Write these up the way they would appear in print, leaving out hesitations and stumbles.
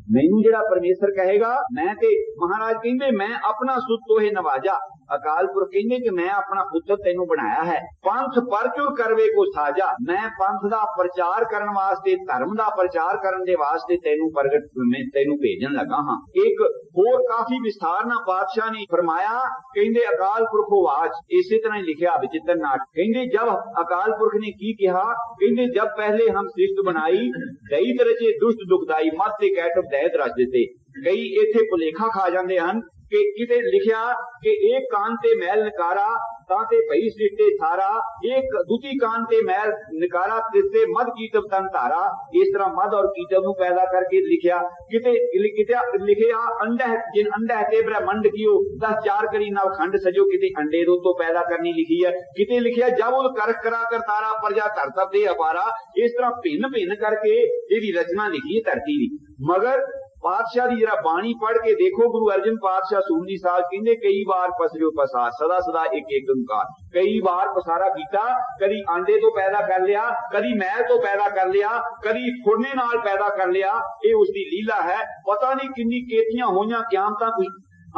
मैनू जिहड़ा परमेश्वर कहेगा मैं ते महाराज कहंदे मैं अपना सुत तोहे नवाजा। अकाल पुरख कहंदे कि मैं अपना पुत्र तैनू बनाया है। पंथ परचुर करवे को साजा, मैं पंथ दा प्रचार करन वास्ते धर्म दा प्रचार करन दे वास्ते तैनू प्रगट मैं तैनू भेजन लगा हां। एक होर काफी विस्तार नाल पातशाह ने फरमाया कहंदे अकाल पुरखो वाच, इसे तरह लिखिया विचित्र नाट। कहंदे जब अकाल पुरख ने की कहा, कहंदे जब पहले हम सृष्टि बनाई दई रचे दुष्ट दुखदाई मत ते कैटव दैत रच दिते। कई इथे भुलेखा खा जाते हैं कि किते लिखिया कि एक कान ते मैल नकारा ताते भई सृष्टि सारा, एक दूती कान ते मैल नकारा तिसते मद कीटव तन धारा। इस तरह मद और कीटव नू पैदा करके लिखिया। किते लिखिया अंडह जिन अंडह ते ब्रह्मंड कियो 10 4 करी नाल खंड सजो, किते अंडे दो तो पैदा करनी लिखी है। किते लिखिया जब उल कर करा कर तारा प्रजा धरतब दे अपारा। इस तरह भिन्न भिन्न करके इहदी रचना लिखी है धरती दी। मगर पातशाह की जरा बाणी पढ़ के देखो, गुरु अर्जन पातशाह सूरजी साहब कहते कई बार पसरियो पसार सदा सदा एक एक ओंकार। कई बार पसारा कीता, कदी आंडे तो पैदा कर लिया, कदी मैल तो पैदा कर लिया, कदी फुरने नाल पैदा कर लिया। ये उसकी लीला है। पता नहीं किन्नी केथियां होइयां क्यामतां, कोई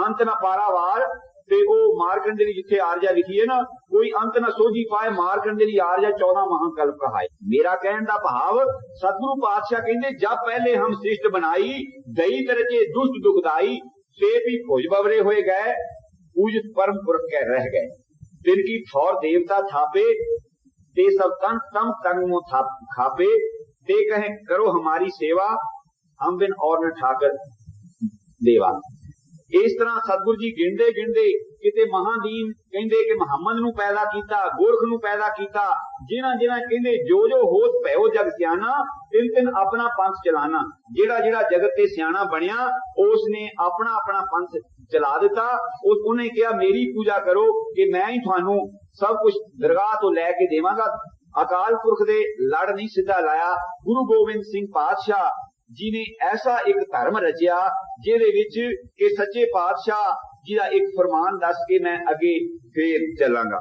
अंत ना पारावार। ते ओ मारकंडे दी जिथे आरजा लिखी है ना, कोई अंत न सोझी पाए मारकंडे दी आरजा 14 महाकल्प कहाए। मेरा कहने दा भाव सतगुरु पातशाह कहंदे जब पहले हम सृष्टि बनाई दई तरचे दुष्ट दुखदाई, से भी भुज बवरे होए गए पूजित परम पुरख के रह गए। तिनकी थौर देवता थापे ते सब तन तम तंगमो खापे, ते कहे करो हमारी सेवा हम बिन और न ठाकर देवा। इस तरह सतगुरु जी गिणदे गिणदे किते महादीन कहंदे कि मुहम्मद नू पैदा कीता, गोरख नू पैदा कीता, जिन्हां जिन्हां कहंदे जो जो होत भैओ जग सियाना, तिन तिन अपना पंथ चलाना। जेड़ा जेड़ा जगत ते सियाना बनया उसने अपना अपना पंथ चला दिता। उन्हें कहा मेरी पूजा करो कि मैं ही थानू सब कुछ दरगाह तो लैके देवांगा। अकाल पुरख दे लड़ नहीं सीधा लाया। गुरु गोबिंद सिंह पातशाह जी ने ऐसा एक धर्म रचिया जिहदे विच कि सच्चे पातशाह जी का एक फरमान दस के मैं अगे फिर चलांगा।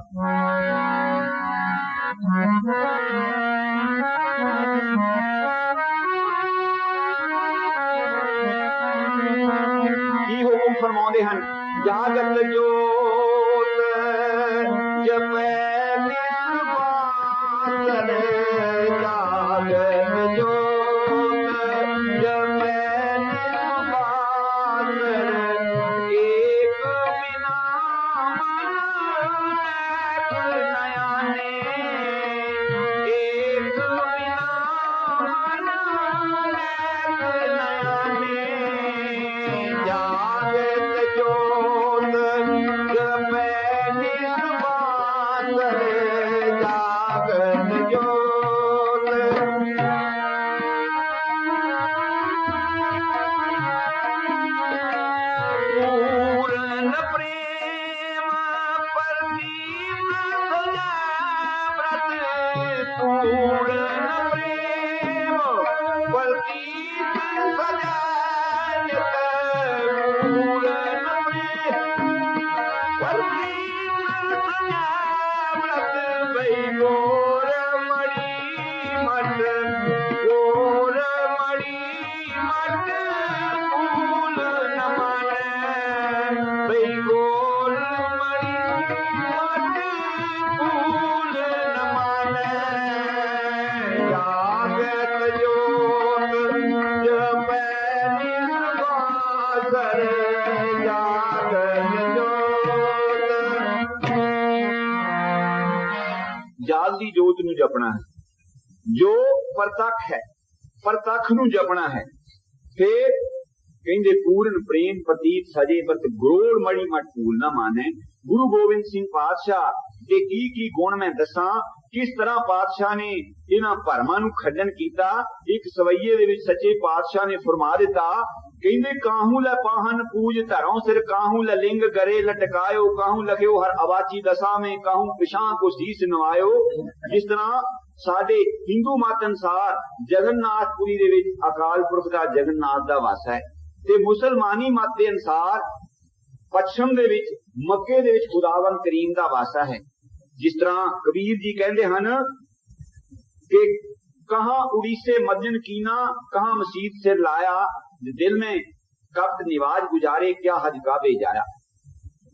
की हुकुम फरमाउंदे हन, जागत जोत जपै जागत जोत जागदी जोत नू जपना है। जो परतख है परतख नू जपना है। फिर कहंदे पूर्ण प्रेम प्रतीत सजे बत गरोड़ मड़ी मट फूल ना माने। गुरु गोबिंद सिंह पातशाह के की गुण मैं दसा, किस तरह पातशाह ने इन्हां भरमां नू खंडन कीता। एक सवैये दे विच सच्चे पातशाह ने फरमा दिता, कहंदे काहू लै पाहन पूज धरों सिर, काहू लै लिंग गरे लटकायो, काहू लख्यो हर अवाची दशा में, काहू पिछां को शीस नवायो। जिस तरह साडे हिंदू मत अनुसार जगन्नाथपुरी दे विच अकाल पुरख दा जगन्नाथ दा वास है, ते मुसलमानी मत दे अनुसार पश्चिम दे विच मक्के दे विच खुदावंद करीम दा वासा है। जिस तरह कबीर जी कहंदे हन कि कहां उड़ीसे मदन कीना, कहां मसीत सिर लाया, दिल में कपट निवाज गुजारे क्या हज काबे जाया।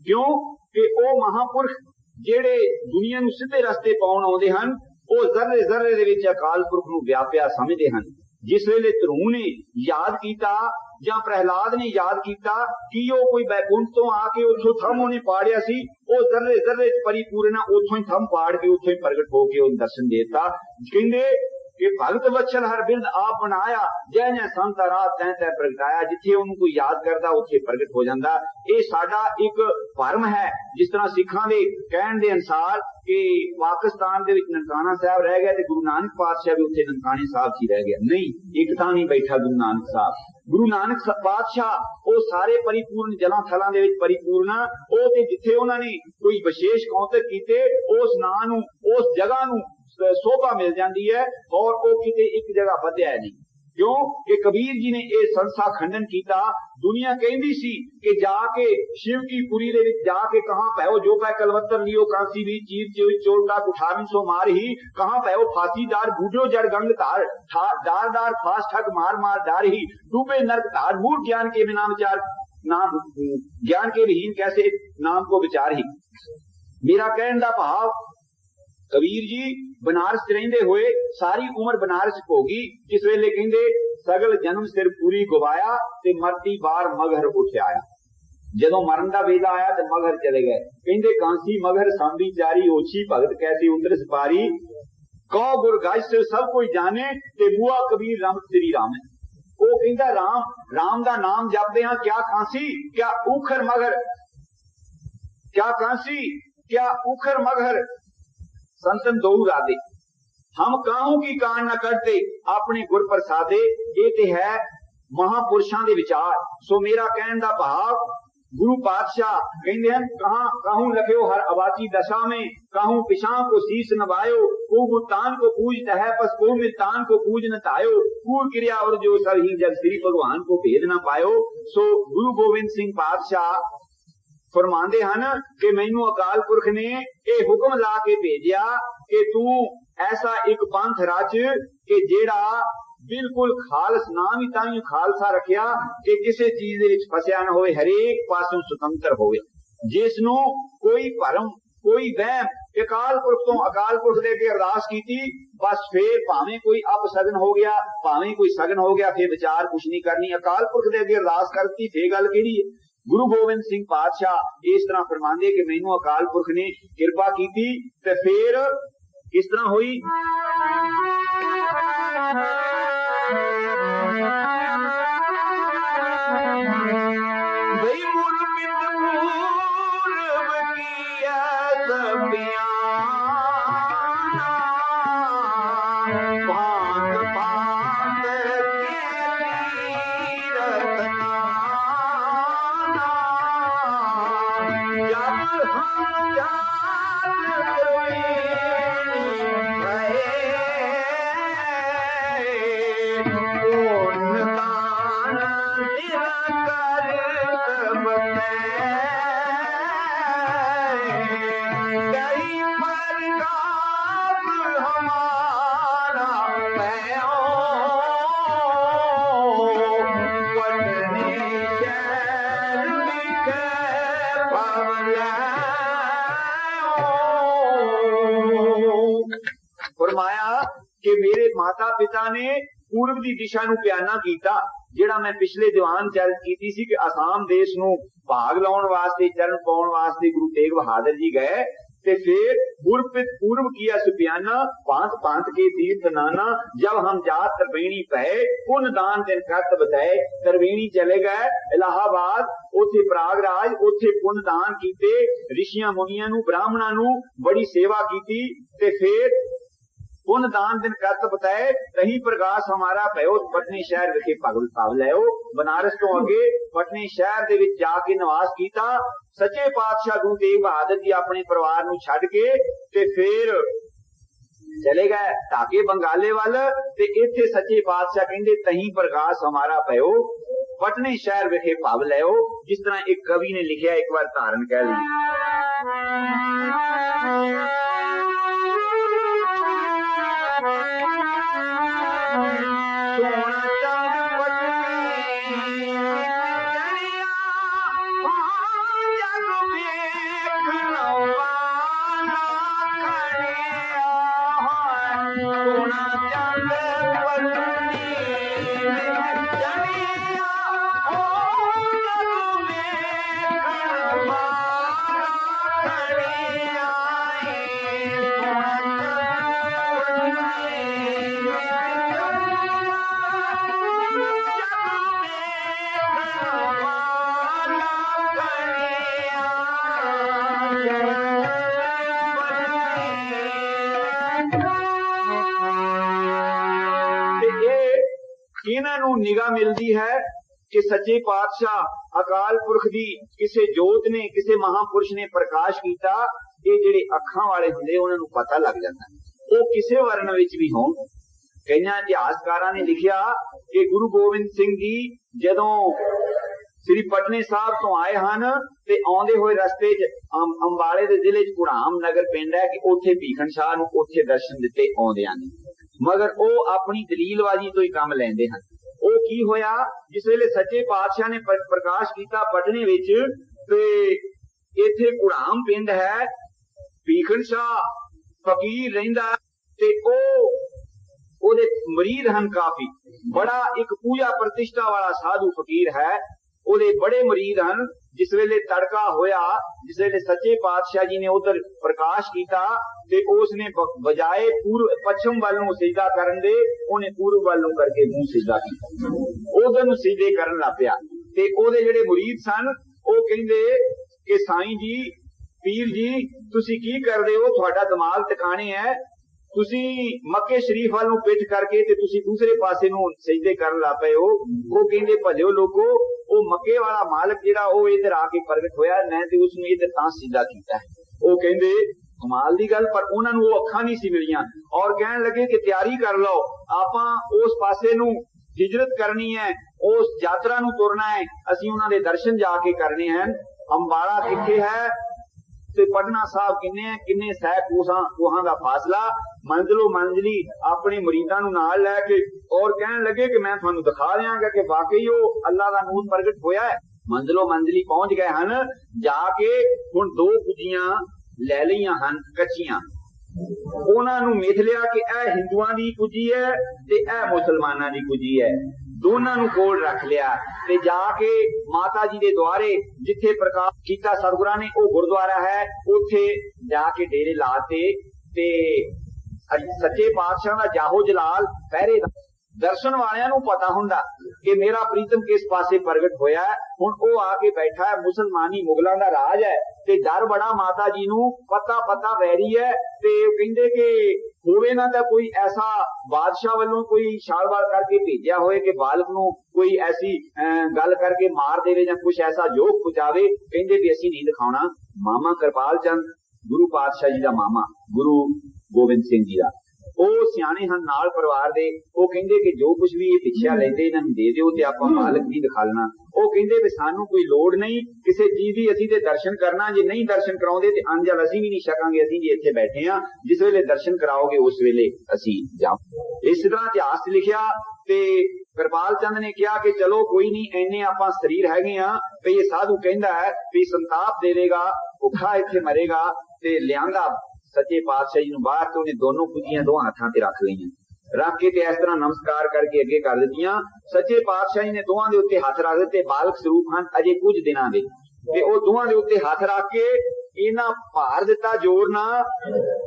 क्यों कि ਉਹ ਮਹਾਂਪੁਰਖ ਜਿਹੜੇ ਦੁਨੀਆ ਨੂੰ ਸਿੱਧੇ ਰਸਤੇ ਪਾਉਣ ਆਉਂਦੇ ਹਨ, ਉਹ ਜ਼ਰਰੇ ਜ਼ਰਰੇ ਦੇ ਵਿੱਚ ਅਕਾਲ ਪੁਰਖ ਨੂੰ ਵਿਆਪਿਆ ਸਮਝਦੇ ਹਨ। ਜਿਸ ਵੇਲੇ ਧਰੂ ਨੇ ਯਾਦ ਕੀਤਾ ਜਾਂ ਪ੍ਰਹਿਲਾਦ ਨੇ ਯਾਦ ਕੀਤਾ ਕਿ ਉਹ ਕੋਈ ਬੈਕੁੰਠ ਤੋਂ ਆ ਕੇ ਉੱਥੋਂ ਥੰਮ ਉਹਨੇ ਪਾੜਿਆ ਸੀ, ਉਹ ਜ਼ਰਰੇ ਜ਼ਰਰੇ ਪਰਿਪੂਰਨ ਉੱਥੋਂ ਹੀ ਥੰਮ ਪਾੜ ਕੇ ਉੱਥੋਂ ਹੀ ਪ੍ਰਗਟ ਹੋ ਕੇ ਉਹਨੂੰ ਦਰਸ਼ਨ ਦੇਤਾ। ਕਹਿੰਦੇ कि भगत वत्सल हर बिरद आप बनाया, जै जै संत रात तै तै प्रगटाया। जिथे ਉਹਨੂੰ ਕੋਈ याद करता ਉੱਥੇ प्रगट हो ਜਾਂਦਾ। ਇਹ ਸਾਡਾ ਇੱਕ ਭਰਮ ਹੈ। ਜਿਸ ਤਰ੍ਹਾਂ ਸਿੱਖਾਂ ਦੇ ਕਹਿਣ ਦੇ ਅਨੁਸਾਰ ਕਿ ਪਾਕਿਸਤਾਨ ਦੇ ਵਿੱਚ ਨਨਕਾਣਾ ਸਾਹਿਬ ਰਹਿ ਗਿਆ ਤੇ ਗੁਰੂ ਨਾਨਕ ਪਾਤਸ਼ਾਹ ਵੀ ਉੱਥੇ ਨਨਕਾਣੇ ਸਾਹਿਬ 'ਚ ਹੀ ਰਹਿ ਗਿਆ। ਨਹੀਂ, ਇੱਕ ਤਾਂ ਨਹੀਂ ਬੈਠਾ ਗੁਰੂ ਨਾਨਕ ਸਾਹਿਬ। ਗੁਰੂ ਨਾਨਕ ਪਾਤਸ਼ਾਹ ਉਹ ਸਾਰੇ ਪਰਿਪੂਰਨ ਜਲਾਂ ਥਲਾਂ ਦੇ ਵਿੱਚ ਪਰਿਪੂਰਨ ਆ। ਉਹ ਤੇ ਜਿੱਥੇ ਉਹਨਾਂ ਨੇ ਕੋਈ ਵਿਸ਼ੇਸ਼ ਕੌਤਕ ਕੀਤੇ, ਉਸ ਨਾਂ ਨੂੰ, ਉਸ ਜਗ੍ਹਾ ਨੂੰ शोभा मिल जाती है और वो किते एक जगह बदया नहीं। क्यों कि कबीर जी ने यह संस्था खंडन किया। दुनिया कहती सी कि जाके शिव की पुरी दे विच जाके कहां पैओ जो पै कलवत्तर लियो कांसी भी चीर चोलता कुठारन सो मार ही, कहां पैओ फांसीदार बूढ़ो जड़ गंग तार दार दार फास ठग मार मार डार ही, डूबे नरक तार मूर ज्ञान के बिना विचार नाम, ज्ञान के विहीन कैसे नाम को विचार ही। मेरा कहने का भाव कबीर जी बनारस रहंदे होए सारी उम्र बनारस भोगी। जिस वेले कहंदे सगल जन्म सिर पूरी गवाया ते मरती बार मगहर उठ आया। जदों मरण दा वेला आया ते मगहर चले गए। कहंदे कांसी मगहर सांभी चारी ओछी भगत कैसी उतर सपारी, कौ गुर गाय सिर सब कोई जाने ते बुआ कबीर राम श्री राम। वो कहंदा राम राम दा नाम जपदे हां, क्या कांसी क्या उखर मगहर, क्या कांसी क्या उखर मगहर संतन दो राधे, हम काहू की कान न करते अपने गुर प्रसादे। ये ते है महापुरुषां दे विचार। सो मेरा कहने दा भाव गुरु पातशाह कहंदे हन कहां काहू लखियो हर अवाची दशा में, काहू पिछां को शीस नवायो, को मुल्तान को पूजत है पस को मिल्तान को पूज न तायो, कूड़ क्रिया और जो सब ही जब श्री भगवान को भेद न पायो। सो गुरु गोविंद सिंह पातशाह फरमांदे हन कि मैनू अकाल पुरख ने यह हुक्म ला के भेजिया कि तू ऐसा एक पंथ रच कि जेड़ा बिल्कुल खालस, नाम ही तां खालसा रखिया कि किसी चीज दे विच फसिया न होवे, हरेक पासों सुतंत्र होवे, जिसनू कोई भरम कोई वहम। अकाल पुरख तो अकाल पुरख दे अगे अरदास कीती, बस फिर भावें कोई अपसगन हो गया भावें कोई सगन हो गया, फिर विचार कुछ नहीं करनी। अकाल पुरख दे अगे अरदास करती फिर गल किहड़ी है। गुरु गोविंद सिंह पातशाह इस तरह फरमांदे कि मैनू अकाल पुरख ने कृपा की ते फिर किस तरह हुई। भाई फरमाया कि मेरे माता पिता ने पूर्व की दिशा नूं प्याना कीता। जिहड़ा मैं पिछले दीवान चर्चा कीती सी कि आसाम देश नूं भाग लाउण वास्ते चरण पाउण वास्ते गुरु तेग बहादुर जी गए ते फिर पूर्व किया सुप्याना, पांत पांत के तीर्थ नाना, जब हम जात तरवेणी पए पुन दान दिन करत बताए। तरवेणी चले गए इलाहाबाद, उथे प्रयागराज, उथे पुन दान कीते, ऋषियां मुनियां नूं ब्राह्मणां नूं बड़ी सेवा कीती ते फिर पुन दान दिन करत बताए। तही प्रकाश हमारा पयो पटने शहर विखे पाव लियो। बनारस तो अगे पटने शहर दे विच जाके निवास कीता। सच्चे पातशाह गुरु तेग बहादुर जी अपने परिवार नूं छड्ड के ते फिर चले गए ढाके बंगाले वाल ते इत्थे सच्चे पातशाह कहंदे तही प्रकाश हमारा पयो पटने शहर विखे पाव लियो। जिस तरह एक कवि ने लिखिया, एक बार धारण कह ली। सोना चंद निगाह मिलती है कि सच्चे पातशाह अकाल पुरख दी किसे जोत ने किसे महापुरुष ने प्रकाश किया, ये जेडे अखां वाले हुंदे उन्हां नूं पता लग जाता है। वो किसे वर्ण विच भी होण। कई इतिहासकारां ने लिखिया कि गुरु गोबिंद सिंह जी जदों श्री पटने साहब तो आए हन ते आउंदे होए रस्ते च अंबाले दे जिले च कुड़ाम नगर पिंड है कि उत्थे भीखन शाह नूं उत्थे दर्शन दिते आउंदियां ने, मगर वो अपनी दलीलबाजी तो ही काम लैंदे हन। वो की होया जिस वेले सच्चे पातशाह ने प्रकाश किया पटने विच ते इत्थे कुड़ाम पिंड है, भीखन शाह फकीर रहिंदा ते ओदे मरीद हन काफी, बड़ा एक पूजा प्रतिष्ठा वाला साधु फकीर है, ओदे बड़े मरीद हन। जिस वेले तड़का होया, जिस वेले सच्चे पातशाह जी ने उधर प्रकाश किया ते उसने बजाए पूर्व पश्चिम वाल नूं सिजदा करन दे उन्हें पूर्व वाल नूं करके मुंह सिजदा कीता, उधर नूं सिजदे करन लग पिया। ते ओदे जेड़े मुरीद सन ओ कहिंदे कि साईं जी पीर जी तुसी की करदे हो, तुहाडा दिमाग टिकाणे है, तुसी मक्के शरीफ वाल नूं पिठ करके ते तुसी दूसरे पासे नूं सजदे करन लग पए हो। वो कहिंदे भलियो लोगो वो मक्के वाला मालिक जिहड़ा वो इधर आके प्रगट होया, मैं ते उसनूं इधर तां सजदा कीता है। वो कहिंदे कमाल दी गल, पर उन्हां नूं वो अखां नहीं सी मिलियां और कहण लगे कि तैयारी कर लो, आपां उस पासे नूं हिजरत करनी है, उस यात्रा नूं तुरना है, असीं उन्हां दे दर्शन जाके करने हैं। अंबाला किथे है ते पटना साहब किन्ने है, किन्ने सै कोहां दा फासला, मंजिलो मंजिली अपने मुरीदां नूं नाल लैके और कहण लगे कि मैं तुहानूं दिखा देंगा कि वाकई वो अल्लाह दा नूर प्रगट होया है। मंजिलो मंजिली पहुंच गए हन, जाके हुण 2 कुजियां लै लईआं हन कच्चियां, उन्हां नूं मिथ लिया कि यह हिंदुआं दी कुजी है ते यह मुसलमानां दी कुजी है, दोनों नूं कोल रख लिया ते जाके माता जी दे द्वारे जिथे प्रकाश कीता सतगुरां ने वो गुरुद्वारा है, उथे जाके डेरे लाते ते सच्चे पातशाह दा जाहो जलाल पहरे दर्शन वालियां नूं पता हुंदा कि मेरा प्रीतम किस पासे प्रगट होया है। हुण वो आके बैठा है, मुसलमानी मुगलां दा राज है ते डर बड़ा माता जी नूं, पता वैरी है ते कहिंदे कि होवे ना तां कोई ऐसा बादशाह वालों कोई छालवाल करके भेजिया होए कि बालक नूं कोई ऐसी गल करके मार देवे जां कुछ ऐसा जोक पुचावे। कहिंदे भी असीं नहीं दिखाउणा। मामा कृपाल चंद गुरु पातशाह जी दा मामा गुरु गोबिंद सिंह जी दा ਉਹ ਸਿਆਣੇ ਹਨ ਨਾਲ ਪਰਿਵਾਰ ਦੇ। ਉਹ ਕਹਿੰਦੇ ਕਿ ਜੋ ਕੁਝ ਵੀ ਇਹ ਪਿੱਛਾ ਲੈਂਦੇ ਇਹਨਾਂ ਨੂੰ ਦੇ ਦਿਓ ਤੇ ਆਪਾਂ ਮਾਲਕ ਨਹੀਂ ਦਿਖਾ ਲੈਣਾ। ਉਹ ਕਹਿੰਦੇ ਵੀ ਸਾਨੂੰ ਕੋਈ ਲੋੜ ਨਹੀਂ ਕਿਸੇ ਚੀਜ਼ ਦੀ, ਅਸੀਂ ਤੇ ਦਰਸ਼ਨ ਕਰਨਾ, ਜੇ ਨਹੀਂ ਦਰਸ਼ਨ ਕਰਾਉਂਦੇ ਤੇ ਅੰਜਲ ਅਸੀਂ ਵੀ ਨਹੀਂ ਛਕਾਂਗੇ, ਅਸੀਂ ਜੀ ਇੱਥੇ ਬੈਠੇ ਆ, ਜਿਸ ਵੇਲੇ ਦਰਸ਼ਨ ਕਰਾਓਗੇ ਉਸ ਵੇਲੇ ਅਸੀਂ ਜਾਵਾਂਗੇ। ਇਸ ਤਰ੍ਹਾਂ ਇਤਿਹਾਸ ਲਿਖਿਆ ਤੇ कृपाल चंद ने कहा कि चलो कोई नहीं, इन्ने आपां शरीर हैगे आ ते ये साधु कहंदा है भी संताप देवेगा, भुखा इत्थे मरेगा ते लियांदा सच्चे पातशाह जी नूं बाहर ते उन्हें दोनों कुजियां दो हाथां ते रख लईआं, रख के ते इस तरह नमस्कार करके अगे कर दित्तियां। सच्चे पातशाह जी ने दोवां दे उत्ते हथ रख दित्ते, बालक स्वरूप हन अजे कुछ दिनां दे, ते ओ दोवां दे उत्ते हथ रख के इन्हां भार दित्ता जोर नाल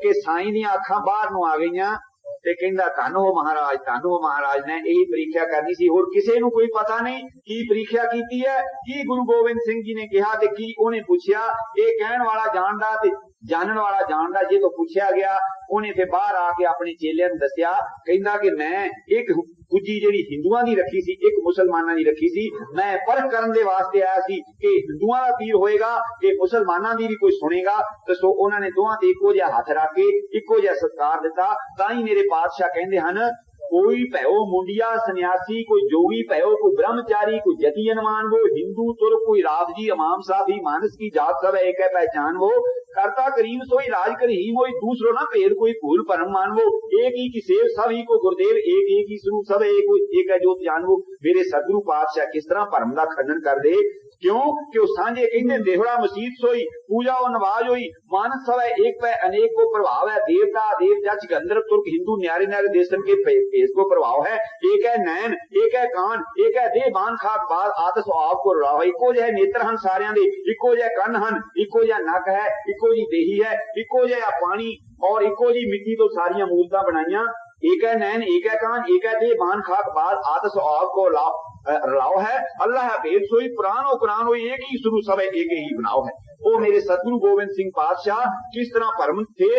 कि साईं दीयां अखां बाहर नूं आ गईआं ते कहंदा धन हो महाराज ने यही परीक्षा करनी सी, होर किसे नूं कोई पता नहीं की परीक्षा कीती है, की गुरु गोबिंद सिंह जी ने कहा ते की उन्हें पूछया। ये कहण वाला जानदा ते जानन वाला जानदा, जे तो पूछया गया उन्हें फिर बाहर आके अपने चेलियां नूं दस्सिया, कहंदा कि मैं एक कुजी जिहड़ी हिंदुआं दी रखी सी, एक मुसलमानां दी रखी सी, मैं परख करन दे वास्ते आया सी कि हिंदुआं दा पीर होएगा कि मुसलमानां दी भी कोई सुनेगा। ते सो उन्हां ने दोवां ते इक्को जिहा हथ रख के इक्को जिहा सत्कार दिता। तां ही मेरे पातशाह कहंदे हन, कोई भैओ मुंडिया सन्यासी, कोई जोगी भैओ, कोई ब्रह्मचारी, कोई जतियन मान वो, हिंदू तुर कोई रावजी इमाम साहब ही, मानस की जात सब एक है पहचान वो, करता करीम सोई राज करीम होई, दूसरो ना भेद कोई भूल परम मान वो, एक ही की सेव सब ही को गुरुदेव, एक एक ही स्वरूप सब एक है जोत जान वो। मेरे सतगुरु पातशाह किस तरह भरम दा खंडन कर दे, क्यों कि सांझे कहते देहड़ा मसीत सोई, पूजा और नवाज होई, मानस सब है एक पै अनेक को प्रभाव है, देवता देव जज गंधर्व तुर्क हिंदू न्यारे न्यारे देशन के फेस को प्रभाव है, एक है नैन, एक है कान, एक है देह बान खाक बाल आतस आप को रुलाव, इको जिहा नेत्र हन सारियां दे, इको जिहा कन हन, इको जिहा नक है, इको जी देही है, इको जिहा पानी और इको जी मिट्टी तो सारियां मूर्तां बनाईयां। एक है नैन, एक है कान, एक है देह बान खाक बाल आतस आप को रलाव है, अल्लाह है भेद सोई, पुराण हो कुरान हो, एक ही शुरू सब है, एक ही बनाव है। वो मेरे सतगुरु गोबिंद सिंह पातशाह किस तरह परम थे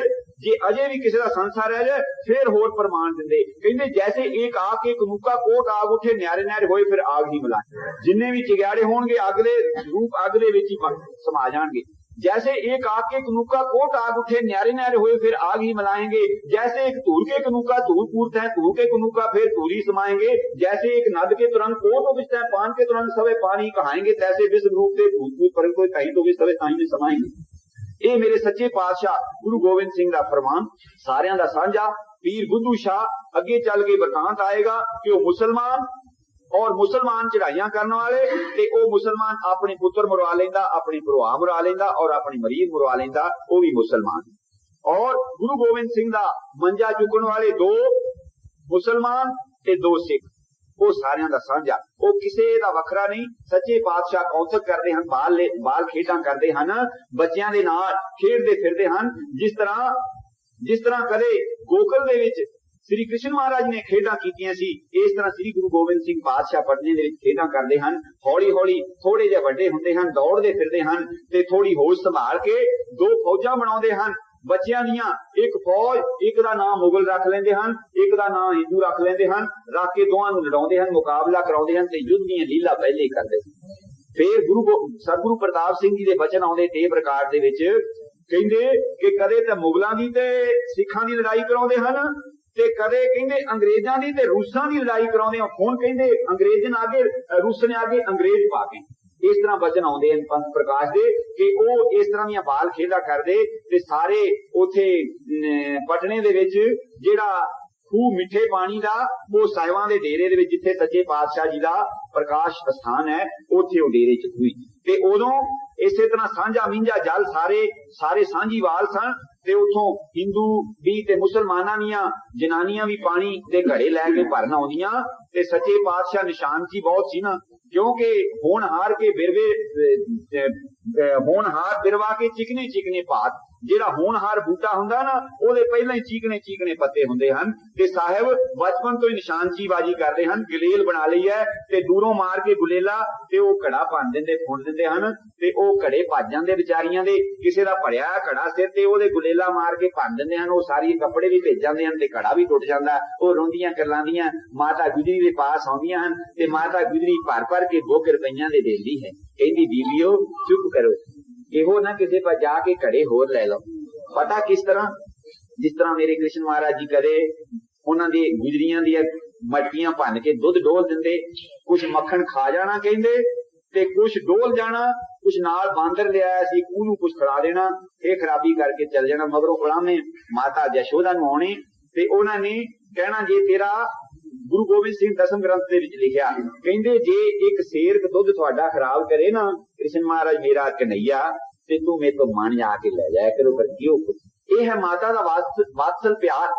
जे अजे भी किसी का संसा रह जाए फिर होर प्रमाण दिंदे। कहंदे जैसे एक आग के कनूका कोट आग उठे न्यारे न्यारे होए फिर आग ही मिलाए। जिन्ने भी चिग्याड़े होणगे अग दे रूप अग दे विच ही समा जाणगे। जैसे एक आग के कनूका कोट आग उठे न्यारे न्यारे हुए फिर आग ही मिलाएंगे। जैसे एक धूल के कनूका धूल पूरत है धूल के कनूका फिर धूल ही समाएंगे। जैसे एक नद के तुरंत कोट विच है पान के तुरंत सवे पानी कहाएंगे। तैसे विश्व रूप से भूत पर कोई कहीं तो भी सवे ताई में समाएंगे। ये मेरे सच्चे पातशाह गुरु गोबिंद सिंह का फरमान सारियां दा सांझा। पीर बुद्धू शाह अगे चल के बरकांत आएगा कि वह मुसलमान और मुसलमान चढ़ाइयां करने वाले ते ओ मुसलमान अपने पुत्र मुरवा लेंदा अपने भरा मुरवा लेंदा और अपनी मरीज मुरवा लेंदा वो भी मुसलमान। और गुरु गोबिंद सिंह दा मंजा चुकन वाले दो मुसलमान ते दो सिख वो सारियां दा सांझा। वो किसी दा वखरा नहीं। सच्चे पातशाह कौतक करते हैं बाल खेडां करते हैं बच्चों के नाल खेडते फिरते हैं। जिस तरह कदे गोकुल दे विच श्री कृष्ण महाराज ने खेडां कीतियां सी इस तरह श्री गुरु गोबिंद सिंह पातशाह पटने दे विच खेडां करते हैं। हौली हौली थोड़े जे वड्डे हुंदे हैं दौड़ते फिरते हैं ते थोड़ी होश संभाल के दो फौजां बनाउंदे हैं बच्चियां दियां। एक फौज एक दा नाम मुगल रख लेंदे हैं एक दा नाम हिंदू रख लेंदे हैं। रख के दोवां नूं लड़ाउंदे हैं मुकाबला कराउंदे हैं ते युद्ध दी लीला पहले ही करदे। फिर सतगुरु प्रताप सिंह जी दे बचन आउंदे टेप रिकार्ड दे विच कहंदे कि कदे ते मुगलां दी ते सिखां दी लड़ाई कराउंदे हैं ते कदे कहंदे अंग्रेजां दी ते रूसां दी लड़ाई कराउंदे। हुण कहंदे अंग्रेजन आगे रूस ने आगे अंग्रेज पा के इस तरह बचन आउंदे हैं पंथ प्रकाश दे कि वो इस तरह दी बाल खेला करदे ते सारे उथे पटने दे विच जेड़ा खूह मिठे पानी दा वो साहिबां दे डेरे दे विच जिथे सच्चे पातशाह जी दा प्रकाश स्थान है उथे वो डेरे च हुई ते उदों इसे तरह सांझा मिंजा जल सारे सांझी वाल सन ते उथों हिंदू भी ते मुसलमानां दियां जनानियां भी पानी दे घड़े लैके भरन आउंदियां ते सच्चे पातशाह निशान जी बहुत सी ना क्योंकि होनहार के बिरवे होनहार बिरवा के चिकने चिकने पात जेड़ा होनहार बूटा हुंदा ना ओदे पहले ही चीकने चीकने पत्ते हुंदे हन ते साहिब बचपन तो ही निशानचीबाजी करदे हन। गलेल बना लई है ते दूरों मार के गुलेला ते ओ घड़ा भन दिंदे फुंड दिंदे हन ते ओ घड़े भज जांदे बेचारियां दे। किसे दा भरिया घड़ा सिर ते ओदे गुलेला मार के भन दिंदे हन। ओ सारी कपड़े भी भेज जांदे हन ते घड़ा भी टुट जांदा। ओ रोंदियां करलांदियां माता गुजरी दे पास आउंदियां हन ते माता गुजरी भर के 2 रुपइयां दे देंदी है। कहंदी बीवियो चुप करो इहो ना किसी पर जाके घड़े होर ले लो। पता किस तरह जिस तरह मेरे कृष्ण महाराज जी कदे उन्हां दी गुजरियां दी मटकियां भन के दुध डोल दिंदे कुछ मक्खन खा जाना कहंदे ते कुछ डोल जाना कुछ नाल बांदर ले आया सी ओनू कुछ खड़ा देना ये खराबी करके चल जाना। मगरों गुलामे माता यशोदा नूं आउणे ते उन्हां ने कहना जे तेरा गुरु गोबिंद सिंह दसम ग्रंथ दे विच लिखिया कहंदे जे एक शेर दुध तुहाडा खराब करे ना कृष्ण महाराज मेरा कन्हैया ते तू मेरे तो मन आके ले जाया करो पर क्यों। ये है माता दा वात्सल प्यार।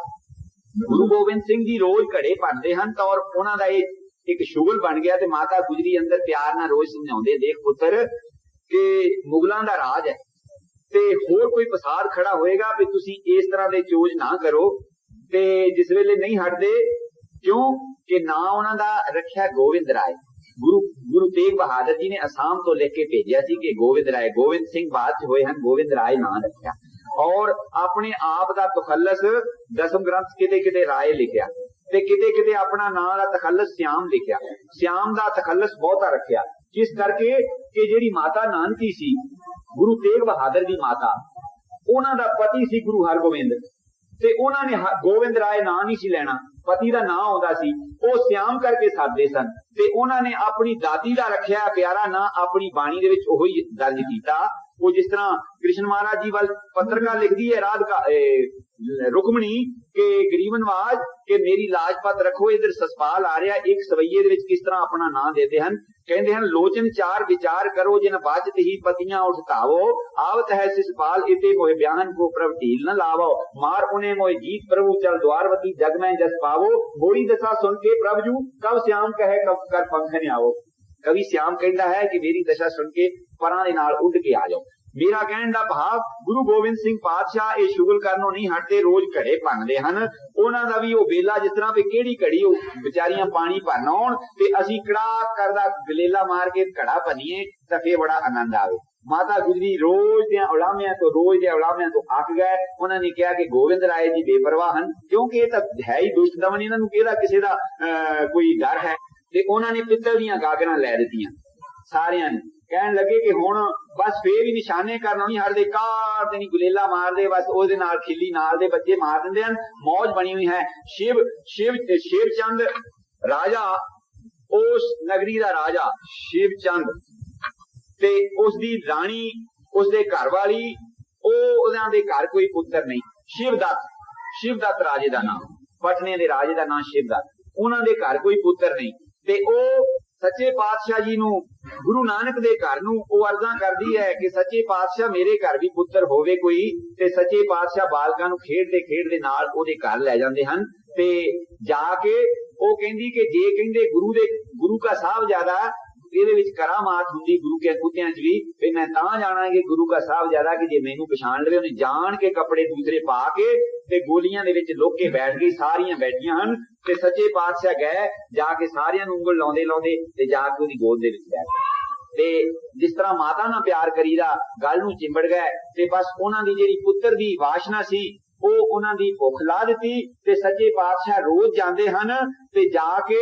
गुरु गोबिंद सिंह जी रोज घड़े भरदे हन और उन्हां दा एक शुगल बन गया ते माता गुजरी अंदर प्यार नाल रोज समझाउंदे देख पुत्र कि मुगलां दा राज है ते होर कोई फसाद खड़ा होएगा भी तुसी इस तरह दे चोज ना करो ते जिस वेले नहीं हटदे क्यों कि ना उन्हां दा रखिया गोविंद राय। गुरु तेग बहादुर जी ने असम तो लिख के भेजा सी कि गोविंद राय गोविंद सिंह बाद च होए हन गोविंद राय ना रखिया और अपने आप दा तखल्लस दसम ग्रंथ किते किते राय लिखिया ते किते किते अपना नां दा तखल्लस श्याम लिखिया। श्याम दा तखल्लस बहुता रखिया जिस करके कि जेड़ी माता नानकी सी गुरु तेग बहादुर दी माता उन्हां दा पति सी गुरु हरगोबिंद ते उन्हां ने गोविंद राय नां नहीं सी लेना पति दा नां आउंदा सी ओ श्याम करके साधे सन ते उन्हां ने अपनी दादी दा रखिया प्यारा नां अपनी बाणी दे विच ओही दर्ज कीता। वो जिस तरह कृष्ण महाराज जी वाल पत्रकार लिखदी है राधिका रुक्मणी के गरीबनवाज के मेरी लाजपत रखो इधर ससपाल आ रहा एक सवैये दे विच किस तरह अपना नां देते हैं कहते हैं लोचन चार विचार करो जिन बाचत ही पतियां उठतावो आवत है सिसपाल इते मोहे ब्याहन को प्रभ ढील न लावो मार उन्हें मोहे जीत प्रभु चल द्वारवती जग में जस पावो मोरी दशा सुन के प्रभु जू कब श्याम कहे कब कर पंखन आओ। कवि श्याम कहता है कि मेरी दशा सुन के परां दे नाल उड़ के आ जाओ। मेरा कहने का भाव गुरु गोबिंद सिंह पातशाह ये शुगल करनों नहीं हटते रोज घड़े भनदे हन। उन्हां दा भी वो बेला जिस तरह भी केड़ी घड़ी बेचारियां पानी भरन आउण ते असीं कड़ा करदा गलेला मार के घड़ा भनीए तां फिर बड़ा आनंद आवे। माता गुजरी रोज दे उलामियां तो अक गए। उन्होंने कहा कि गोविंद राय जी बेपरवाह हैं, क्योंकि ये तो है ही दुष्ट दमन, इन्होंने किहदा किसी का कोई डर है। ते उन्होंने पित्तल दीयां गागरां लै दित्तियां सारियां ने, कहन लगे कि हुण बस फिर भी निशाने करना नहीं हटदे, कार ते नहीं गुलेला मार दे, बस ओहदे नाल खिल्ली नाल दे बच्चे मार दिंदे हन, मौज बनी हुई है। शिव शिव शिवचंद राजा, उस नगरी का राजा शिवचंद ते उसदी राणी, उसदे घर वाली, उहनां दे घर कोई पुत्र नहीं। शिवदत्त राजे दा नाम, पटने दे राजे दा नाम शिवदत्त, उहनां दे घर कोई पुत्र नहीं। ते ओ सच्चे पातशाह जी नूं, गुरु नानक दे घर नूं ओ अर्ज़ां करदी है कि सच्चे पातशाह मेरे घर भी पुत्र होवे कोई। ते सच्चे पातशाह बालकां नूं खेडदे नाल ओहदे घर लै जांदे हन। ते जाके ओ कहंदी कि जे कहंदे गुरु का साहबजादा ਇਹਦੇ ਵਿੱਚ ਕਰਾਮਾਤ ਹੁੰਦੀ ਗੁਰੂ ਕੇ ਕੁੱਤਿਆਂ ਚ ਵੀ ਮੈਂ ਤਾਂ ਜਾਣਾ ਕਿ ਗੁਰੂ ਦਾ ਸਾਹਿਬਜ਼ਾਦਾ ਕਿ ਜੇ ਮੈਨੂੰ ਪਛਾਣ ਲਵੇ। ਉਹਨੇ ਜਾਣ ਕੇ ਕੱਪੜੇ ਦੂਸਰੇ ਪਾ ਕੇ ਤੇ ਗੋਲੀਆਂ ਦੇ ਵਿੱਚ ਲੁੱਕ ਕੇ ਬੈਠ ਗਈ, ਸਾਰੀਆਂ ਬੈਠੀਆਂ ਹਨ। ਤੇ ਸੱਚੇ ਪਾਤਸ਼ਾਹ ਗਏ, ਜਾ ਕੇ ਸਾਰਿਆਂ ਨੂੰ ਉਂਗਲ ਲਾਉਂਦੇ ਤੇ ਜਾ ਕੇ ਉਹਦੀ ਗੋਦ ਦੇ ਵਿੱਚ ਬੈਠ ਗਏ। ਤੇ ਜਿਸ ਤਰ੍ਹਾਂ ਮਾਤਾ ਨਾਲ ਪਿਆਰ ਕਰੀਦਾ, ਗੱਲ ਨੂੰ ਚਿੰਬੜ ਗਏ ਤੇ ਬਸ ਉਹਨਾਂ ਦੀ ਜਿਹੜੀ ਪੁੱਤਰ ਦੀ ਵਾਸ਼ਨਾ ਸੀ ਉਹ ਉਹਨਾਂ ਦੀ ਭੁੱਖ ਲਾ ਦਿੱਤੀ। ਤੇ ਸੱਚੇ ਪਾਤਸ਼ਾਹ ਰੋਜ਼ ਜਾਂਦੇ ਹਨ ਤੇ ਜਾ ਕੇ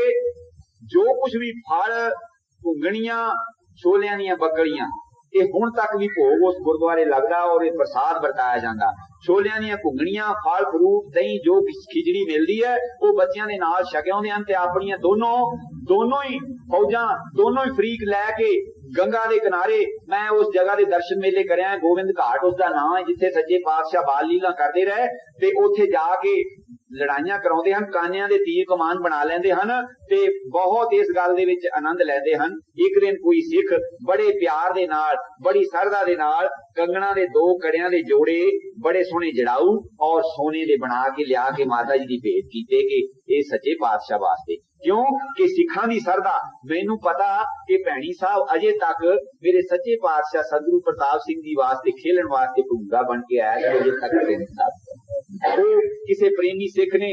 ਜੋ ਕੁਝ ਵੀ ਫਲ, घुंगणियां, छोलियां दियां बकड़ियां, ये हुण तक भी भोग उस गुरुद्वारे लगदा और ये प्रसाद वरताया जांदा। छोलियां दियां घुंगणियां, फल फ्रूट, दही, जो खिचड़ी मिलदी है वो बच्चियां दे नाल छकाउंदे हन ते अपणियां दोनों ही फौजां, दोनों ही फरीक लैके गंगा दे किनारे, मैं उस जगह दे दर्शन मेले करया, गोविंद घाट उसदा नाम है, जिथे सच्चे पातशाह बाल लीला करदे रहे। ते उत्थे जाके लड़ाइयां कराउंदे हन, कानियां दे तीर कमान बना लैंदे हन ते बहुत इस गल दे विच आनंद लैंदे हन। एक दिन कोई सिख बड़े प्यार दे नाल, बड़ी सरदा दे नाल कंगना दे 2 कड़ियां दे जोड़े बड़े सोहने जड़ाऊ और सोने दे बना के लिया के माता जी दी भेंट कीते कि ये सच्चे पातशाह वास्ते। क्यों कि सिखां दी सरदा, मैनू पता कि भैणी साहब अजे तक मेरे सच्चे पातशाह सतगुरु प्रताप सिंह जी वास्ते खेलण वास्ते भूंगा बन के आया, अजे तक किसी प्रेमी सिख ने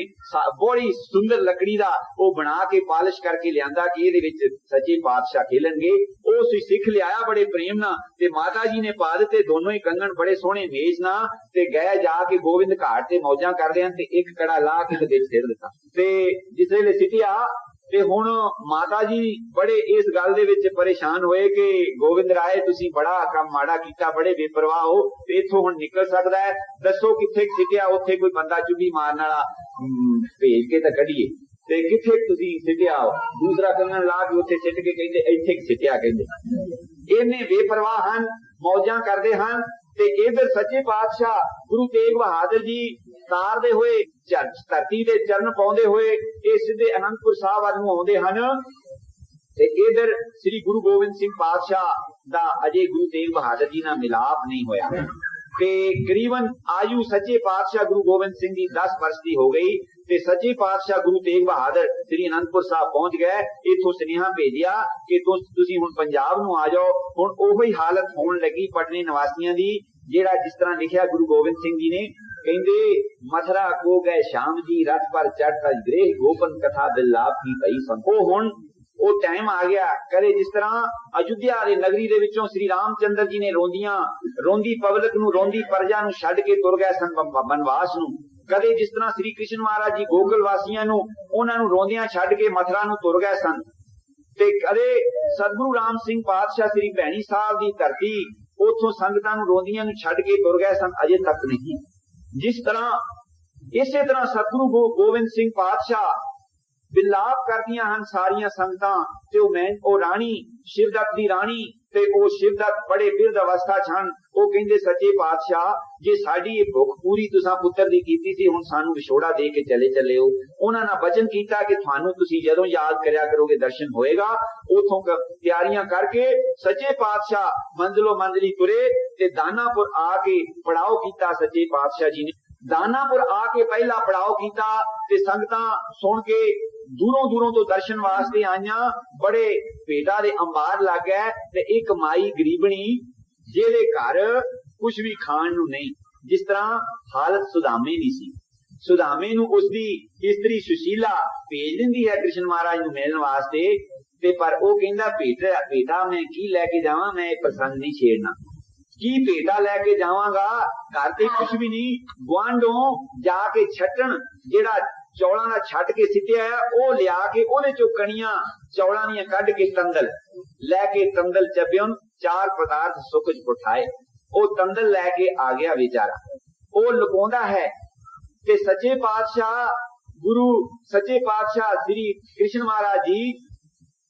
बड़ी सुंदर लकड़ी का वो बना के पालिश करके लिया कि ये सच्चे पातशाह खेलणगे। उस सिख लिया बड़े प्रेम ना ते माता जी ने पा दिते दोनों ही कंगन बड़े सोहने मेज ना ते गए जाके गोविंद घाट ते मौजा करदे हन ते एक कड़ा ला के विच सिर दिता ते जिस वेले सिटिया ते हुण माता जी बड़े इस गल दे विच परेशान होए कि गोविंद राय तुसी बड़ा काम माड़ा कीता, बड़े बेपरवाह हो, ते इथों हुण निकल सकदा है, दसो किथे सिटिया उत्थे कोई बंदा चुभी मारन वाला भेज के तां कढीए ते किथे तुसी सिटिया हो। दूसरा कंगन ला के उत्थे सिट के कहंदे इत्थे सिटिया, कहंदे इन्ने बेपरवाह हन, मौजां करदे हन। ते इधर सच्चे पातशाह गुरु तेग बहादुर जी तारदे होए धरती दे चरण पाउंदे होए ये सीधे अनंदपुर साहब वाल नूं आउंदे हन। ते इधर श्री गुरु गोबिंद सिंह पातशाह दा अजे गुरु तेग बहादुर जी नाल मिलाप नहीं होया ते करीबन आयु सच्चे पातशाह गुरु गोबिंद सिंह जी 10 वर्ष की हो गई ते सच्चे पातशाह गुरु तेग बहादुर श्री अनंदपुर साहब पहुंच गए। इथों सुनेहा भेजिया कि तुसीं हुण पंजाब नूं आ जाओ। हुण ओही हालत होण लगी पटने निवासियां दी, जेड़ा जिस तरह लिखिया गुरु गोबिंद सिंह जी ने, कहंदे मथुरा को गए श्याम जी रथ पर चढ़ कर गृह गोपन कथा बिलाप की भई संको। हुण वो टाइम आ गया करे जिस तरह अयोध्या दे नगरी दे विचों श्री रामचंद्र जी ने रोंदी पब्लिक नूं, रोंदी प्रजा नूं छड्ड के तुर गए सन बनवास नूं। कदे जिस तरह श्री कृष्ण महाराज जी गोकुल वासियां नूं उन्हां नूं रोंदियां छड्ड के मथुरा नूं तुर गए सन ते कदे सतगुरु राम सिंह पातशाह श्री भैणी साहब दी धरती उथों संगतां नूं रोंदियां नूं छड्ड के तुर गए सन, अजे तक नहीं। जिस तरह इसे तरह सतगुरु गोविंद सिंह पातशाह बिलाप करदियां हन सारियां संगतां ते ओ राणी शिवदत्त दी राणी ते ओ शिवदत्त बड़े बिरध अवस्था छन। ओ कहंदे सच्चे पातशाह जे साडी ये भुख पूरी तुसां पुत्तर दी कीती सी, हुण सानू विछोड़ा दे के चले हो। उन्हां ने वचन कीता कि थानू तुसीं जदों याद करया करोगे दर्शन होएगा। उथों तैयारियां करके सच्चे पातशाह मंजिलो मंजिली तुरे ते दानापुर आके पड़ाव कीता। सच्चे पातशाह जी ने दानापुर आके पहला पड़ाव कीता ते संगतां सुन के दूरों तो दर्शन वास्ते आईयां। बड़े भेटा दे अंबार लग गए ते एक माई गरीबनी जेदे घर कुछ भी खाण नूं नहीं, जिस तरह हालत सुदामे दी सी। सुदामे नूं उसदी स्त्री सुशीला भेज दिंदी है कृष्ण महाराज नूं मिलण वास्ते ते पर ओ कहंदा बेटा मैं की लैके जावां, मैं प्रसंग नहीं छेड़ना। की भेटा लैके जावांगा, घर ते कुछ भी नहीं, गुआंढों जाके छटन जेड़ा चौलां दा छट के सिटिया है ओ लिया के ओदे चों कणियां चौलां दियां कढ के तंदल लैके तंदल चबियन 4 पदार्थ सुखज उठाए। ओ तंदल लैके आ गया बेचारा, ओ लुकाउंदा है ते सच्चे पातशाह गुरु सच्चे पातशाह श्री कृष्ण महाराज जी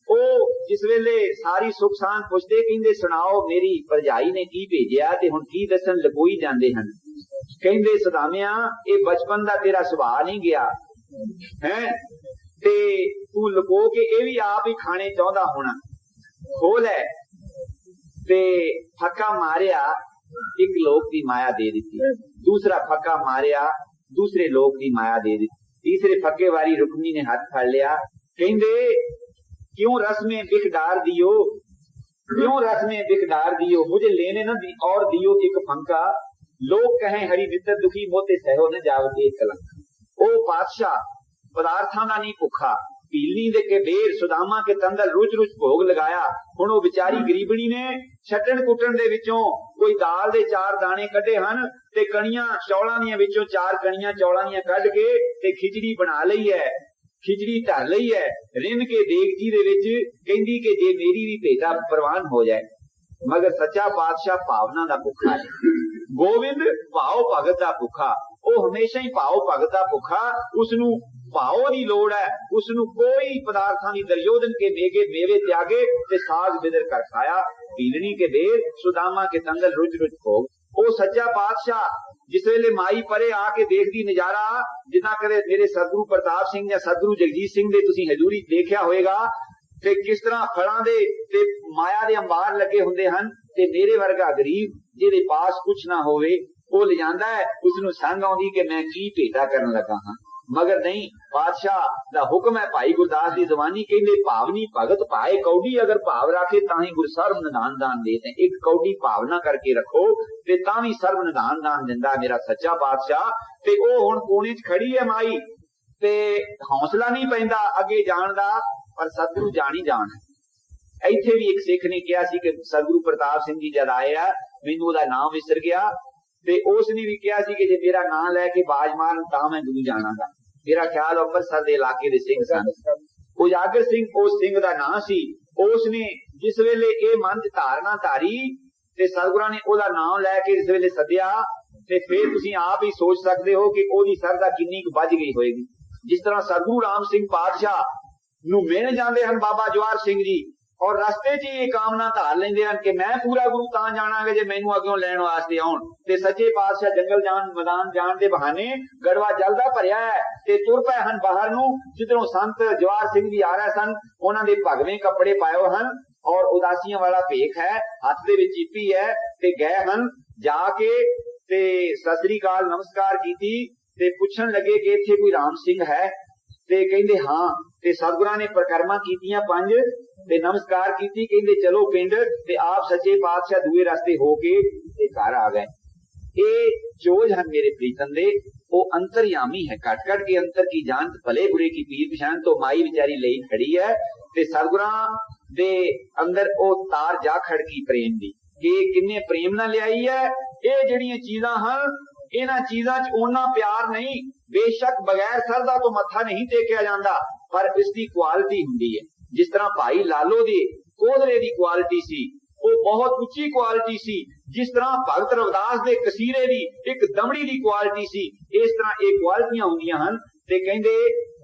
ओ जिस वेले सारी सुख शांत पुछदे कहंदे सुनाओ मेरी भरजाई ने की भेजिया ते हुण की दसन लकोई जांदे हन। कहंदे सदामिया ये बचपन दा तेरा सुभाव नहीं गया है ते तू लको के ये भी आप ही खाने चाहता होना, खोल है ते फक्का मारिया एक लोक की माया दे दी, दूसरा फक्का मारिया दूसरे लोक की माया दे दी, तीसरे फक्के वाली रुक्मिणी ने हाथ फड़ लिया। कहंदे क्यों रस में बिख डार दियो, क्यों रस में बिख डार दियो, मुझे लेने न दी और दियो एक फंका, लोग कहें हरि नित्य दुखी मोते सहो न जावते कलंक। ओ पातशाह पदार्थां दा नहीं भुखा, पीलनी दे के बेर सुदामा के तंदल रुच रुच भोग लगाया। हुण ओ बेचारी गरीबणी ने छटन कुटन दे विचों कोई दाल दे 4 दाने कढे हन ते कणियां चौलां दियां विचों 4 कणियां चौलां दियां कढ के ते खिचड़ी बना लई है, खिचड़ी धर लई है रिन के देगजी दे विच, कहंदी कि जे मेरी भी भेटा प्रवान हो जाए। मगर सच्चा पातशाह भावना दा भुखा है, गोविंद भाव भगत दा भुखा, ओ हमेशा ही भाव भगत दा भुखा, उसनू भाव दी लोड़ है, उसनू कोई पदार्थां दी दुर्योधन के मेवे त्यागे ते साग बिदर कर खाया, पीलनी के बेर सुदामा के तंगल रुच रुच भोग। ओ सच्चा पातशाह जिस वेले माई परे आके देखदी नजारा, जिन्ना कदे मेरे सतगुरु प्रताप सिंह या सतगुरु जगजीत सिंह दे तुसीं हजूरी देखिया होएगा ते किस तरह फलां दे ते माया दे अंबार लगे हुंदे हन, ते मेरे वर्गा गरीब जिहदे पास कुछ ना होवे ओ ले जांदा है, उसनू संग आउंदी कि मैं की भेटा करन लगा हां। मगर नहीं, पातशाह दा हुक्म है, भाई गुरदास दी जवानी कहंदे भावनी भगत पाए कौडी, अगर भाव राखे तां ही गुर सर्व निधान दान देते। एक कौडी भावना करके रखो ते तां भी सर्व निधान दान दिंदा मेरा सच्चा पातशाह। ते ओ हुण कोने च खड़ी है माई ते हौसला नहीं पैंदा अगे जाण दा, पर सतगुरु जानी जान है। इत्थे भी एक सिख ने कहा सी कि सतगुरु प्रताप सिंह जी जद आए आ मैनू ओहदा नाम विसर गया, ते उसने भी कहा सी कि जे मेरा नाम लैके बाज मारन तां मैं दूर जाणागा। मेरा ख्याल अंमृतसर दे इलाके दे सिंह सन, उजागर सिंह उस सिंह दा नाम सी। उसने जिस वेले ए मन च धारना धारी ते सतगुरां ने ओहदा नाम लैके जिस वेले सद्दिया ते फिर तुसीं आप ही सोच सकदे हो कि ओहदी सरदा किन्नी क बज गई होएगी। जिस तरह सतगुरु राम सिंह पातशाह नूं मिल जांदे हन बाबा जवाहर सिंह जी, और रस्ते च ये कामना धार लेंदे हन कि मैं पूरा गुरु तां जाणांगा जे मैनू अग्गों लैण वास्ते आउण, ते सच्चे पातशाह जंगल जाण मैदान जाण दे बहाने गड़वा जलदा भरिया है ते तुर पए हन बाहर नूं, जिधरों संत जवाहर सिंह जी आ रहे सन। उन्हां दे भगवे कपड़े पाए हन और उदासियां वाला भेख है, हत्थ दे विच चीपी है, ते गए हन जाके ते सत श्री अकाल नमस्कार कीती ते पुछण लगे कि इत्थे कोई राम सिंह है, ते कहंदे हां, ते सतगुरां ने परिक्रमा कीतियां 5 ते नमस्कार कीती, कहंदे चलो पिंड, ते आप सच्चे पातशाह दूए रास्ते होके ते घर आ गए। ये चोज हन मेरे प्रीतम दे, वो अंतर्यामी है, कट कट के अंतर की जानत भले बुरे की पीर पछाण। तो माई बेचारी लई खड़ी है ते सतगुरां दे अंदर ओ तार जा खड़की प्रेम दी कि किन्ने प्रेम नाल लियाई है। ये जिहड़ियां चीजां हन इन्हां चीजां च ओना प्यार नहीं, बेशक बगैर सरदा तो मत्था नहीं टेकिया जांदा, पर इसकी क्वालिटी हुंदी है। जिस तरह भाई लालो दी कोदरे दी क्वालिटी सी, वो बहुत उच्ची क्वालिटी सी, जिस तरह भगत रविदास दे कसीरे दी एक दमड़ी दी क्वालिटी सी, इस तरह ये क्वालिटियां हुंदियां हन। ते कहंदे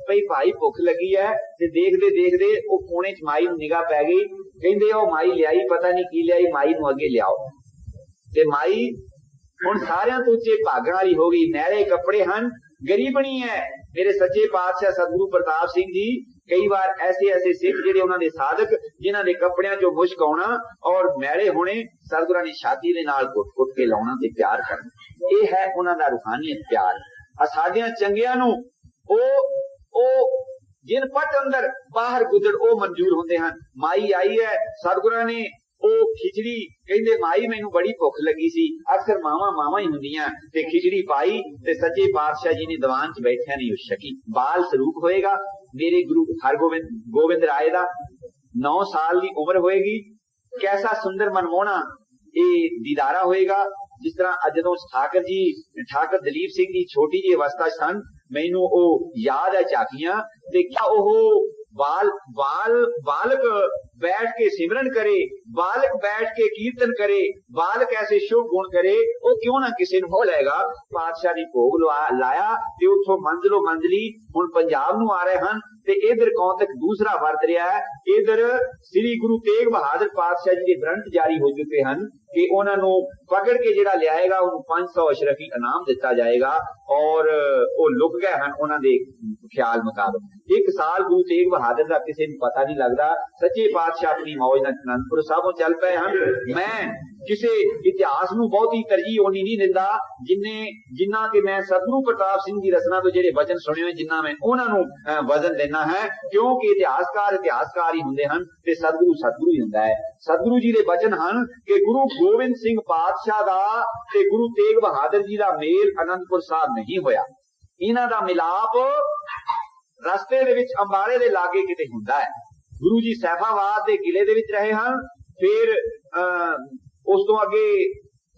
भई भाई भुख लगी है, ते देखदे देखदे वो कोने च माई नूं निगाह पै गई। कहंदे ओ माई लियाई, पता नहीं की लियाई, माई नूं अगे लियाओ। ते माई हुण सारियां तो उच्चे भागां वाली हो गई, नैरे कपड़े हन, गरीबनी है। मेरे सच्चे पातशाह सतगुरु प्रताप सिंह जी कई बार ऐसे ऐसे सिख जिहड़े उन्हां दे साधक जिन्हां दे कपड़ियां चों मुश्क आउणा और मैले होने, सतगुरां ने छाती दे नाल घुट घुट के लाउणा ते प्यार करना, ये है उन्हां दा रूहानीयत प्यार। साडियां चंगियां नूं ओ जिन पट अंदर बाहर गुजर ओ मंजूर हुंदे हन। माई आई है, सतगुरां ने ओ खिचड़ी कहंदे माई मैनू बड़ी भुख लगी सी, अक्सर मावां ही हुंदियां, ते खिचड़ी पाई ते सच्चे पातशाह जी ने दीवान च बैठिया नहीं उस सकी। बाल सरूप होएगा मेरे गुरु हरगोबिंद गोविंद राय दा, 9 साल की उम्र होएगी, कैसा सुंदर मनमोहना ਇਹ ਦੀਦਾਰਾ ਹੋਏਗਾ। ਜਿਸ ਤਰ੍ਹਾਂ ਜਦੋਂ ਠਾਕਰ ਦਲੀਪ ਸਿੰਘ ਦੀ ਛੋਟੀ ਜਿਹੀ ਅਵਸਥਾ ਸਨ, ਮੈਨੂੰ ਉਹ ਯਾਦ ਹੈ ਝਾਕੀਆਂ, ਤੇ ਕਿਆ ਉਹ बालक बैठ के सिमरन करे, बालक बैठ के कीर्तन करे, बालक ऐसे शुभ गुण करे, वो क्यों ना किसी ਨੂੰ ਹੋ ਲਏਗਾ। ਪਾਤਸ਼ਾਹ ਦੀ ਭੋਗ ਲਾਇਆ ਤੇ ਉੱਥੋਂ ਮੰਜ਼ਲੋਂ ਮੰਜ਼ਲੀ ਹੁਣ ਪੰਜਾਬ ਨੂੰ ਆ ਰਹੇ ਹਨ ਤੇ ਇਧਰ ਕੌਤਕ ਦੂਸਰਾ ਵਰਤ ਰਿਹਾ ਹੈ। ਇਧਰ ਸ੍ਰੀ ਗੁਰੂ ਤੇਗ ਬਹਾਦਰ ਪਾਤਸ਼ਾਹ ਜੀ ਦੇ ਗ੍ਰੰਥ ਜਾਰੀ ਹੋ ਚੁੱਕੇ ਹਨ ਕਿ ਉਹਨਾਂ ਨੂੰ ਪਕੜ ਕੇ ਜਿਹੜਾ ਲਿਆਏਗਾ ਉਹਨੂੰ 500 ਅਸ਼ਰਫੀ ਇਨਾਮ ਦਿੱਤਾ ਜਾਏਗਾ ਔਰ ਉਹ ਲੁਕ ਗਏ ਹਨ ਉਹਨਾਂ ਦੇ ਖਿਆਲ ਮੁਤਾਬਕ। ਇੱਕ ਸਾਲ ਗੁਰੂ ਤੇਗ ਬਹਾਦਰ ਦਾ ਕਿਸੇ ਨੂੰ ਪਤਾ ਨਹੀਂ ਲੱਗਦਾ। ਸੱਚੇ ਪਾਤਸ਼ਾਹ ਆਪਣੀ ਮੌਜ ਨਾਲ ਅਨੰਦਪੁਰ ਸਾਹਿਬੋਂ ਚੱਲ ਪਏ ਹਨ। ਮੈਂ ਕਿਸੇ ਇਤਿਹਾਸ ਨੂੰ ਬਹੁਤੀ ਤਰਜੀਹ ਹੋਣੀ ਨਹੀਂ ਦਿੰਦਾ ਜਿੰਨਾ ਕਿ ਮੈਂ ਸਤਿਗੁਰੂ ਪ੍ਰਤਾਪ ਸਿੰਘ ਦੀ ਰਚਨਾ ਤੋਂ ਜਿਹੜੇ ਵਚਨ ਸੁਣੇ ਹੋਏ ਜਿੰਨਾ ਮੈਂ ਉਹਨਾਂ ਨੂੰ ਵਜ਼ਨ ਦੇਣਾ ਹੈ, ਕਿਉਂਕਿ ਇਤਿਹਾਸਕਾਰ ਹੀ ਹੁੰਦੇ ਹਨ ਤੇ ਸਤਿਗੁਰੂ ਹੀ ਹੁੰਦਾ ਹੈ। ਸਤਿਗੁਰੂ ਜੀ ਦੇ ਵਚਨ ਹਨ ਕਿ ਗੁਰੂ ਗੋਬਿੰਦ ਸਿੰਘ ਪਾਤਸ਼ਾਹ ਦਾ ਤੇ ਗੁਰੂ ਤੇਗ ਬਹਾਦਰ ਜੀ ਦਾ ਮੇਲ ਅਨੰਦਪੁਰ ਸਾਹਿਬ ਨਹੀਂ ਹੋਇਆ। ਇਹਨਾਂ ਦਾ ਮਿਲਾਪ ਰਸਤੇ ਦੇ ਵਿੱਚ ਅੰਬਾਲੇ ਦੇ ਲਾਗੇ ਕਿਤੇ ਹੁੰਦਾ ਹੈ। ਗੁਰੂ ਜੀ ਸੈਫਾਬਾਦ ਦੇ ਕਿਲੇ ਦੇ ਵਿੱਚ ਰਹੇ ਹਨ, ਫਿਰ ਉਸ ਤੋਂ ਅੱਗੇ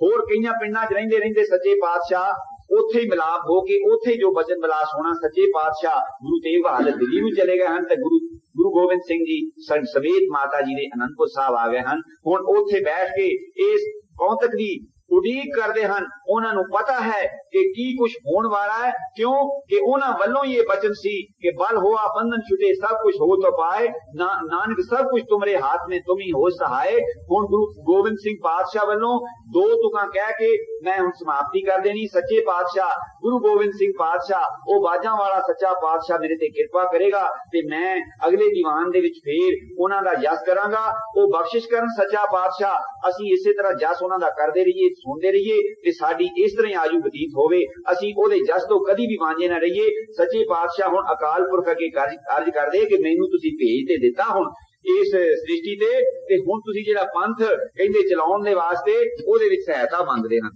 ਹੋਰ ਕਈਆਂ ਪਿੰਡਾਂ 'ਚ ਰਹਿੰਦੇ ਸੱਚੇ ਪਾਤਸ਼ਾਹ ਉੱਥੇ ਹੀ ਮਿਲਾਪ ਹੋ ਕੇ ਉੱਥੇ ਜੋ ਬਚਨ ਵਿਲਾਸ ਹੋਣਾ, ਸੱਚੇ ਪਾਤਸ਼ਾਹ ਗੁਰੂ ਤੇਗ ਬਹਾਦਰ ਦਿੱਲੀ ਨੂੰ ਚਲੇ ਗਏ ਹਨ ਤੇ ਗੁਰੂ ਗੋਬਿੰਦ ਸਿੰਘ ਜੀ ਸਮੇਤ ਮਾਤਾ ਜੀ ਦੇ ਅਨੰਦਪੁਰ ਸਾਹਿਬ ਆ ਗਏ ਹਨ। ਹੁਣ ਉੱਥੇ ਬੈਠ ਕੇ ਇਸ ਕੌਤਕ ਦੀ ਉਡੀਕ ਕਰਦੇ ਹਨ। ਉਹਨਾਂ ਨੂੰ ਪਤਾ ਹੈ ਕਿ ਕੀ ਕੁਝ ਹੋਣ ਵਾਲਾ ਹੈ, ਕਿਉਂ ਕਿ ਉਹਨਾਂ ਵੱਲੋਂ ਹੀ ਇਹ ਬਚਨ ਸੀ ਕਿ ਬਲ ਹੋਆ ਬੰਧਨ ਛੁਟੇ ਸਭ ਕੁਝ ਹੋ ਤਾਂ ਪਾਏ, ਨਾਨਕ ਸਭ ਕੁਝ ਤੁਮਰੇ ਹੱਥ में तुम ही हो सहाय। ਹੁਣ ਗੁਰੂ ਗੋਬਿੰਦ ਸਿੰਘ ਪਾਤਸ਼ਾਹ ਵੱਲੋਂ ਦੋ ਤੁਕਾਂ ਕਹਿ ਕੇ ਮੈਂ ਹੁਣ ਸਮਾਪਤੀ ਕਰ ਦੇਣੀ। ਸੱਚੇ ਪਾਤਸ਼ਾਹ ਗੁਰੂ ਗੋਬਿੰਦ ਸਿੰਘ ਪਾਤਸ਼ਾਹ ਉਹ ਬਾਜਾਂ ਵਾਲਾ ਸੱਚਾ ਪਾਤਸ਼ਾਹ ਮੇਰੇ ਤੇ ਕਿਰਪਾ ਕਰੇਗਾ ਤੇ ਮੈਂ ਅਗਲੇ ਦੀਵਾਨ ਦੇ ਵਿੱਚ ਫੇਰ ਉਹਨਾਂ ਦਾ ਜਸ ਕਰਾਂਗਾ। ਉਹ ਬਖਸ਼ਿਸ਼ ਕਰਨ ਸੱਚਾ ਪਾਤਸ਼ਾਹ, ਅਸੀਂ ਇਸੇ ਤਰ੍ਹਾਂ ਜਸ ਉਹਨਾਂ ਦਾ ਕਰਦੇ ਰਹੀਏ, ਸੁਣਦੇ ਰਹੀਏ ਤੇ ਸਾਡੀ ਇਸ ਤਰ੍ਹਾਂ ਹੀ ਆਜੂ ਬਤੀਤ ਹੋਵੇ, ਅਸੀਂ ਉਹਦੇ ਜਸ ਤੋਂ ਕਦੀ ਵੀ ਵਾਂਝੇ ਨਾ ਰਹੀਏ। ਸੱਚੇ ਪਾਤਸ਼ਾਹ ਹੁਣ ਅਕਾਲ ਪੁਰਖ ਅੱਗੇ ਅਰਜ਼ ਕਰਦੇ ਕਿ ਮੈਨੂੰ ਤੁਸੀਂ ਭੇਜ ਤੇ ਦਿੱਤਾ ਹੁਣ ਇਸ ਸ੍ਰਿਸ਼ਟੀ ਤੇ ਹੁਣ ਤੁਸੀਂ ਜਿਹੜਾ ਪੰਥ ਕਹਿੰਦੇ ਚਲਾਉਣ ਦੇ ਵਾਸਤੇ ਉਹਦੇ ਵਿੱਚ ਸਹਾਇਤਾ ਮੰਗਦੇ ਹਨ।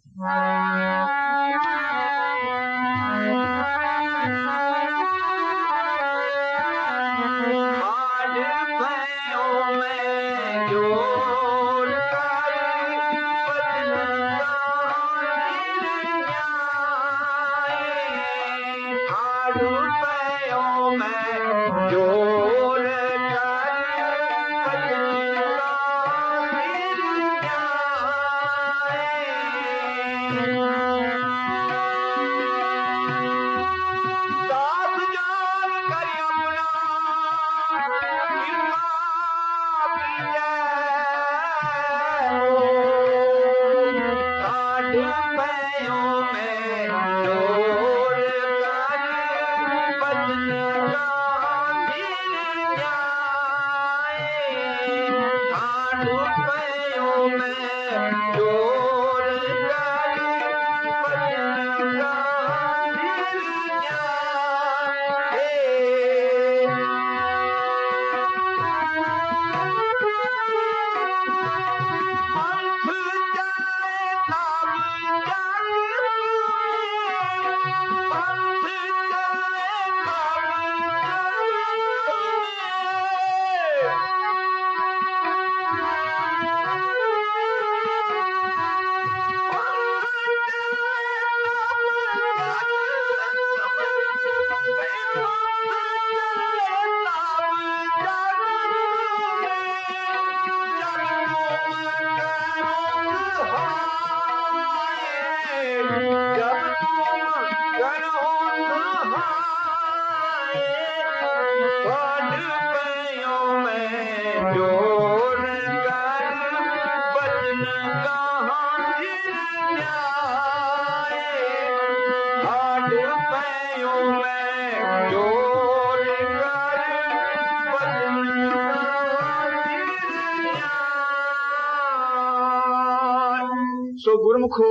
ਸੋ ਗੁਰਮੁਖੋ,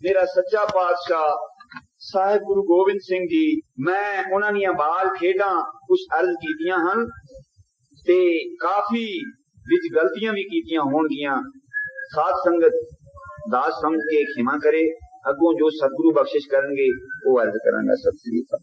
ਮੇਰਾ ਸੱਚਾ ਪਾਤਸ਼ਾਹ ਸਾਹਿਬ ਗੁਰੂ ਗੋਬਿੰਦ ਸਿੰਘ ਜੀ, ਮੈਂ ਉਹਨਾਂ ਦੀਆਂ ਬਾਲ ਖੇਡਾਂ ਕੁਝ ਅਰਜ਼ ਕੀਤੀਆਂ ਹਨ ਤੇ ਕਾਫੀ ਵਿੱਚ ਗਲਤੀਆਂ ਵੀ ਕੀਤੀਆਂ ਹੋਣਗੀਆਂ। ਸਾਧ ਸੰਗਤ ਦਾਸ ਸਮਝ ਕੇ ਖਿਮਾ ਕਰੇ। ਅੱਗੋਂ ਜੋ ਸਤਿਗੁਰੂ ਬਖਸ਼ਿਸ਼ ਕਰਨਗੇ ਉਹ ਅਰਜ਼ ਕਰਾਂਗਾ। ਸਤਿ ਸ੍ਰੀ ਅਕਾਲ।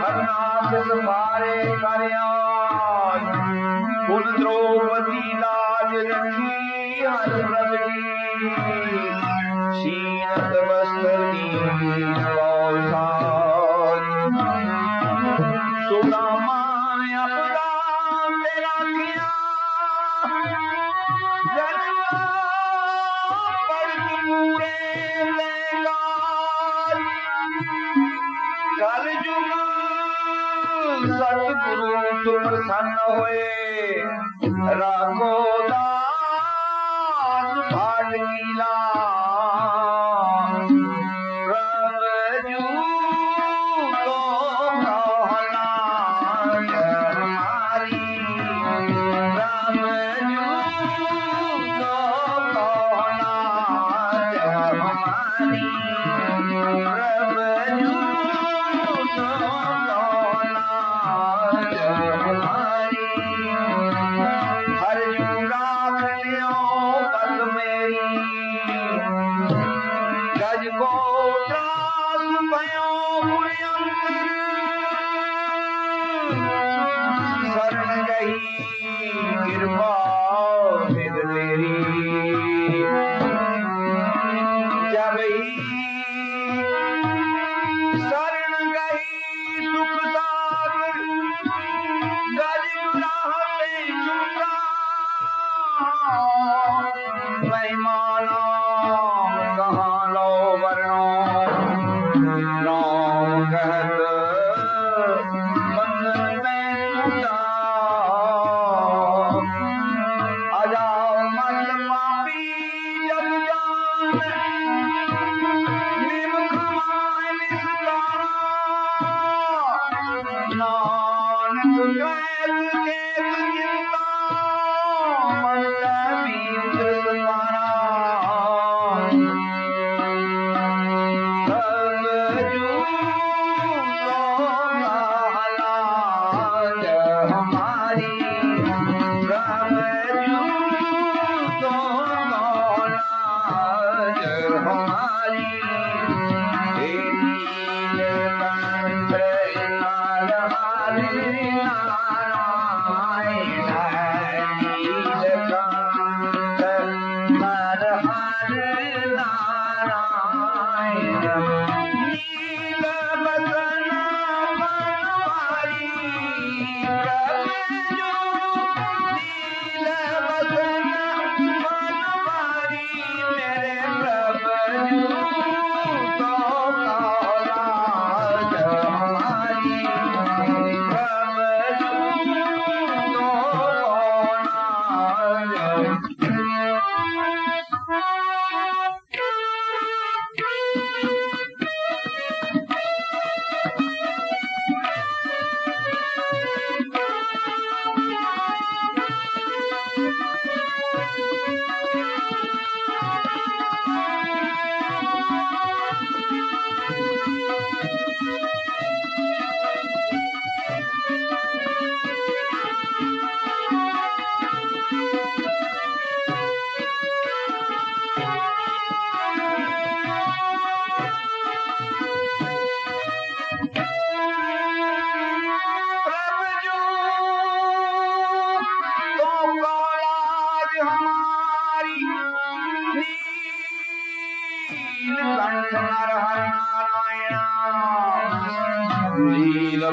हरनाथ मारे करियान पुन द्रौपदी लाज रखी हर प्रभ जी शीनत वस्त्र दीन बौसार सुदामा अपना तेरा किया जन्म पर पूरे कल युग सतगुरु तुम प्रसन्न होए राखो दास भाट लीला प्रभु तो कहना हमारी प्रभु तो कहना हमारी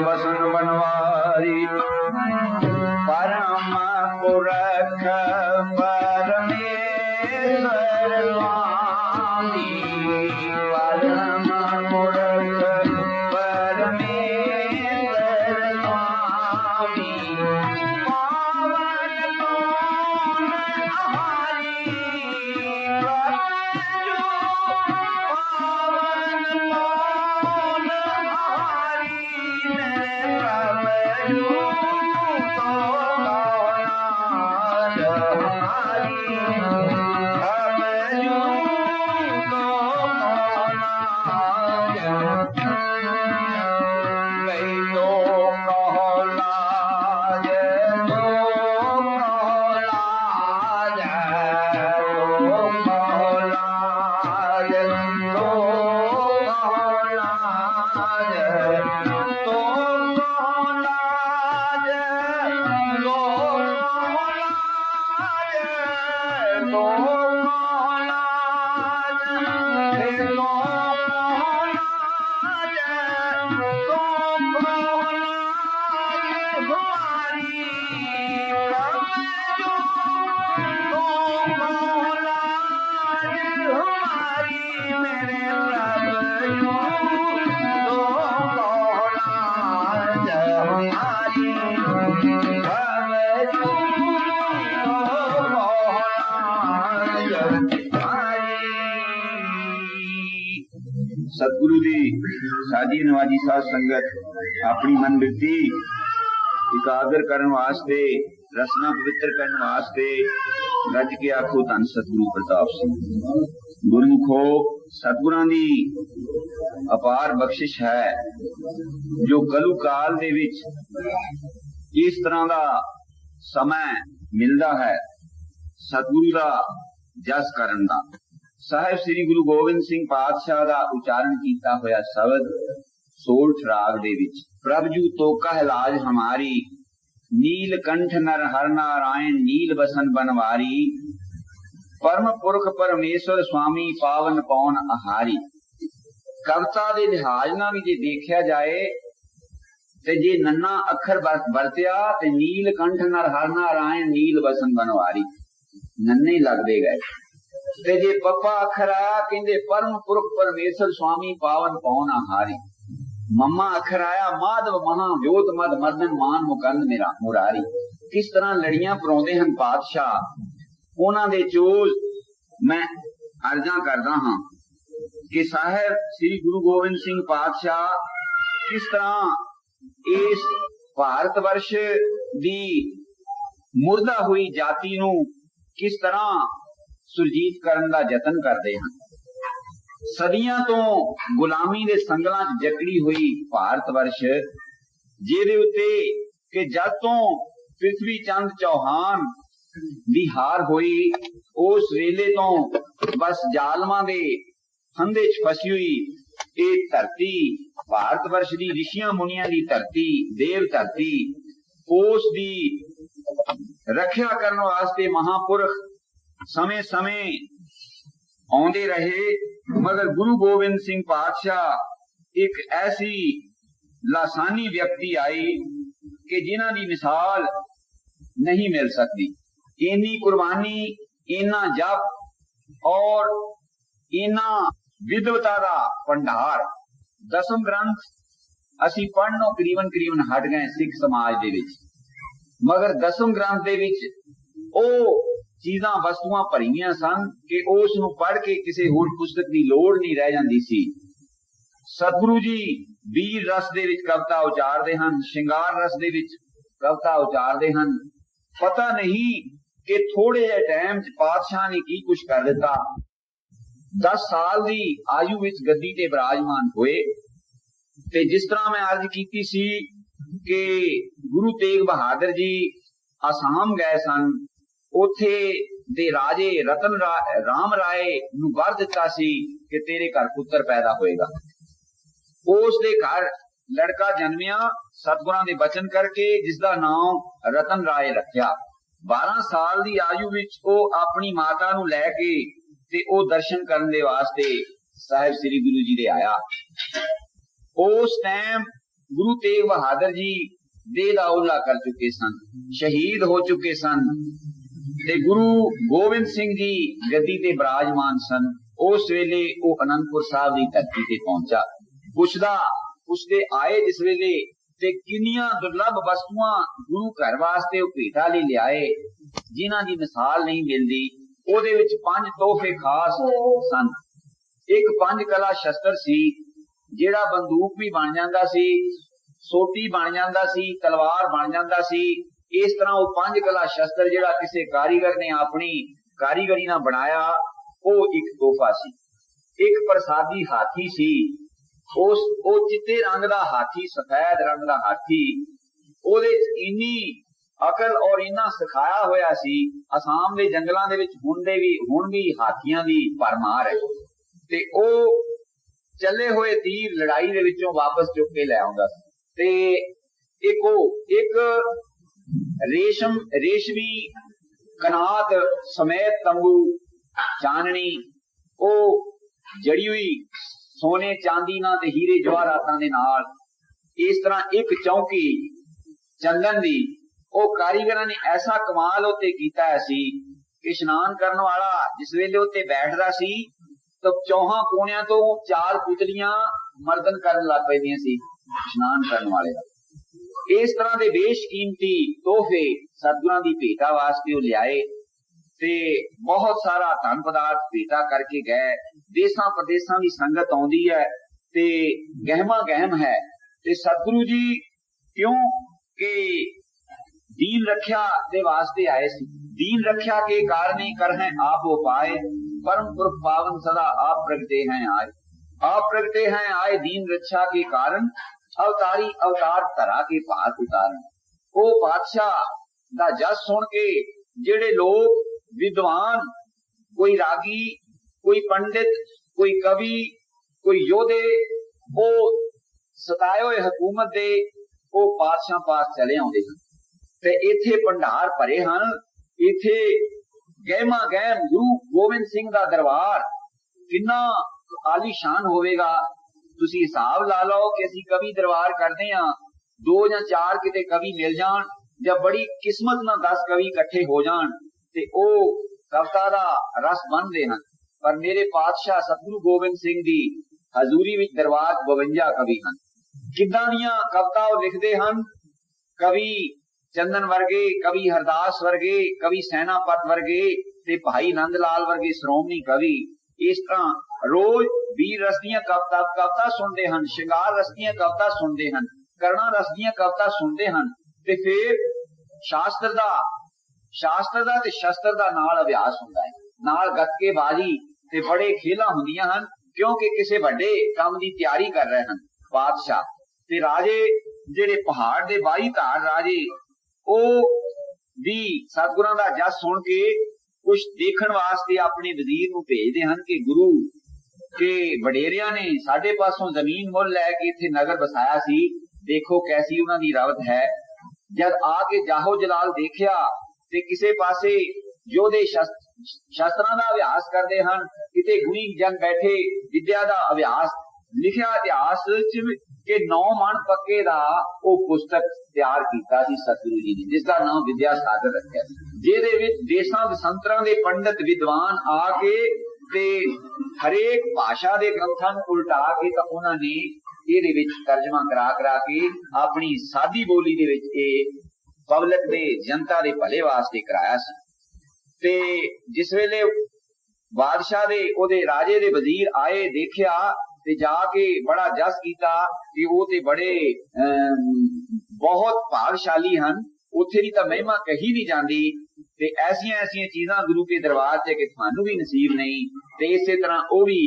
बसन बनवारी परम पुरख परमेश्वर स्वामी परम पुरख परमेश्वर स्वामी पावन कौन हमारी प्रभु पावन कौन हमारी Oh सतगुरु दी साजी नवाजी साध संगत अपनी मन बिरती एकाग्र करने वास्ते, रसना पवित्र करने वास्ते रज के आखो धन सतगुरु प्रताप सिंह। गुरमुखो सतगुरां दी अपार बख्शिश है जो कलु काल दे विच इस तरह दा समय मिलदा है सतगुरु दा जस करन दा। साहिब श्री गुरु गोबिंद सिंह पातशाह दा उचारण कीता होया शब्द सोठ राग दे विच, प्रभ जू तो कह लाज हमारी, नीलकंठ नर हर नारायण नील बसन बनवारी, परम पुरख परमेश्वर स्वामी पावन पौन आहारी। कविता दे लिहाज नाल भी जे देखिया जाए ते जे नन्ना अखर वरतिया ते नीलकंठ नर हर नारायण नील बसन बनवारी नन्ने लगदे गए, ते जे पप्पा अखर आया कहंदे परम पुरख परमेश्वर स्वामी पावन पौन आहारी। मम्मा अखर आया माधव महा व्योत मद मर्दन मान मुकंद मेरा मुरारी। किस तरह लड़ियां पराउंदे हन पातशाह। उन्हां दे चोल मैं अर्जा करदा हां कि साहिब श्री गुरु गोबिंद सिंह पातशाह किस तरह इस भारत वर्ष दी मुर्दा हुई जाति नू किस तरह सुरजीत करन दा यतन करदे हन। सदियां तो गुलामी दे संगलां च जकड़ी हुई भारत वर्ष जिहदे उत्ते कि जद तो पृथ्वी चंद चौहान दी हार हुई उस वेले तो बस जालमां दे फंदे च फसी हुई ये धरती भारत वर्ष दी ऋषियां मुनियां दी धरती देव धरती उस दी रखिया करने वास्ते महापुरख समय समय आउंदे रहे। मगर गुरु गोबिंद सिंह पातशाह एक ऐसी लासानी व्यक्ति आई कि जिन्हां दी मिसाल नहीं मिल सकती। इन्नी कुर्बानी, इन्ना जप और इन्ना विद्वता दा भंडार। दसम ग्रंथ असी पढ़नों करीबन हट गए सिख समाज दे विच, मगर दसम ग्रंथ दे विच ओ चीजां वस्तुआं भरीआं सन कि उस नूं पढ़ के किसी होर पुस्तक की लोड़ नहीं रह जाती सी। सतगुरु जी वीर रस दे विच कविता उचारदे हन, श्रृंगार रस दे विच कविता उचारदे हन। पता नहीं कि थोड़े जे टाइम च पातशाह ने की कुछ कर दिता। 10 साल दी आयु विच गद्दी ते विराजमान होए ते जिस तरह मैं अर्ज कीती सी कि गुरु तेग बहादुर जी आसाम गए सन, उथे दे राजे रतन राम राय नूं वर दिता सी कि तेरे घर पुत्र पैदा होएगा। उस दे घर लड़का जन्मिया सतगुरां दे बचन करके जिसदा नाम रतन राय रखिया। 12 साल दी आयु विच ओ अपनी माता नूं लैके ते ओ दर्शन करन दे वास्ते साहिब श्री गुरु जी दे आया। उस टाइम गुरु तेग बहादुर जी देह दा ओला कर चुके सन, शहीद हो चुके सन ते गुरु गोबिंद सिंह जी गद्दी ते विराजमान सन। उस वेले वो अनंदपुर साहब की धरती ते पहुंचा। पुछदा उसदे आए जिस वेले ते किन्नियां दुर्लभ वस्तुआं गुरु घर वास्ते वो भेटा ले लियाए जिन्हां दी मिसाल नहीं मिलदी। ओदे विच 5 तोहफे खास सन। एक 5 कला शस्त्र सी जेड़ा बंदूक भी बन जांदा सी, सोटी बन जांदा सी, तलवार बन जांदा सी। इस तरह वो 5 कला शस्त्र जेड़ा किसी कारीगर ने अपनी कारीगरी ना बनाया वो एक तोहफा सी। एक प्रसादी हाथी सी, उस ओ चिट्टे रंग दा हाथी, सफेद रंग दा हाथी। ओदे इन्नी अकल और इन्ना सिखाया होया सी। असम दे जंगलां दे विच हुण भी हाथियां दी भरमार है ते ओ ਚੱਲੇ ਹੋਏ ਤੀਰ ਲੜਾਈ ਦੇ ਵਿੱਚੋਂ ਵਾਪਸ ਚੁੱਕ ਕੇ ਲੈ ਆਉਂਦਾ ਸੀ। ਤੇ ਇੱਕ ਰੇਸ਼ਮੀ ਕਨਾਤ ਸਮੇਤ ਤੰਬੂ ਚਾਨਣੀ, ਉਹ ਜੜੀ ਹੋਈ ਸੋਨੇ ਚਾਂਦੀ ਨਾਲ ਤੇ ਹੀਰੇ ਜਵਾਹਰਾਤਾਂ ਦੇ ਨਾਲ, ਇਸ ਤਰ੍ਹਾਂ ਇੱਕ ਚੌਂਕੀ ਚੰਦਨ ਦੀ, ਉਹ ਕਾਰੀਗਰਾਂ ਨੇ ਐਸਾ ਕਮਾਲ ਉੱਤੇ ਕੀਤਾ ਸੀ ਕਿ ਇਸ਼ਨਾਨ ਕਰਨ ਵਾਲਾ ਜਿਸ ਵੇਲੇ ਉੱਤੇ ਬੈਠਦਾ ਸੀ ਤਾਂ ਚੌਹਾਂ ਕੋਣਿਆਂ ਤੋਂ 4 ਪੁਤਲੀਆਂ ਮਰਦਨ ਕਰਨ ਲੱਗ ਪੈਂਦੀਆਂ ਸੀ ਇਸ਼ਨਾਨ ਕਰਨ ਵਾਲੇ ਦਾ। ਇਸ ਤਰ੍ਹਾਂ ਦੇ ਬੇਸ਼ਕੀਮਤੀ ਤੋਹਫੇ ਸਤਿਗੁਰਾਂ ਦੀ ਭੇਟਾ ਵਾਸਤੇ ਉਹ ਲਿਆਏ ਤੇ ਬਹੁਤ ਸਾਰਾ ਧਨ ਪਦਾਰਥ ਭੇਟਾ ਕਰਕੇ ਗਏ। ਦੇਸਾਂ ਪ੍ਰਦੇਸਾਂ ਦੀ ਸੰਗਤ ਆਉਂਦੀ ਹੈ ਤੇ ਗਹਿਮਾ ਗਹਿਮ ਹੈ। ਤੇ ਸਤਿਗੁਰੂ ਜੀ ਕਿਉਂ ਕਿ दीन रक्षा दे वास्ते आए सी। दीन रक्षा के कारणे कर हैं आप उपाय, परम पुरख पावन सदा आप प्रगटे हैं आए। आप प्रगटे हैं आए दीन रक्षा के कारण, अवतारी अवतार धरा के भार उतारन। ओ बादशाह दा जस सुन के जेड़े लोग विद्वान, कोई रागी, कोई पंडित, कोई कवि, कोई योधे, वो सताए हुए हुकूमत दे वो बादशाह पास चले आउंदे हैं ते इथे भंडार भरे हैं। इथे गहमा गहम गुरु गोबिंद सिंह दा दरबार किन्ना आलीशान होवेगा। तुसी हिसाब ला लो कि असीं कवि दरबार करदे हां, 2 या 4 किते कवि मिल जाण जां बड़ी किस्मत नाल 10 कवि इकट्ठे हो जाण ते ओ कविता दा रस बनदे हन। पर मेरे पातशाह सतगुरु गोबिंद सिंह दी हजूरी विच दरबार 52 कवि हन। किदां दीयां कविता ओ लिखदे हन। कवि चंदन वर्गे, कवि हरदास वर्गे, कवि सैनापत वर्गे ते भाई नंद लाल वर्गे श्रोमणी कवि इस तरह रोज वीर रस दियां कविता सुनते हैं, शिंगार रस दियां कविता सुनते हैं, करुणा रस दियां कविता सुनते हैं ते फिर शास्त्र दा ते शस्त्र दा नाल अभ्यास हुंदा है, नाल गतकेबाजी ते बड़े खेलां हुंदियां हन क्योंकि किसी वड्डे काम दी तैयारी कर रहे हैं। बादशाह ते राजे जेड़े पहाड़ दे 22 धार राजे भी सतगुरां दा जस सुन के कुछ देखण वास्ते अपने वजीर नूं भेजदे हन कि गुरु के वडेरिया ने साडे पासों जमीन मुल लैके इत्थे नगर बसाया सी, देखो कैसी उन्हां दी रवत है। जद आके जाहो जलाल देखिया ते किसे पासे योधे शस्त्रां दा अभ्यास करदे हन, किते गुणी जन बैठे विद्या दा अभ्यास। लिखिया इतिहास कि 9 मन पक्के दा ओ पुस्तक तैयार कीता सी सतगुरु जी ने, जिसका नाम विद्या सागर रखिया, जेदे विच देसां दसंतरां दे पंडित विद्वान आके ते हरेक भाषा दे ग्रंथां नूं उल्टा के तां उन्हां ने इहदे विच तर्जमा करा के अपनी सादी बोली दे विच इह पब्लिक दे जनता दे भले वास्ते कराया सी। ते जिस वेले बादशाह दे ओदे राजे दे वजीर आए देखिया ते जाके बड़ा जस कीता कि वो ते बड़े बहुत भागशाली हन, उत्थे दी तां महिमा कही नहीं जांदी ते ऐसियां चीजां गुरु के दरबार च कि थानू भी नसीब नहीं। ते इसे तरह वो भी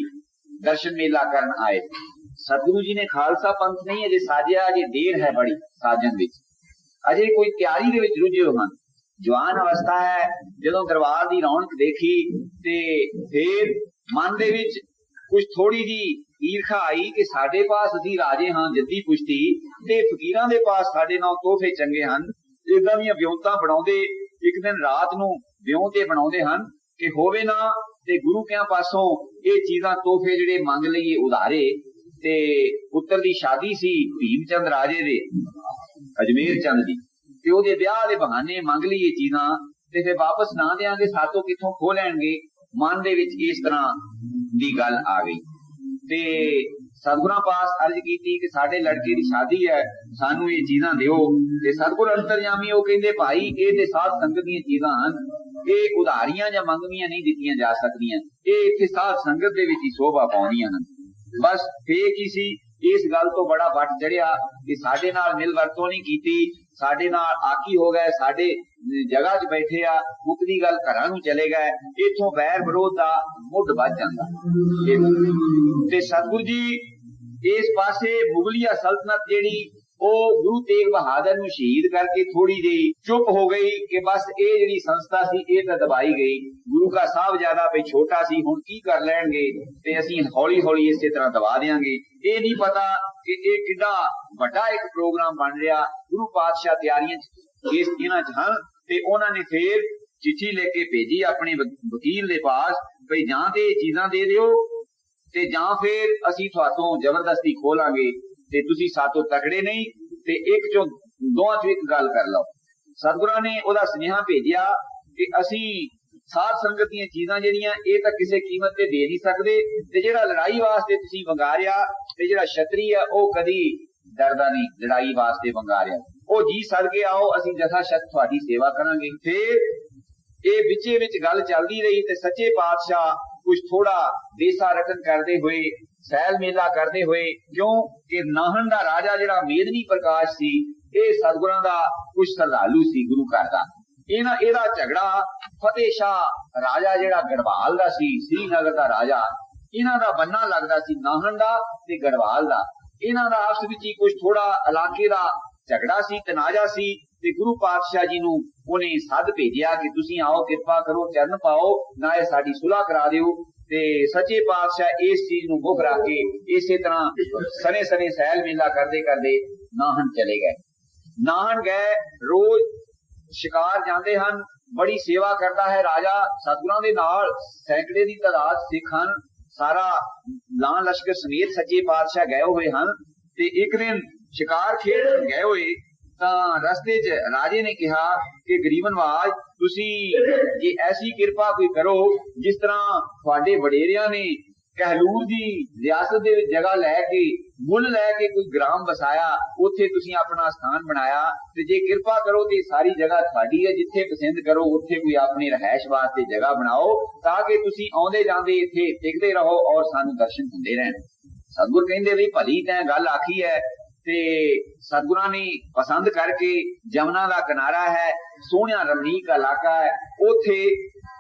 दर्शन मेला करन आए। सतगुरु जी ने खालसा पंथ नहीं अजे साजिया, अजे देर है बड़ी साजन विच, अजे कोई तैयारी दे विच रुझे हन। जवान अवस्था है, जदों दरबार दी रौनक देखी ते फिर मन दे विच कुछ थोड़ी जी ईर्खा आई कि साडे पास असीं राजे हां जद्दी पुश्ती ते फकीरां दे पास साडे नाल तोहफे चंगे हन। इदां दीयां विਉਂਤਾਂ बनाउंदे एक दिन रात नूं विਉਂ ते बनाउंदे हन कि होवे ना ते गुरु कियां पासों ये चीजां तोहफे जिहड़े मंग लईए उधारे। ते पुत्तर दी शादी सी भीम चंद राजे दे अजमेर चंद दी ते ओदे ब्याह दे बहाने मंग लईए चीजां ते फिर वापस ना देंगे सातों किथों खो लैणगे। मन दे विच इस तरह दी गल आ गई ते सतगुरां पास अर्ज कीती कि साडे लड़के दी शादी है, सानू ये चीजां दिओ। ते सतगुर अंतरयामी ओ कहिंदे भाई ये ते साध संगत दी चीजां हन, ये उधारियां जां मंगवियां नहीं दित्तियां जा सकदियां, ये इत्थे साध संगत दे विच ही शोभा पाउंदियां हन। बस फेक ही सी। इस गल तो बड़ा वट चढ़िया कि साडे नाल मिल वरतों नहीं कीती, साडे नाल आकी हो गए, साडे जगह च बैठे आ, मुकदी गल घरां नूं चले गए। इथों वैर विरोध दा मुੱਢ ਵੱਜ ਜਾਂਦਾ। ते सतगुरु जी इस पासे मुगलिया सल्तनत जेड़ी ਉਹ ਗੁਰੂ ਤੇਗ ਬਹਾਦਰ ਨੂੰ ਸ਼ਹੀਦ ਕਰਕੇ ਥੋੜੀ ਜਿਹੀ ਚੁੱਪ ਹੋ ਗਈ ਕਿ ਬਸ ਇਹ ਜਿਹੜੀ ਸੰਸਥਾ ਸੀ ਇਹ ਤਾਂ ਦਬਾਈ ਗਈ। ਗੁਰੂ ਕਾ ਸਾਹਿਬਜ਼ਾਦਾ ਵੀ ਛੋਟਾ ਸੀ, ਹੁਣ ਕੀ ਕਰ ਲੈਣਗੇ ਤੇ ਅਸੀਂ ਹੌਲੀ ਹੌਲੀ ਇਸੇ ਤਰ੍ਹਾਂ ਦਬਾ ਦੇਾਂਗੇ। ਇਹ ਨਹੀਂ ਪਤਾ ਕਿ ਇਹ ਕਿੱਡਾ ਵੱਡਾ ਇੱਕ ਪ੍ਰੋਗਰਾਮ ਬਣ ਰਿਹਾ। ਗੁਰੂ ਪਾਤਸ਼ਾਹ ਤਿਆਰੀਆਂ ਇਹਨਾਂ ਚ ਹਨ ਤੇ ਉਹਨਾਂ ਨੇ ਫੇਰ ਚਿੱਠੀ ਲੈ ਕੇ ਭੇਜੀ ਆਪਣੇ ਵਕੀਲ ਦੇ ਪਾਸ ਭਈ ਜਾਂ ਤੇ ਇਹ ਚੀਜ਼ਾਂ ਦੇ ਦਿਓ ਤੇ ਜਾਂ ਫਿਰ ਅਸੀਂ ਤੁਹਾਤੋਂ ਜ਼ਬਰਦਸਤੀ ਖੋਲਾਂਗੇ ਤੇ ਤੁਸੀਂ ਸਾਤੋਂ ਤਕੜੇ ਨਹੀਂ ਤੇ ਇੱਕ ਚੋਂ ਦੋਵਾਂ ਚੋਂ ਇੱਕ ਗੱਲ ਕਰ ਲਓ। ਸਤਿਗੁਰਾਂ ਨੇ ਉਹਦਾ ਸੁਨੇਹਾ ਭੇਜਿਆ ਕਿ ਅਸੀਂ ਸਾਧ ਸੰਗਤ ਦੀਆਂ ਚੀਜ਼ਾਂ ਜਿਹੜੀਆਂ ਇਹ ਤਾਂ ਕਿਸੇ ਕੀਮਤ ਤੇ ਦੇ ਨਹੀਂ ਸਕਦੇ ਤੇ ਜਿਹੜਾ ਲੜਾਈ ਵਾਸਤੇ ਤੁਸੀਂ ਵੰਗਾਰਿਆ ਤੇ ਜਿਹੜਾ ਛਤਰੀ ਆ ਉਹ ਕਦੀ ਡਰਦਾ ਨਹੀਂ ਲੜਾਈ ਵਾਸਤੇ ਵੰਗਾਰਿਆ, ਉਹ ਜੀ ਸਦਕੇ ਆਓ ਅਸੀਂ ਜਥਾ ਸ਼ਤ ਤੁਹਾਡੀ ਸੇਵਾ ਕਰਾਂਗੇ। ਫਿਰ ਇਹ ਵਿੱਚੇ ਵਿੱਚ ਗੱਲ ਚੱਲਦੀ ਰਹੀ ਤੇ ਸੱਚੇ ਪਾਤਸ਼ਾਹ ਕੁਝ ਥੋੜਾ ਦੇਸਾ ਰਟਨ ਕਰਦੇ ਹੋਏ ਸੈਲ ਮੇਲਾ ਕਰਦੇ ਹੋਏ, ਕਿਉਂ ਕਿ ਨਾਹਨ ਦਾ ਰਾਜਾ ਜਿਹੜਾ ਮੇਦਨੀ ਪ੍ਰਕਾਸ਼ ਸੀ ਇਹ ਸਤਿਗੁਰਾਂ ਦਾ ਕੁਝ ਸ਼ਰਧਾਲੂ ਸੀ ਗੁਰੂ ਘਰ ਦਾ। ਇਹਦਾ ਝਗੜਾ ਫਤਿਹ ਸ਼ਾਹ ਰਾਜਾ ਜਿਹੜਾ ਗੜਵਾਲ ਦਾ ਸੀ, ਸ੍ਰੀਨਗਰ ਦਾ ਰਾਜਾ, ਇਹਨਾਂ ਦਾ ਬੰਨਾ ਲੱਗਦਾ ਸੀ ਨਾਹਨ ਦਾ ਤੇ ਗੜਵਾਲ ਦਾ। ਇਹਨਾਂ ਦਾ ਆਪਸ ਵਿੱਚ ਹੀ ਕੁਝ ਥੋੜਾ ਇਲਾਕੇ ਦਾ ਝਗੜਾ ਸੀ, ਤਨਾਜ਼ਾ ਸੀ ਤੇ ਗੁਰੂ ਪਾਤਸ਼ਾਹ ਜੀ ਨੂੰ ਉਹਨੇ ਸੱਦ ਭੇਜਿਆ ਕਿ ਤੁਸੀਂ ਆਓ, ਕਿਰਪਾ ਕਰੋ, ਚਰਨ ਪਾਓ, ਨਾ ਇਹ ਸਾਡੀ ਸੁਲ੍ਹਾ ਕਰਾ ਦਿਓ। ਤੇ ਸੱਚੇ ਪਾਤਸ਼ਾਹ ਇਸ ਚੀਜ਼ ਨੂੰ ਮੁੱਖ ਰੱਖ ਕੇ ਇਸੇ ਤਰ੍ਹਾਂ ਸਨੇ ਸਨੇ ਸੈਲ ਮੇਲਾ ਕਰਦੇ ਕਰਦੇ ਨਾਹਨ ਚਲੇ ਗਏ। ਨਾਹਨ ਗਏ, ਰੋਜ਼ ਸ਼ਿਕਾਰ ਜਾਂਦੇ ਹਨ, ਬੜੀ ਸੇਵਾ ਕਰਦਾ ਹੈ ਰਾਜਾ। ਸਤਿਗੁਰਾਂ ਦੇ ਨਾਲ ਸੈਂਕੜੇ ਦੀ ਤਾਦਾਦ ਸਿੱਖ ਹਨ, ਸਾਰਾ ਲਾਂ ਲਸ਼ਕਰ ਸਮੇਤ ਸੱਚੇ ਪਾਤਸ਼ਾਹ ਗਏ ਹੋਏ ਹਨ। ਤੇ ਇੱਕ ਦਿਨ ਸ਼ਿਕਾਰ ਖੇਡ ਗਏ ਹੋਏ ਤਾਂ ਰਸਤੇ 'ਚ ਰਾਜੇ ਨੇ ਕਿਹਾ ਕਿ ਗਰੀਬ ਨਵਾਜ ਤੁਸੀਂ ਜੇ ਐਸੀ ਕਿਰਪਾ ਕੋਈ ਕਰੋ ਜਿਸ ਤਰ੍ਹਾਂ ਤੁਹਾਡੇ ਵਡੇਰਿਆਂ ਨੇ ਕਹਿਲੂਰ ਦੀ ਰਿਆਸਤ ਦੇ ਵਿੱਚ ਜਗ੍ਹਾ ਲੈ ਕੇ ਮੁੱਲ ਲੈ ਕੇ ਕੋਈ ਗ੍ਰਾਮ ਵਸਾਇਆ, ਉੱਥੇ ਤੁਸੀਂ ਆਪਣਾ ਸਥਾਨ ਬਣਾਇਆ ਤੇ ਜੇ ਕਿਰਪਾ ਕਰੋ ਤੇ ਸਾਰੀ ਜਗ੍ਹਾ ਤੁਹਾਡੀ ਹੈ, ਜਿੱਥੇ ਪਸੰਦ ਕਰੋ ਉੱਥੇ ਕੋਈ ਆਪਣੀ ਰਹਿائش ਵਾਸਤੇ ਜਗ੍ਹਾ ਬਣਾਓ ਤਾਂ ਕਿ ਤੁਸੀਂ ਆਉਂਦੇ ਜਾਂਦੇ ਇੱਥੇ ਟਿਕਦੇ ਰਹੋ ਔਰ ਸਾਨੂੰ ਦਰਸ਼ਨ ਹੁੰਦੇ ਰਹਿਣ। ਸਤਿਗੁਰ ਕਹਿੰਦੇ ਵੀ ਭਲੀ ਤੈਂ ਗੱਲ ਆਖੀ ਹੈ। ਤੇ ਸਤਿਗੁਰਾਂ ਨੇ ਪਸੰਦ ਕਰਕੇ ਜਮਨਾ ਦਾ ਕਿਨਾਰਾ ਹੈ, ਸੋਹਣਾ ਰਮਣੀਕ ਇਲਾਕਾ ਹੈ, ਉੱਥੇ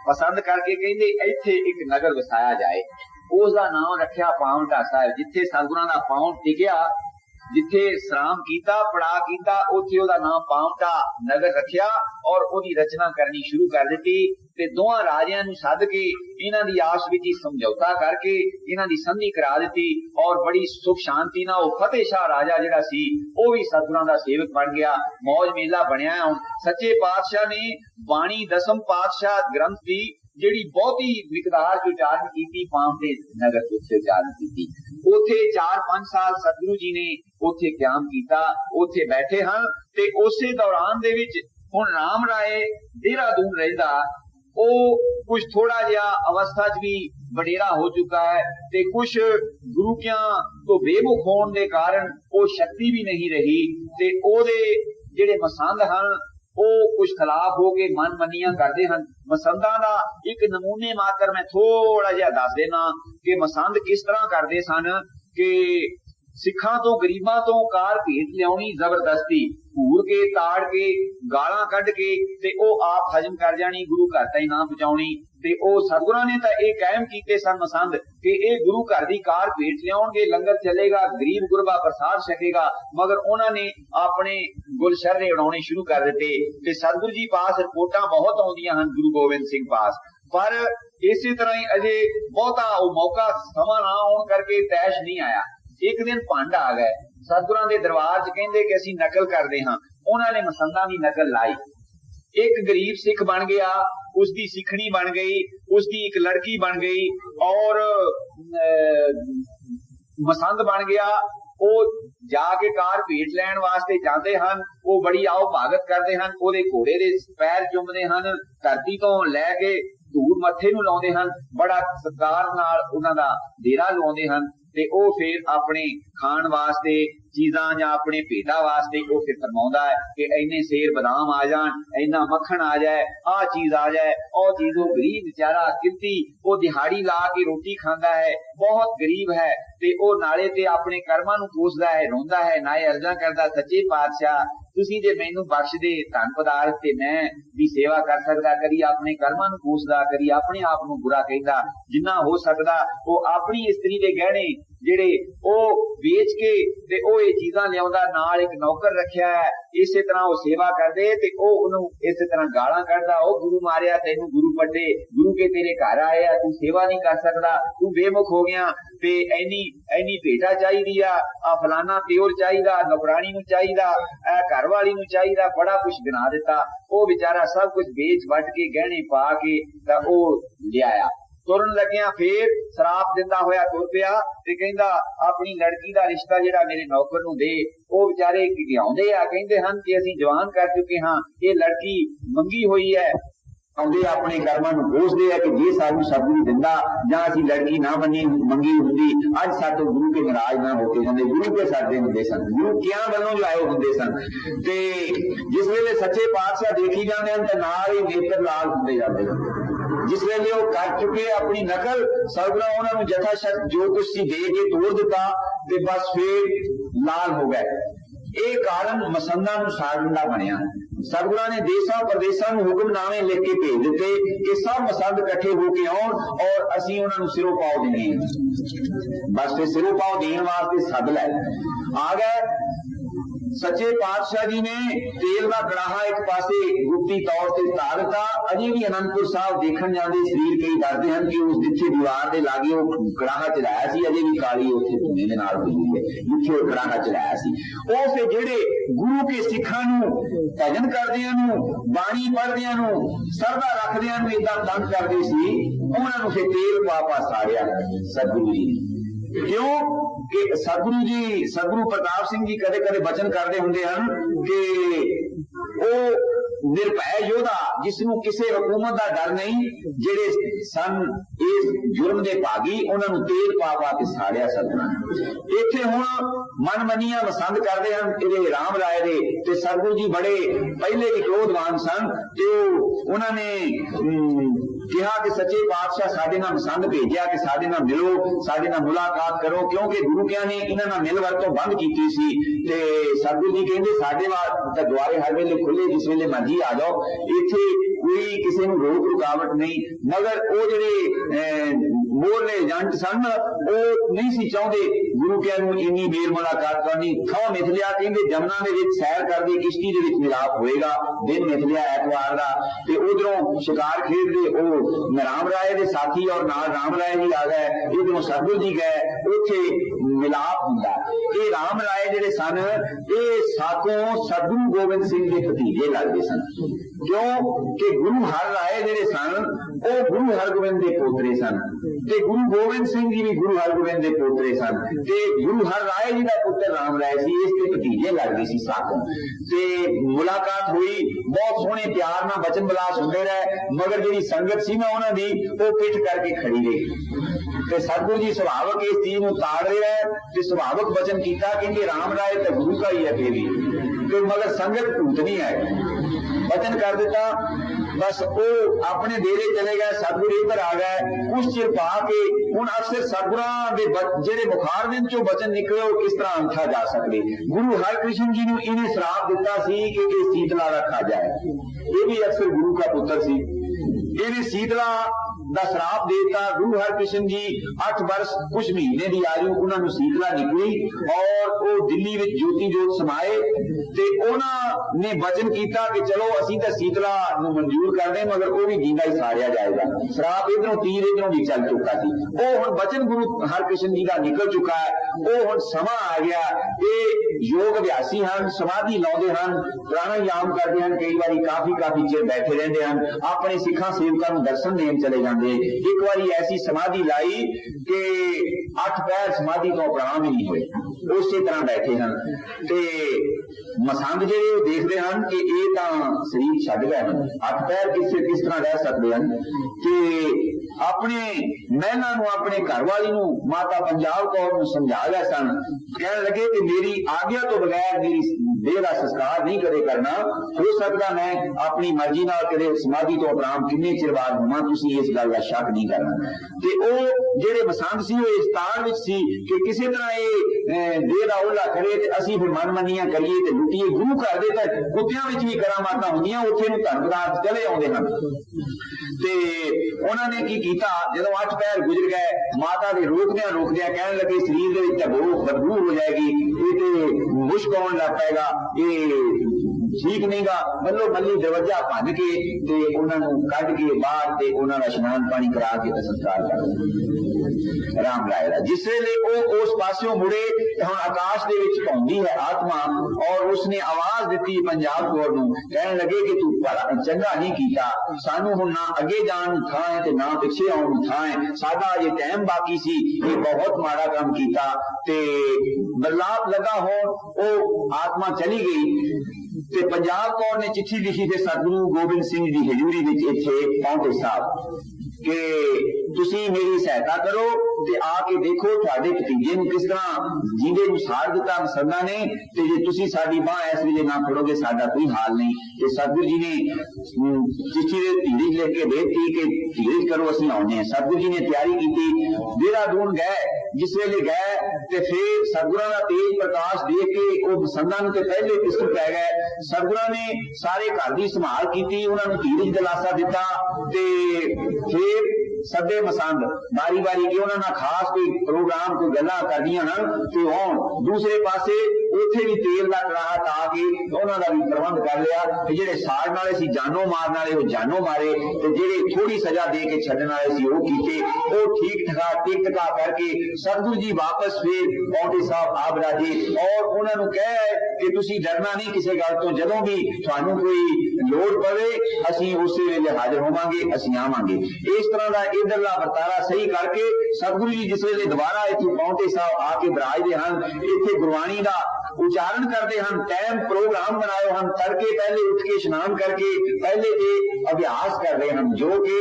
ਪਸੰਦ ਕਰਕੇ ਕਹਿੰਦੇ ਇੱਥੇ ਇੱਕ ਨਗਰ ਵਸਾਇਆ ਜਾਏ। ਉਸ ਦਾ ਨਾਮ ਰੱਖਿਆ ਪਾਉਂਟਾ ਸਾਹਿਬ। ਜਿੱਥੇ ਸਤਿਗੁਰਾਂ ਦਾ ਪਾਉਂ ਟਿਕਿਆ, ਜਿੱਥੇ ਸਰਾਮ ਕੀਤਾ, ਪੜਾ ਕੀਤਾ, ਉੱਥੇ ਉਹਦਾ ਨਾਮ ਪਾਉਂਟਾ ਨਗਰ ਰੱਖਿਆ ਔਰ ਉਹਦੀ ਰਚਨਾ ਕਰਨੀ ਸ਼ੁਰੂ ਕਰ ਦਿੱਤੀ। ਤੇ ਦੋਹਾਂ ਰਾਜਿਆਂ ਨੂੰ ਸੱਦ ਕੇ ਇਹਨਾਂ ਦੀ ਆਪਸ ਵਿੱਚ ਹੀ ਸਮਝੌਤਾ ਕਰਕੇ ਇਹਨਾਂ ਦੀ ਸੰਧੀ ਕਰਾ ਦਿੱਤੀ ਔਰ ਬੜੀ ਸੁਖ ਸ਼ਾਂਤੀ ਨਾਲ ਉਹ ਫਤਿਹ ਸ਼ਾਹ ਰਾਜਾ ਜਿਹੜਾ ਸੀ ਉਹ ਵੀ ਸਤਿਗੁਰਾਂ ਦਾ ਸੇਵਕ ਬਣ ਗਿਆ। ਮੌਜ ਮੇਲਾ ਬਣਿਆ। ਹੁਣ ਸੱਚੇ ਪਾਤਸ਼ਾਹ ਨੇ ਬਾਣੀ ਦਸਮ ਪਾਤਸ਼ਾਹ ਗ੍ਰੰਥ ਦੀ ਜਿਹੜੀ ਬਹੁਤੀ ਮਿਕਦਾਰ ਚ ਉਚਾਰਨ ਕੀਤੀ, ਪਾਉਂਟੇ ਨਗਰ ਉੱਥੇ ਉਚਾਰਨ ਕੀਤੀ। ਉੱਥੇ 4-5 ਸਾਲ ਸਤਿਗੁਰੂ ਜੀ ਨੇ ਉੱਥੇ ਕਿਆਮ ਕੀਤਾ, ਉੱਥੇ ਬੈਠੇ ਹਨ। ਤੇ ਉਸੇ ਦੌਰਾਨ ਦੇ ਵਿੱਚ ਹੁਣ ਰਾਮ ਰਾਏ ਦੇਹਰਾਦੂਨ ਰਹਿੰਦਾ, ਉਹ ਕੁਝ ਥੋੜਾ ਜਿਹਾ ਅਵਸਥਾ 'ਚ ਵੀ ਵਡੇਰਾ ਹੋ ਚੁੱਕਾ ਹੈ ਤੇ ਕੁਝ ਗੁਰੂਕਿਆਂ ਤੋਂ ਬੇਮੁਖ ਹੋਣ ਦੇ ਕਾਰਨ ਉਹ ਸ਼ਕਤੀ ਵੀ ਨਹੀਂ ਰਹੀ ਤੇ ਉਹਦੇ ਜਿਹੜੇ ਮਸੰਦ ਹਨ ਉਹ ਕੁਝ ਖਿਲਾਫ ਹੋ ਕੇ ਮਨ ਮੰਨੀਆਂ ਕਰਦੇ ਹਨ। ਮਸੰਦਾਂ ਦਾ ਇੱਕ ਨਮੂਨੇ ਮਾਤਰ ਮੈਂ ਥੋੜਾ ਜਿਹਾ ਦੱਸ ਦੇਣਾ ਕਿ ਮਸੰਦ ਕਿਸ ਤਰ੍ਹਾਂ ਕਰਦੇ ਸਨ ਕਿ ਸਿੱਖਾਂ ਤੋਂ ਗਰੀਬਾਂ ਤੋਂ ਕਾਰ ਭੇਟ ਲਿਆਉਣੀ ਜ਼ਬਰਦਸਤੀ, ਘੂਰ ਕੇ ਤਾੜ ਕੇ ਗਾਲਾਂ ਕੱਢ ਕੇ ਤੇ ਉਹ ਆਪ ਹਜਮ ਕਰ ਜਾਣੀ, ਗੁਰੂ ਘਰ ਤਾਈਂ ਨਾ ਪਹੁੰਚਾਉਣੀ। ਤੇ ਉਹ ਸਤਿਗੁਰਾਂ ਨੇ ਤਾਂ ਇਹ ਕਾਇਮ ਕੀਤੇ ਸਨ ਮਸੰਦ ਕਿ ਇਹ ਗੁਰੂ ਘਰ ਦੀ ਕਾਰ ਭੇਟ ਲਿਆਉਣਗੇ, ਲੰਗਰ ਚੱਲੇਗਾ, ਗਰੀਬ ਗੁਰਬਾ ਪ੍ਰਸਾਦ ਛਕੇਗਾ। ਮਗਰ ਉਹਨਾਂ ਨੇ ਆਪਣੇ ਗੁਲਸ਼ਰਰੇ ਉਡਾਉਣੇ ਸ਼ੁਰੂ ਕਰ ਦਿੱਤੇ ਤੇ ਸਤਿਗੁਰੂ ਜੀ ਪਾਸ ਰਿਪੋਰਟਾਂ ਬਹੁਤ ਆਉਂਦੀਆਂ ਹਨ ਗੁਰੂ ਗੋਬਿੰਦ ਸਿੰਘ ਪਾਸ, ਪਰ ਇਸੇ ਤਰ੍ਹਾਂ ਹੀ ਅਜੇ ਬਹੁਤਾ ਉਹ ਮੌਕਾ ਸਮਾਂ ਨਾ ਆਉਣ ਕਰਕੇ ਤੈਸ਼ ਨਹੀਂ ਆਇਆ। ਇੱਕ ਦਿਨ ਭੰਡ ਆ ਗਏ ਸਤਿਗੁਰਾਂ ਦੇ ਦਰਬਾਰ 'ਚ, ਕਹਿੰਦੇ ਕਿ ਅਸੀਂ ਨਕਲ ਕਰਦੇ ਹਾਂ। ਉਹਨਾਂ ਨੇ ਮਸੰਦਾਂ ਦੀ ਨਕਲ ਲਾਈ। ਇੱਕ ਗਰੀਬ ਸਿੱਖ ਬਣ ਗਿਆ, ਉਸਦੀ ਸਿੱਖਣੀ ਬਣ ਗਈ, ਉਸਦੀ ਇੱਕ ਲੜਕੀ ਬਣ ਗਈ ਔਰ ਮਸੰਦ ਬਣ ਗਿਆ। ਉਹ ਜਾ ਕੇ ਕਾਰ ਭੇਟ ਲੈਣ ਵਾਸਤੇ ਜਾਂਦੇ ਹਨ, ਉਹ ਬੜੀ ਆਓ ਭਾਗਤ ਕਰਦੇ ਹਨ, ਉਹਦੇ ਘੋੜੇ ਦੇ ਪੈਰ ਚੁੰਮਦੇ ਹਨ, ਧਰਤੀ ਤੋਂ ਲੈ ਕੇ ਧੂੜ ਮੱਥੇ ਨੂੰ ਲਾਉਂਦੇ ਹਨ, ਬੜਾ ਸਤਿਕਾਰ ਨਾਲ ਉਹਨਾਂ ਦਾ ਡੇਰਾ ਲਵਾਉਂਦੇ ਹਨ। ਤੇ ਉਹ ਫਿਰ ਆਪਣੇ ਖਾਣ ਵਾਸਤੇ ਚੀਜ਼ਾਂ ਜਾਂ ਆਪਣੇ ਭੇਟਾਂ ਵਾਸਤੇ ਉਹ ਫਿਰ ਫਰਮਾਉਂਦਾ ਹੈ ਕਿ ਇੰਨੇ ਸੇਰ ਬਦਾਮ ਆ ਜਾਣ, ਇੰਨਾ ਮੱਖਣ ਆ ਜਾਏ, ਆਹ ਚੀਜ਼ ਆ ਜਾਏ, ਉਹ ਚੀਜ਼। ਉਹ ਗਰੀਬ ਵਿਚਾਰਾ ਕਿਰਤੀ, ਉਹ ਦਿਹਾੜੀ ਲਾ ਕੇ ਰੋਟੀ ਖਾਂਦਾ ਹੈ, ਬਹੁਤ ਗਰੀਬ ਹੈ ਤੇ ਉਹ ਨਾਲੇ ਤੇ ਆਪਣੇ ਕਰਮਾਂ ਨੂੰ ਕੋਸਦਾ ਹੈ, ਰੋਂਦਾ ਹੈ, ਨਾਲੇ ਅਰਜ਼ਾਂ ਕਰਦਾ, ਸੱਚੇ ਪਾਤਸ਼ਾਹ ਤੁਸੀਂ ਜੇ ਮੈਨੂੰ ਬਖਸ਼ ਦੇ ਧਨ ਪਦਾਰਥ ਤੇ ਮੈਂ ਵੀ ਸੇਵਾ ਕਰ ਸਕਦਾ। ਕਦੀ ਆਪਣੇ ਕਰਮਾਂ ਨੂੰ ਕੋਸਦਾ, ਕਦੀ ਆਪਣੇ ਆਪ ਨੂੰ ਬੁਰਾ ਕਹਿੰਦਾ। ਜਿੰਨਾ ਹੋ ਸਕਦਾ ਉਹ ਆਪਣੀ ਇਸਤਰੀ ਦੇ ਗਹਿਣੇ ਜਿਹੜੇ ਉਹ ਵੇਚ के ते ਉਹ ਇਹ ਚੀਜ਼ਾਂ ਲਿਆਉਂਦਾ, ਨਾਲ ਇੱਕ ਨੌਕਰ ਰੱਖਿਆ ਹੈ, ਇਸੇ ਤਰ੍ਹਾਂ ਉਹ ਸੇਵਾ ਕਰਦੇ ਤੇ ਉਹ ਉਹਨੂੰ ਇਸੇ ਤਰ੍ਹਾਂ ਗਾਲਾਂ ਕੱਢਦਾ, ਉਹ ਗੁਰੂ ਮਾਰਿਆ ਤੈਨੂੰ, ਗੁਰੂ ਵੱਡੇ, ਗੁਰੂ ਕੇ ਤੇਰੇ ਘਰ ਆਏ ਆ, ਤੂੰ ਸੇਵਾ ਨਹੀਂ ਕਰ ਸਕਦਾ, ਤੂੰ ਬੇਮੁਖ ਹੋ ਗਿਆ, ਤੇ ਐਨੀ ਭੇਟਾ ਚਾਹੀਦੀ ਆ ਫਲਾਨਾ ਪਿਓਰ ਚਾਹੀਦਾ, ਨੌਕਰਾਣੀ ਨੂੰ ਚਾਹੀਦਾ, ਘਰ ਵਾਲੀ ਨੂੰ ਚਾਹੀਦਾ, ਬੜਾ ਕੁਛ ਗਿਣਾ ਦਿੱਤਾ। ਉਹ ਵਿਚਾਰਾ ਸਭ ਕੁਝ ਵੇਚ ਵੱਟ ਕੇ ਗਹਿਣੇ ਪਾ ਕੇ ਤਾਂ ਉਹ ਲਿਆਇਆ। ਤੁਰਨ ਲੱਗਿਆ ਫੇਰ ਸ਼ਰਾਪ ਦਿੰਦਾ ਹੋਇਆ ਤੁਰ ਪਿਆ ਤੇ ਕਹਿੰਦਾ ਆਪਣੀ ਲੜਕੀ ਦਾ ਰਿਸ਼ਤਾ ਜਿਹੜਾ ਮੇਰੇ ਨੌਕਰ ਨੂੰ ਦੇ। ਉਹ ਵਿਚਾਰੇ ਘਿਆਉਂਦੇ ਆ, ਕਹਿੰਦੇ ਹਨ ਕਿ ਅਸੀਂ ਜਵਾਨ ਕਰ ਚੁੱਕੇ ਹਾਂ, ਇਹ ਲੜਕੀ ਮੰਗੀ ਹੋਈ ਹੈ। ਆਉਂਦੇ ਆਪਣੇ ਕਰਮਾਂ ਨੂੰ ਕੋਸਦੇ ਆ ਕਿ ਜੇ ਸਾਨੂੰ ਸਤਿਗੁਰੂ ਦਿੰਦਾ ਜਾਂ ਅਸੀਂ ਲੜਕੀ ਨਾ ਮੰਗੀ ਹੁੰਦੀ, ਅੱਜ ਸਾਡੇ ਗੁਰੂ ਕੇ ਨਾਰਾਜ਼ ਨਾ ਹੋ ਕੇ ਜਾਂਦੇ। ਗੁਰੂ ਕੇ ਸਾਡੇ ਹੁੰਦੇ ਸਨ, ਗੁਰੂ ਕਿਆਂ ਵੱਲੋਂ ਜੋ ਆਏ ਹੁੰਦੇ ਸਨ। ਤੇ ਜਿਸ ਵੇਲੇ ਸੱਚੇ ਪਾਤਸ਼ਾਹ ਦੇਖੀ ਜਾਂਦੇ ਹਨ ਤਾਂ ਨਾਲ ਹੀ ਨੇਤਰ ਲਾਲ ਹੁੰਦੇ ਜਾਂਦੇ ਹਨ। ਜਿਸ ਵੇਲੇ ਉਹ ਕਰ ਚੁੱਕੇ ਆਪਣੀ ਨਕਲ, ਸਤਿਗੁਰਾਂ ਉਹਨਾਂ ਨੂੰ ਜਥਾ ਸ਼ਕਤ ਜੋ ਕੁਛ ਸੀ ਦੇ ਕੇ ਤੋੜ ਦਿੱਤਾ ਤੇ ਬਸ ਫੇਰ ਲਾਲ ਹੋ ਗਏ। ਇਹ ਕਾਰਨ ਮਸੰਦਾਂ ਨੂੰ ਸਾੜਨ ਦਾ ਬਣਿਆ। ਸਤਿਗੁਰਾਂ ਨੇ ਦੇਸ਼ਾਂ ਪ੍ਰਦੇਸ਼ਾਂ ਨੂੰ ਹੁਕਮਨਾਮੇ ਲਿਖ ਕੇ ਭੇਜ ਦਿੱਤੇ ਕਿ ਸਭ ਮਸੰਦ ਇਕੱਠੇ ਹੋ ਕੇ ਆਉਣ ਔਰ ਅਸੀਂ ਉਹਨਾਂ ਨੂੰ ਸਿਰੋਂ ਪਾਉ ਦੇਣੇ। ਬਸ ਫਿਰ ਸਿਰੋਂ ਪਾਉ ਦੇਣ ਵਾਸਤੇ ਸੱਦ ਲੈ ਆ ਗਏ। सच्चे पातशाह जी ने तेल का कड़ाहा एक पासे गुप्ती तौर पर धा दिता। अजे भी आनंदपुर साहब देखने जाते शरीर कई दसते हैं कि उस जिथे दीवार के लागे वो कड़ाहा चलाया सी, अजे भी काली उत्थे धुएं दे नाल हुई है जिथे वो कड़ाहा चलाया सी। वो फिर जेड़े गुरु के सिखां नूं भजन करदियां नूं, बाणी पढ़दियां नूं, सरदा रखदियां नूं इदां तंग करदे सी, उन्हां नूं फिर तेल पा साड़िया सतगुरु जी ने। क्यों कि सतगुरु प्रताप सिंह जी कदे कदे वचन करते होंगे हैं कि वो निर्भय योधा जिसनों किसी हुकूमत का डर नहीं, जेड़े सन इस जुर्म के भागी उन्होंने तेल पा के साड़िया सतगुरु। इत्थे हुण मन मनिया पसंद करते हैं ये राम राय दे ते सतगुरु जी बड़े पहले भी क्रोधवान सन ते उन्होंने कहा कि सच्चे पातशाह साडे नाल पसंद भेजिया कि साडे नाल मिलो, साडे नाल मुलाकात करो, क्योंकि गुरु क्या ने इन्हां नाल मिल वरतों बंद कीती सी। ते सतगुरु जी कहंदे साडे वास्ते द्वारे हर वेले खुले, जिस वेले मर्जी आ जाओ, इत्थे कोई किसी नूं रोक रुकावट नहीं। मगर वो जेड़े मोरले एजेंट सन वो नहीं सी चाहते गुरु क्या नूं इन्नी मेल मुलाकात करनी। थां मिथ लिया, कहंदे जमुना दे विच सैर करदे किश्ती दे विच मिलाप होएगा, दिन मिथ लिया ऐतवार दा, ते उधरों शिकार खेडदे ओ राम राय दे साथी और नाल राम राय जी आ गए, इधरों सतगुरु जी गए, उत्थे मिलाप हुंदा। ये राम राय जेड़े सन ये साकों सतगुरु गोबिंद सिंह दे भतीजे लगदे सन। क्यों कि गुरु हर राय जेड़े सन वो गुरु हरगोबिंद दे पोतरे सन ते गुरु गोबिंद सिंह जी भी गुरु हरगोबिंद दे पोतरे सन ते गुरु हर राय जी दा पुत्र राम राय सी, इसके भतीजे लगदे सी साकों। ते मुलाकात हुई, बहुत सोहने प्यार नाल वचन विलास हुंदे रहे, मगर जेड़ी संगत सी ना उन्हां दी वो पिठ करके खड़ी रही। ते सतगुरु जी सुभावक इस चीज नूं ताड़ रहे हैं ते सुभावक वचन कीता कि राम राय तो गुरु का ही है फिर भी, तो मगर संगत भूत नहीं है। वचन कर दिता, बस वो अपने डेरे चले गए, सतगुरु इधर आ गए। कुछ चिर पा के हुण अक्सर सतगुरां दे जेड़े मुखार दे चों वचन निकले वो किस तरह अंथा जा सकदे। गुरु हरकृष्ण जी नूं इन्हें श्राप दिता सी कि शीतला रखा जाए। ये भी अक्सर गुरु का पुत्र सी, इन्हें शीतला दा श्राप देता। गुरु हरकृष्ण जी 8 वर्ष कुछ महीने की आयु उन्होंने शीतला निकली और वो दिल्ली में ज्योति जोत समाए ते उन्होंने वचन किया कि चलो असी तो शीतला मंजूर कर दें, मगर वो भी जीना ही साड़िया जाएगा। श्राप इधरों तीर इधरों भी चल चुका थी। वो हुण वचन गुरु हरकृष्ण जी का निकल चुका है। वो हुण समा आ गया। ये योग अभ्यासी हैं, समाधि लाउंदे हैं, प्राणायाम करते हैं, कई बार काफी चिर बैठे रहते हैं, अपने सिखा सेवकों को दर्शन देने चले जाते। एक बार ऐसी समाधि लाई कि 8 पैर समाधि तो प्रणाम ही नहीं हुए, उसी तरह बैठे हैं। ते मसंद जेडे देखते हैं कि ये शरीर छड्ड गए हैं, 8 पैर किस तरह रह सकते हैं कि अपने महिला नूं अपने घरवाली नूं माता पंजाब कौर नूं समझा गए सन। कहने लगे कि मेरी आज्ञा तो बगैर मेरी देह का संस्कार नहीं कदे करना, हो सकता मैं अपनी मर्जी नाल कदे समाधि तो उपराम किन्ने चिर बाद होवां, तुसीं इस गल का शक नहीं करना। ते ओ जेड़े बसंत सी वो इस ताड़ विच सी कि किसी तरह ये देह दा ओला करे ते असीं फिर मन मनियां करिए ते लुटिए। गुरु घर दे तां कुत्तियां विच भी करामातां हुंदियां, उत्थे नूं धन पदार्थ चले आउंदे हन। ते उन्होंने की कीता, जदों 8 पैर गुजर गए, माता दे रोकदियां रोकदियां कहन लगे शरीर दे विच बदबू हो जाएगी, ये ते मुश्क आउण लग पेगा, ये ठीक नहीं गा। मल्लो मल्ली दरवाजा भंन के ते उन्होंने कढ के बाहर ते उन्होंने इशनान पानी करा के संस्कार कर राम राय दा। जिस वेले वो उस पासों मुड़े हुण आकाश दे विच पहुंदी है आत्मा, और उसने आवाज दी पंजाब कौर नूं, कहन लगे कि तू चंगा नहीं कीता, सानू हुण ना अगे जाण नूं थां है ते ना पिछे आउण नूं थां है, साडा अजे टाइम बाकी सी, ये बहुत माड़ा काम कीता। ते बदलाव लगा होण ओ आत्मा चली गई ते पंजाब कौर ने चिट्ठी लिखी थे सतगुरु गोबिंद सिंह जी हजूरी विच इत्थे पाउंटे साहब कि तुसी मेरी सहायता करो ते आके देखो तुहाडे भतीजे नूं किस तरह जींदे नूं साड़ दिता मसंदा ने, ते जे तुसी साडी बांह इस वे ना फड़ोगे साडा कोई हाल नहीं। ते सतगुरु जी ने चिट्ठी दे धीरज लिख के देती कि धीरज करो असीं आउने हैं। सतगुरु जी ने तैयारी की, देहरादून गए, जिस वेले गए ते फिर सतगुरां दा तेज प्रकाश देख के वो मसंदा नूं ते पहले पिस्टल पै गए। सतगुरां ने सारे घर दी संभाल कीती, उन्हां नूं धीरज दिलासा दिता ते फिर सदे मसंद बारी बारी के उन्होंने खास कोई प्रोग्राम कोई गल्लां करदियां हन ते होण। दूसरे पासे उत्थे भी तेल का कड़ाहा ता के उन्होंने भी प्रबंध कर लिया कि जेडे साड़न वाले सी जानो मारन वाले वो जानो मारे, ते जेडे थोड़ी सजा दे के छड्डण वाले सी वो कीते, वो ठीक ठका टिक टका करके सतगुरु जी वापस फिर पाउंटे साहब आ बराजे और उन्होंने कहे कि तुसी डरना नहीं किसी गल तो, जदों भी तुहानू कोई लोड़ पवे असीं उस वेले हाजिर होवांगे, असीं आवांगे। इस तरह का इधरला वर्तारा सही करके सतगुरु जी जिस वेले दोबारा इत्थे पाउंटे साहब आके बराजदे हन, इत्थे गुरबाणी दा उच्चारण करते हैं, टाइम प्रोग्राम बनाए हम, तड़के पहले उठ के स्नान करके पहले ये अभ्यास कर रहे हैं जो कि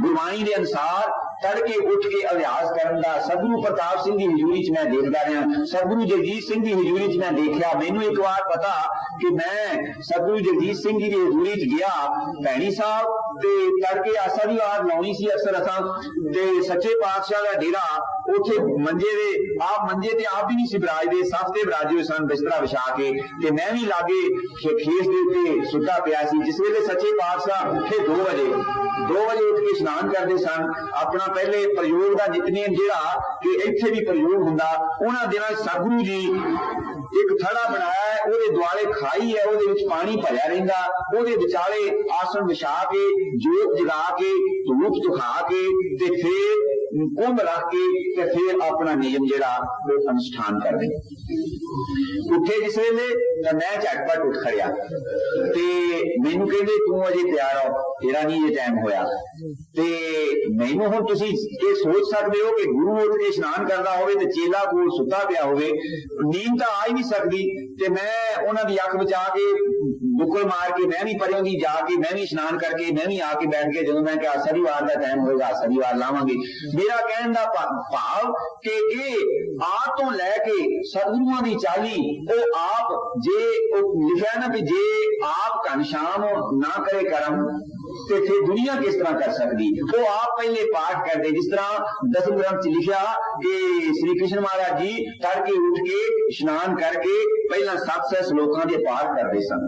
गुरबाणी के अनुसार तड़के उठ के अभ्यास करने का। सतगुरु प्रताप सिंह की हजूरी च मैं देखता रहा, सतगुरु जगजीत सिंह की हजूरी च मैं देखा। मैनू एक बार पता कि मैं सतगुरु जगजीत सिंह जी की हजूरी च गया भैणी साहब, ते तड़के आसा दी वार लाउणी सी अक्सर असां, ते सच्चे पातशाह का डेरा उथे मंजे दे आप मंजे ते आप भी नहीं सी बराजदे, सफ ते बराजे सन बिस्तरा विछा के, ते मैं भी लागे खेस दे उत्ते सुता पिया सी। जिस वेले सच्चे पातशाह फिर 2 बजे उठ के स्नान करते सन, अपना पहले प्रयोग का नितनेम जिहड़ा कि इत्थे भी प्रयोग हुंदा, उन्हां दिनां सतगुरु जी एक थड़ा बनाया है, ਉਹਦੇ ਦੁਆਲੇ खाई है, ਉਹਦੇ ਵਿੱਚ पानी भरिया रहिंदा, ਉਹਦੇ विचाले आसन विछा के जोत जगा के धूप दिखा के ते फिर कुंभ रख के ते फिर अपना नियम जिहड़ा वो अनुष्ठान करदे। उठे जिस वेले तो मैं झटपट उठ खड़िया ते मैनू कहंदे तू अजे तैयार हो, तेरा नहीं ये टाइम होया। ते मैनू हुण तुसीं ये सोच सकदे हो कि गुरु उठ के इशनान करदा होवे ते चेला कोल सुता पिया होवे, नींद तां आ ही नहीं सकदी, ते मैं उन्हां दी अख बचा के बुक्कल मार के मैं भी परें दी जाके मैं भी इशनान करके मैं भी आके बैठ के जदों मैं कि शनिवार का टाइम होगा शनिवार लावांगे। मेरा कहण दा भाव कि ये आ तो लैके सतगुरुआं दी चाली ओ आप जे लिखा ना भी जे आप घनश्याम ना करे कर्म ते फिर दुनिया किस तरह कर सकती। वो आप पहले पाठ करते, जिस तरह दसम ग्रंथ च लिखा कि श्री कृष्ण महाराज जी तड़के उठ के स्नान करके पहला 700 श्लोकां दे पाठ करते सन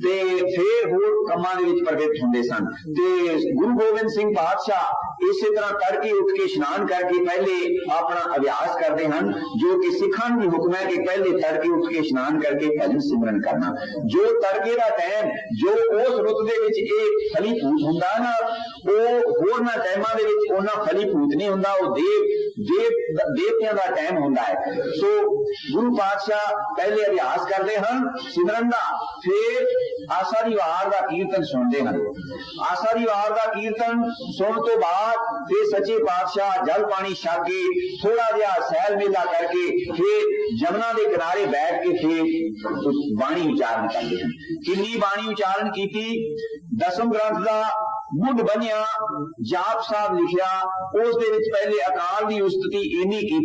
ते फिर होर कमां दे विच प्रवृत्त हुंदे सन। ते गुरु गोबिंद सिंह पातशाह इसी तरह तड़के उठ के स्नान करके पहले अपना अभ्यास करते हैं, जो कि सिखां दी हुक्म है कि पहले तड़के उठ के स्नान करके भजन सिमरन करना। जो तड़के का टाइम जो उस रुत दे विच एक फलीभूत हुंदा ना, वो होरना टाइमां दे विच उन्ना फलीभूत नहीं हुंदा, वो देवतियां दा टाइम हुंदा है। सो गुरु पातशाह पहले अभ्यास करते हैं सिमरन दा, फिर आसा दी वार दा कीर्तन सुनते हैं। आसा दी वार दा कीर्तन सुन तो बाद फिर सच्चे पातशाह जल पानी छक के थोड़ा जिहा सैल मेला करके फिर जमुना के किनारे बैठ के फिर बाणी उच्चारण करते हैं। किन्नी बाणी उच्चारण की, दसम ग्रंथ का मुढ़ बनिया जाप साहब लिखिया, उस दे विच पहले अकाल की उस्तति इन्नी की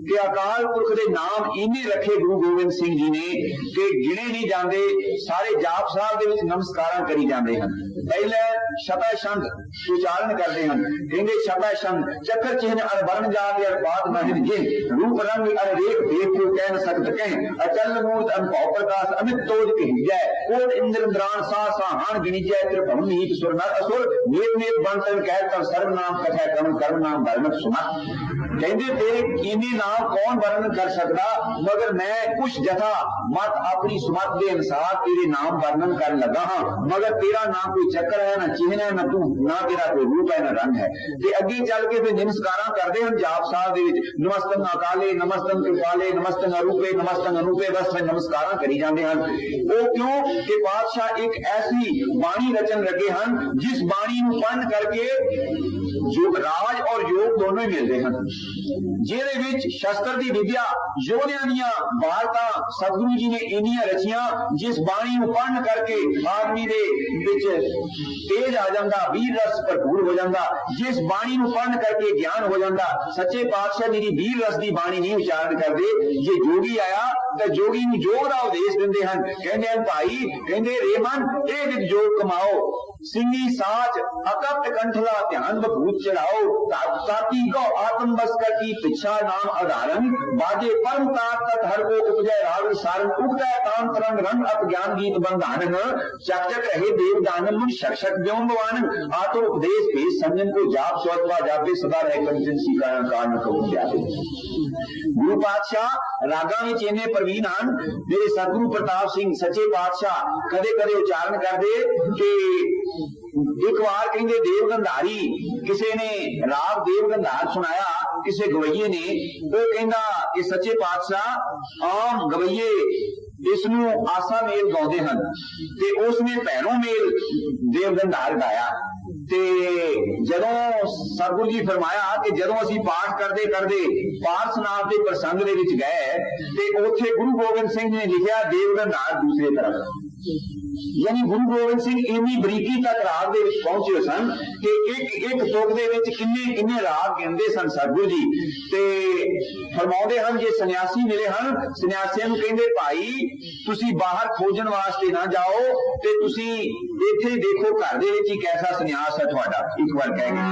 कि अकाल पुरख के नाम इन्ने रखे गुरु गोबिंद सिंह जी ने कि गिने नहीं जाते, सारे जाप साहब दे विच नमस्कारां करी जाते हैं। पहले शतः छंद उच्चारण करते हैं, कहेंगे शतः छंद चक्कर चिन्ह अर वर्ण जात अर बात महिन जिन रूप रंग अर रेख देख को कह न सकत कह अचल मूर्त अनुभव प्रकाश अमित तोज कही जय कोट इंद्र द्राण सा हाण गिनी जय त्रिभुवन नीत सुर नर असुर नेत नेत बंतन कह कर सर्व नाम कथा कर्म कर्म नाम वर्णक सुमत। कहते तेरे इन्हीं नाम कौन वर्णन कर सकता, मगर मैं कुछ जथा मत अपनी सुमत के अनुसार तेरे नाम वर्णन कर लगा हाँ, मगर तेरा ना कोई चक्कर है, ना चिन्ह है, ना तू ना तेरा कोई रूप है, ना रंग है। ते अगे चल के फिर नमस्कारा करते हैं जाप साहब दे नमस्तन अकाले नमस्तन कृपाले नमस्तन अरूपे नमस्तन अनूपे, बस फिर नमस्कारा करी जाते हैं। वो क्यों कि पातशाह एक ऐसी बाणी रचन लगे हैं जिस बाणी को पढ़ करके जो राज और योग दोनों ही मिलते हैं, ਜਿਹਦੇ ਵਿੱਚ ਸ਼ਸਤਰ ਦੀ ਵਿਦਿਆ ਯੋਧਿਆਂ ਦੀਆਂ ਵਾਰਤਾ ਸਤਿਗੁਰੂ ਜੀ ਨੇ ਇੰਨੀਆਂ ਰਚੀਆਂ ਜਿਸ ਬਾਣੀ ਨੂੰ ਪੜ੍ਹਨ ਕਰਕੇ ਆਦਮੀ ਦੇ ਵਿੱਚ ਤੇਜ ਆ ਜਾਂਦਾ, ਵੀਰ ਰਸ ਭਰਪੂਰ ਹੋ ਜਾਂਦਾ, ਜਿਸ ਬਾਣੀ ਨੂੰ ਪੜ੍ਹਨ ਕਰਕੇ ਗਿਆਨ ਹੋ ਜਾਂਦਾ। ਸੱਚੇ ਪਾਤਸ਼ਾਹ ਜੀ ਦੀ ਵੀਰ ਰਸ ਦੀ ਬਾਣੀ ਨਹੀਂ ਉਚਾਰਨ ਕਰਦੇ। ਜੇ ਜੋਗੀ ਆਇਆ ਤਾਂ ਜੋਗੀ ਨੂੰ ਯੋਗ ਦਾ ਉਪਦੇਸ਼ ਦਿੰਦੇ ਹਨ, ਕਹਿੰਦੇ ਹਨ ਭਾਈ ਕਹਿੰਦੇ ਰੇ ਮਨ ਇਹ ਵਿਦ ਯੋਗ ਕਮਾਓ ਸਿੰਘੀ ਸਾਚ ਅਕਪਟ ਕੰਠਲਾ ਧਿਆਨ ਬਖੂਤ ਚੜਾਓ ਤਾਕੀ ਗੋ आत्म बस कर की पिछा नाम अधारण बाजे परम तात तत् हर को उपजय राग सारण उगता ताम तरंग रंग अप ज्ञान गीत बंधानन चक चक रहे देव दानम मुन शक शक व्योम भवानन आतो उपदेश भेद संजन को जाप स्वत्वा जापे सदा रहे कंचन सीकारण कारण कबू जापे। गुरु पातशाह रागा में चेने प्रवीण हन मेरे सतगुरु प्रताप सिंह सच्चे पातशाह कदे कदे उच्चारण कर दे कि एक बार कहेंगे देवगंधारी किसी ने राग देवगंधार सुनाया किसी गवैये ने, वो कहना कि सच्चे पातशाह आम गवैये इसनू आसा मेल गाउंदे हन ते उसने भैरों मेल देवगंधार गाया। ते जदों सतगुरु जी फरमाया कि जदों असीं पाठ करदे करदे पारस नाम के प्रसंग दे विच गए ते उत्थे गुरु गोबिंद सिंह ने लिखिया देवगंधार दूसरे तरफ, यानी गुरु गोबिंद सिंह इन्नी बरीकी तक राग दे विच पहुंचे सन कि एक एक तुक दे विच किन्ने किन्ने राग गिनदे सन सतगुरु जी। ते फरमाउंदे हन जे सन्यासी मिले हन सन्यासियों नूं कहंदे भाई तुसीं बाहर खोजण वास्ते ना जाओ ते तुसीं इत्थे देखो घर दे विच ही कैसा सन्यास है तुहाडा। एक बार कह गए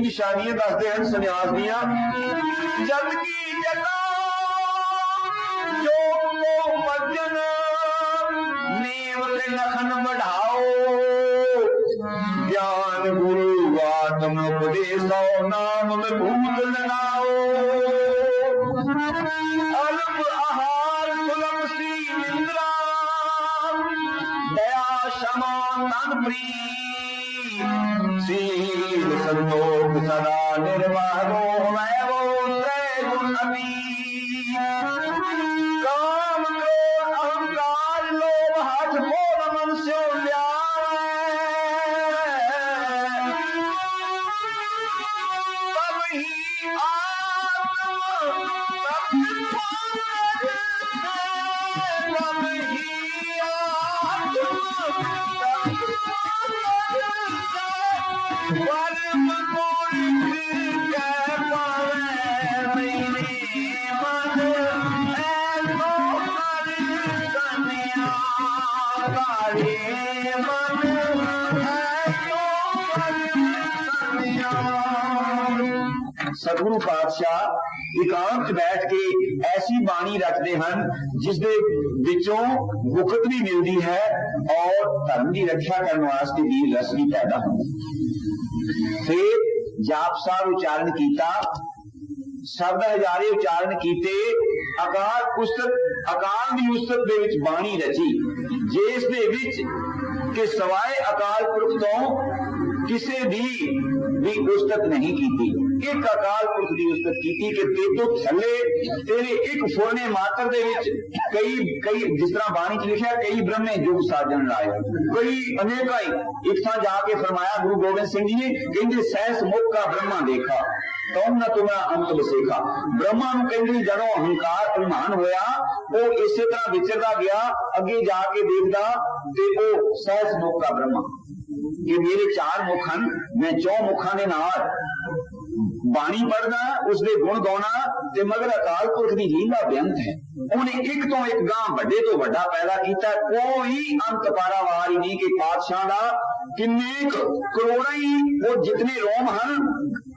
निशानियां दसते हैं सन्यास दियां जब की जगा जो मज्जन नेम ते लखन बढ़ाओ ज्ञान गुरु आत्म उपदेशो नाम में भूत लगाओ अल्प आहार सुलभ सी निद्रा दया क्षमा तन प्रीत शील संतोष सदा निर्वाह वो त्रय गुण अमीत काम क्रोध अहंकार लोभ हठ मोह मन से तब ही मन है तो सतगुरु पातशाह एकांत बैठ के ऐसी बाणी रखते हैं जिसके विचों मुकत भी मिलती है और धर्म की रक्षा करने वास्ते वीर रस भी पैदा होता। फिर जाप साहब उच्चारण किया, शब्द हजारे उच्चारण किए, अकाल पुस्तक अकाल की उस्तत दे विच बाणी रची जिस दे विच कि सवाए अकाल पुरख तो किसी भी उस्तत नहीं की। एक अकाल पुरख की उस्तत की कि तेतों थले तेरे एक फुरने मात्र दे विच कई जिस तरह बाणी च लिखा कई ब्रह्मे जुग साजन लाए, कई अनेक एक थां जाके फरमाया गुरु गोबिंद सिंह जी ने कहते सहस मुख का ब्रह्मा देखा कौन न तुम्हारा अंत बसेखा। ब्रह्मा नूं कहंदे जदों अहंकार अभिमान होया वो इसे तरह विचरदा गया, अगे जाके देखदा ते वो सहस मुख का ब्रह्मा कि मेरे चार मुख हैं, मैं चौ मुखा दे नाल बाणी पढ़ना उसके गुण गाना ते मगर अकाल पुरख की लीला बेअंत है। उन्हें एक तो एक गां बड़े तो बड़ा पैदा किया, कोई अंत पारावार ही नहीं कि पातशाह का किन्ने करोड़ा ही वो जितने रोम हैं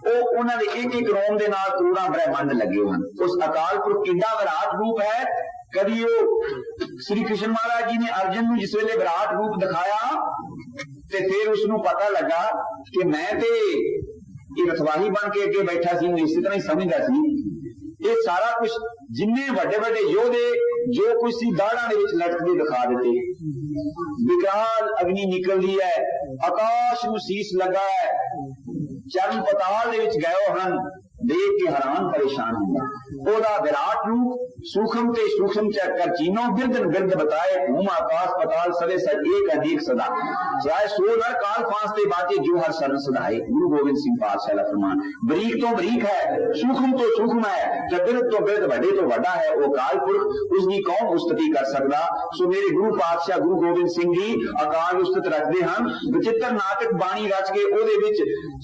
वो उन्होंने एक एक रोम के नाल करोड़ा ब्रह्मांड लगे हैं। उस अकाल पुरख कितना विराट रूप है। कभी वो श्री कृष्ण महाराज जी ने अर्जुन को जिस वेले विराट रूप दिखाया ते फिर उसनों पता लगा कि मैं ते ये रखवाही बन के अगे बैठा सी, इसी तरह ही समझदा सी। ये सारा कुछ जिन्ने बड़े बड़े योधे जो कुछ सी दाड़ा दे विच लटकदे दिखा देते, विकराल अग्नि निकलदी है, आकाश नूं शीश लगा है, चरण पताल दे विच गए हन, देख के हैरान परेशान होगा। ओदा विराट रूप सूक्ष्म ते सूक्ष्म चक्कर चीनो गिरदन गिरद बताए, भूम आकाश पताल सवे सद एक अधिक सदा, चाहे सोल हर काल फांसते बातें जो हर शरण सदाए। गुरु गोविंद सिंह पातशाह का फरमान बरीक तो बरीक है, सूक्ष्म तो सूक्ष्म है, गिरद तो गिरद बड़े तो बड़ा है। वो काल पुरख उसकी कौन उस्तति कर सकता। सो मेरे गुरु पातशाह गुरु गोविंद सिंह जी अकाल उस्तत रखते हैं। विचित्र नाटक बाणी रच के ओदे विच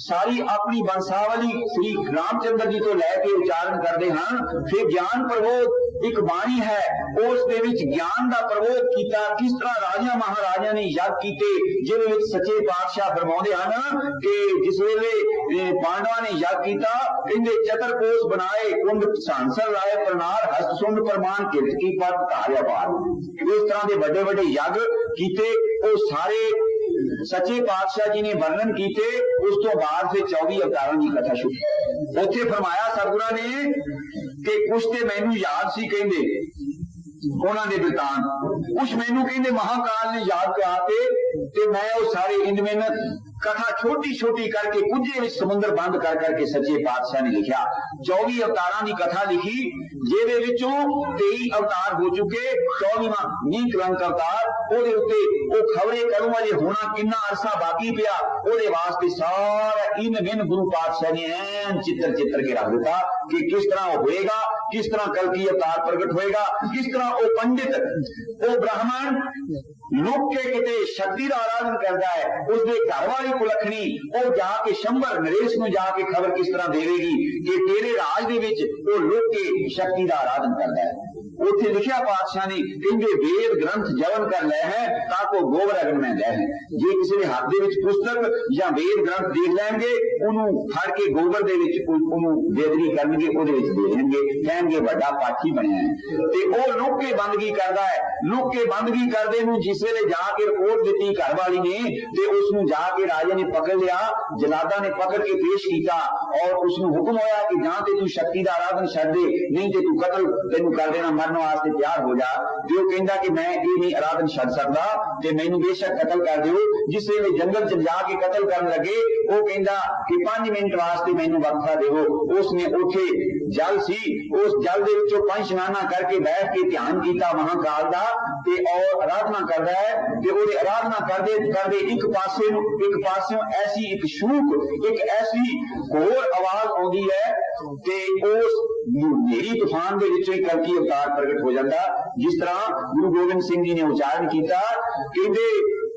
सारी अपनी वंशावली श्री रामचंद्र जी तो लैके उच्चारण करते हैं। फिर ज्ञान प्रबोध एक बाणी है, उस दे विच ज्ञान का प्रबोध किया, किस तरह राजा महाराजा ने यज्ञ किए जिन्हें सच्चे पातशाह फरमाते हैं कि जिस वेले पांडवा ने यज्ञ किया इनके चतुरकोश बनाए, कुंड सांसर लाए, प्रनार हस्तसुंड प्रमाण किरत की पद धार्या पार। इस तरह के बड़े बड़े यज्ञ किए, वो सारे सच्चे पातशाह जी ने वर्णन किए। उस तो बाद फिर 24 अवतारों की कथा शुरू। उत्थे फरमाया सतगुरां ने कि कुछ ते मैनू याद सी कहंदे उन्होंने बिरतान, कुछ मैनू कहंदे महाकाल ने याद कराते ते मैं वो सारे इनमें कथा छोटी छोटी करके कुझे विच समुद्र बंद कर करके सच्चे पातशाह ने लिखा। 24 अवतारां की कथा लिखी जिहदे विचों 23 अवतार हो चुके, 24वां नीक रंग अवतार ओदे उत्ते ओ खबरे करूं अजे होना किन्ना अरसा बाकी पिया, ओदे वास्ते सारा इन बिन गुरु पातशाह ने ऐन चित्र चित्र के रख दिता कि किस तरह होएगा, किस तरह कल की अवतार प्रगट होएगा, किस तरह ओ पंडित ओ ब्राह्मण लुक के किते शक्ति का आराधन करता है, उसके घर वाली कुलखनी वो जाके शंबर नरेश में जाके खबर किस तरह देगी कि तेरे राज दे विच वो लुक के शक्ति का आराधन करता है। उत्थे लिखिया पातशाह ने कहंदे वेद ग्रंथ जवन कर ले हैं ताको गोबर अग्न में ले हैं। जे किसी ने हाथ दे विच पुस्तक या वेद ग्रंथ देख लेंगे उन्होंने फड़ के गोबर दे विच उन्होंने बेदरी करनगे, ओदे विच दे देंगे, कहेंगे बड़ा पाठी बनया है। ते ओ लुक के बंदगी करदा है, लुक के बंदगी करदे नूं जिस वेले जाके रिपोर्ट दी घर वाली ने ते उसनूं जाके राजे ने पकड़ लिया, जलादा ने पकड़ के पेश किया और उसनूं हुक्म होया कि जां ते तू शक्ति दा आराधन छड्ड दे, नहीं ते तू कतल तेनू कर देना, मरने वास्ते तैयार हो जा। जो कहंदा कि मैं ये नहीं आराधन छड्ड सकदा ते मैनू बेशक कतल कर दिओ। जिस वेले जंगल च जाके कतल करन लगे वो कहंदा कि 5 मिनट वास्ते मैनू वक्फा देवो। उसने उठे जल सी, उस जल दे विचों 5 स्नाना करके बैठ के ध्यान किया महाकाल दा ते और आराधना करदा है ते ओदी आराधना करदे करदे एक पासे ऐसी एक शूक एक ऐसी घोर आवाज आउंदी है ते उस मेरी तूफान दे विचों कल की अवतार प्रगट हो जाता। जिस तरह गुरु गोबिंद सिंह जी ने उच्चारण किया कहंदे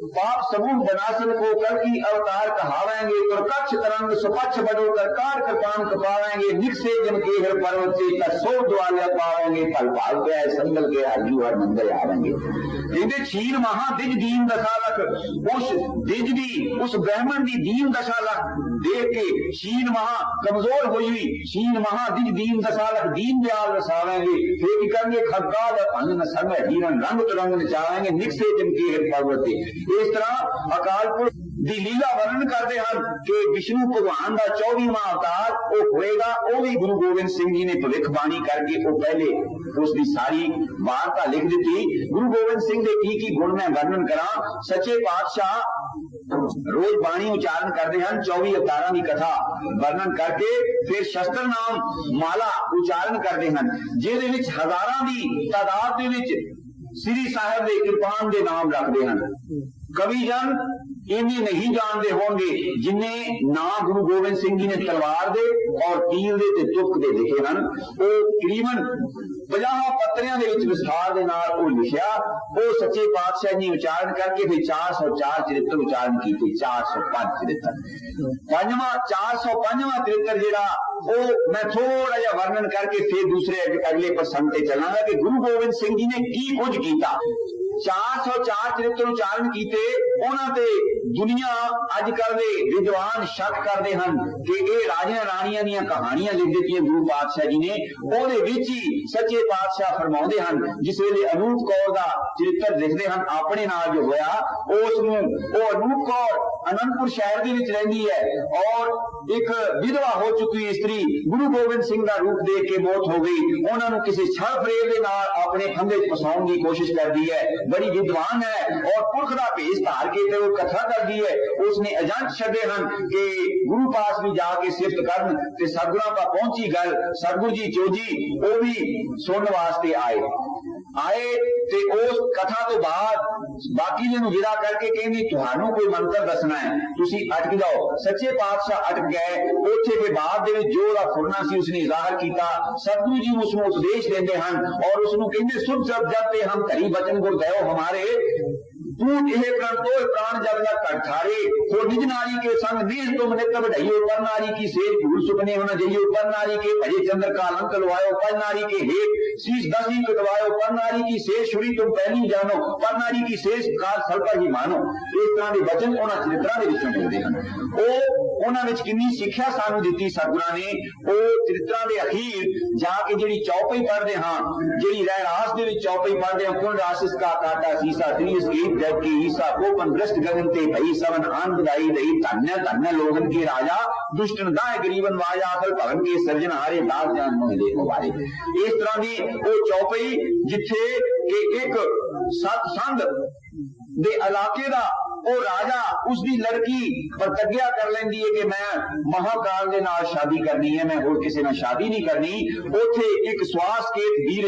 पाप समूह बनासन को कल की अवतार कहावेंगे, और कच्छ तरंग सुपच्छ बढ़ोकर कार कृपान कपावेंगे, निकसे जन के हर पर्वत से का सौ द्वालिया पावेंगे, फल भाग गया संगल के हरजू हर मंदिर आवेंगे। कहते छीन महा दिज दीन दशा लख, उस दिज दी उस ब्राह्मण की दीन दशा लख देख के शीन महा कमजोर हुई, शीन महा दिज दीन दशा लख दीन दयाल रसावेंगे, फिर करेंगे खग्गा भंग संग हीरन रंग तरंग नचावेंगे, निकसे जन के हर पर्वत से। इस तरह अकाल पुरख ਦੀ ਲੀਲਾ ਵਰਣਨ ਕਰਦੇ ਹਨ ਕਿ ਵਿਸ਼ਨੂੰ ਭਗਵਾਨ ਦਾ 24ਵਾਂ ਅਵਤਾਰ ਉਹ ਹੋਏਗਾ। ਉਹ ਵੀ ਗੁਰੂ ਗੋਬਿੰਦ ਸਿੰਘ ਜੀ ਨੇ ਭਵਿੱਖਬਾਣੀ ਕਰਕੇ ਉਹ ਪਹਿਲੇ ਉਸ ਦੀ ਸਾਰੀ ਵਾਰਤਾ ਲਿਖ ਦਿੱਤੀ। ਗੁਰੂ ਗੋਬਿੰਦ ਸਿੰਘ ਦੇ ਕੀ ਗੁਣ ਮੈਂ ਵਰਣਨ ਕਰਾਂ। ਸੱਚੇ ਪਾਤਸ਼ਾਹ ਰੋਜ਼ ਬਾਣੀ ਉਚਾਰਨ ਕਰਦੇ ਹਨ, 24 ਅਵਤਾਰਾਂ ਦੀ ਕਥਾ ਵਰਣਨ ਕਰਕੇ ਫਿਰ ਸ਼ਸਤਰ ਨਾਮ ਮਾਲਾ ਉਚਾਰਨ ਕਰਦੇ ਹਨ, ਜਿਹਦੇ ਵਿੱਚ ਹਜ਼ਾਰਾਂ ਦੀ ਤਾਦਾਦ ਦੇ ਵਿੱਚ ਸ੍ਰੀ ਸਾਹਿਬ ਦੇ ਕਿਰਪਾਨ ਦੇ ਨਾਮ ਰੱਖਦੇ ਹਨ। ਕਵੀ ਜਨ इन्हें नहीं जानते होंगे जिन्हें ना गुरु गोबिंद सिंह जी ने तलवार दे और तीर दे ते तुक दे लिखे हैं। वो तकरीबन 50 पत्रियां दे विच विस्तार दे नाल वो लिखिया। वो सच्चे पातशाह जी उच्चारण करके फिर 404 चरित्र उच्चारण कीते, 405 चरित्र। 405वां चरित्र जिहड़ा वो मैं थोड़ा जिहा वर्णन करके फिर दूसरे अगले प्रसंग ते चलांगा कि गुरु गोबिंद सिंह जी ने की कुछ कीता। 404 चरित्र उच्चारण कीते। उन्हां ते दुनिया अजकल दे विद्वान शक करते हैं कि ये राजियां राणियां दीयां कहानियां लिख दित्तियां गुरु पातशाह जी ने। ओहदे विच ही सच्चे पातशाह फरमाउंदे हन, जिस वेले अनूप कौर दा चरित्र लिखदे हन अपने नाल जो होया, उस नूं ओ अनूप कौर आनंदपुर शहर दे विच रहिंदी है और एक विधवा हो चुकी स्त्री गुरु गोबिंद सिंह दा रूप देख के मौत हो गई। उन्हां नूं किसी छल फरेब दे नाल अपने फंदे च फसाउण दी कोशिश करदी है। बड़ी विद्वान है और पुरख दा भेष धार के ते वो कथा करदी है। उसने एजेंट छड्डे हन कि गुरु पास भी जाके सिफत करन ते सतगुरां पा पहुंची गल। सतगुरु जी चोजी वो भी सुनने वास्ते आए ते उस कथा तो बाद बाकी ने विदा करके कहंदी तुहानू कोई मंत्र दसना है, तुसी अटक जाओ। सच्चे पातशाह अटक गए। उत्थे के बाद दे विच जो दा फुरना सी उसने जाहिर कीता। सतगुरु जी उसनू उपदेश देंदे हन और उसनू कहंदे सुध जब ते हम घरी बचन गुर दयो हमारे तूट यह प्रण तो प्राण जब का कठारे हो निज नारी के संग निज तुम नित बढ़ाइयो, पर नारी की सेज भूल सुपने होना जइयो, पर नारी के भजे चंद्र का अलंक लवायो, पर नारी के हेत शीश दसी कटवायो, पर नारी की सेज छुरी तुम पहली जानो, पर नारी की सेज काल सल पर ही मानो। इस तरह के वचन उन्होंने चरित्रां दे विचों मिलदे हन। ਉਹ ਉਹਨਾਂ ਵਿੱਚ ਕਿੰਨੀ ਸਿੱਖਿਆ ਸਾਨੂੰ ਦਿੱਤੀ ਸਤਿਗੁਰਾਂ ਨੇ। ਉਹ ਚਰਿਤਰਾਂ ਦੇ ਅਖੀਰ ਜਾ ਕੇ ਜਿਹੜੀ ਚੌਪਈ ਪੜ੍ਹਦੇ ਹਾਂ, ਜਿਹੜੀ ਰਹਿਰਾਸ ਦੇ ਵਿੱਚ ਚੌਪਈ ਪੜ੍ਹਦੇ ਹਾਂ, ਕੁਲ ਰਾਸਿਸ ਕਾ ਕਾਟਾ ਸੀਸਾ ਤੀਸ ਗੀਤ ਜਗ की ईसा कोपन भ्रष्ट गगन ते भई सवन आन बधाई दई, धन्य धन्य लोगन के राजा दुष्टन दाय गरीबन वाजा, अकल भवन के सर्जन हारे दास जान मोह देखो बारे। इस तरह की वो चौपई जिथे के एक सतसंग दे इलाके दा ਉਹ ਰਾਜਾ ਉਸਦੀ ਲੜਕੀ ਪ੍ਰਤਿਗਿਆ ਕਰ ਲੈਂਦੀ ਹੈ ਕਿ ਮੈਂ ਮਹਾਕਾਲ ਦੇ ਨਾਲ ਸ਼ਾਦੀ ਕਰਨੀ ਹੈ, ਮੈਂ ਹੋਰ ਕਿਸੇ ਨਾਲ ਸ਼ਾਦੀ ਨਹੀਂ ਕਰਨੀ। ਉੱਥੇ ਇੱਕ ਸਵਾਸਕੇਤ ਵੀਰ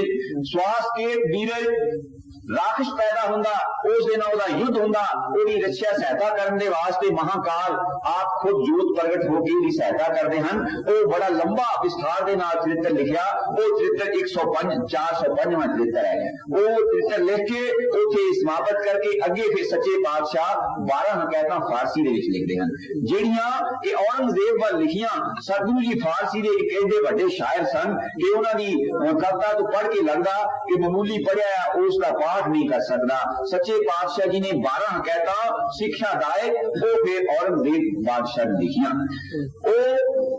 ਰਾਖਸ਼ ਪੈਦਾ ਹੁੰਦਾ, ਉਸ ਦੇ ਨਾਲ ਉਹਦਾ ਯੁੱਧ ਹੁੰਦਾ। ਉਹਦੀ ਰੱਖਿਆ ਸਹਾਇਤਾ ਕਰਨ ਦੇ ਵਾਸਤੇ ਮਹਾਕਾਲ ਆਪ ਖੁਦ ਜੋਤ ਪ੍ਰਗਟ ਹੋ ਕੇ ਉਹਦੀ ਸਹਾਇਤਾ ਕਰਦੇ ਹਨ। ਉਹ ਬੜਾ ਲੰਬਾ ਵਿਸਥਾਰ ਦੇ ਨਾਲ ਚਰਿੱਤਰ ਲਿਖਿਆ। ਉਹ ਚਰਿੱਤਰ 405ਵਾਂ ਚਰਿੱਤਰ ਹੈ। ਉਹ ਚਰਿੱਤਰ ਲਿਖ ਕੇ ਉੱਥੇ ਸਮਾਪਤ ਕਰਕੇ ਅੱਗੇ ਫਿਰ ਸੱਚੇ ਪਾਤਸ਼ਾਹ 12 ਹਕਾਇਤਾਂ ਫਾਰਸੀ ਦੇ ਵਿੱਚ ਲਿਖਦੇ ਹਨ, ਜਿਹੜੀਆਂ ਇਹ ਔਰੰਗਜ਼ੇਬ ਵੱਲ ਲਿਖੀਆਂ। ਸਤਿਗੁਰੂ ਜੀ ਫਾਰਸੀ ਦੇ ਇੱਕ ਇਹਦੇ ਵੱਡੇ ਸ਼ਾਇਰ ਸਨ ਕਿ ਉਹਨਾਂ ਦੀ ਕਵਿਤਾ ਤੋਂ ਪੜ੍ਹ ਕੇ ਲੱਗਦਾ ਕਿ ਮਾਮੂਲੀ ਪੜ੍ਹਿਆ ਉਸ ਦਾ ਪਾਠ नहीं कर सकता। सच्चे पातशाह जी ने 12 हकायतां सिक्ख्यादायक वो फिर औरंगजेब बादशाह ने लिखियां।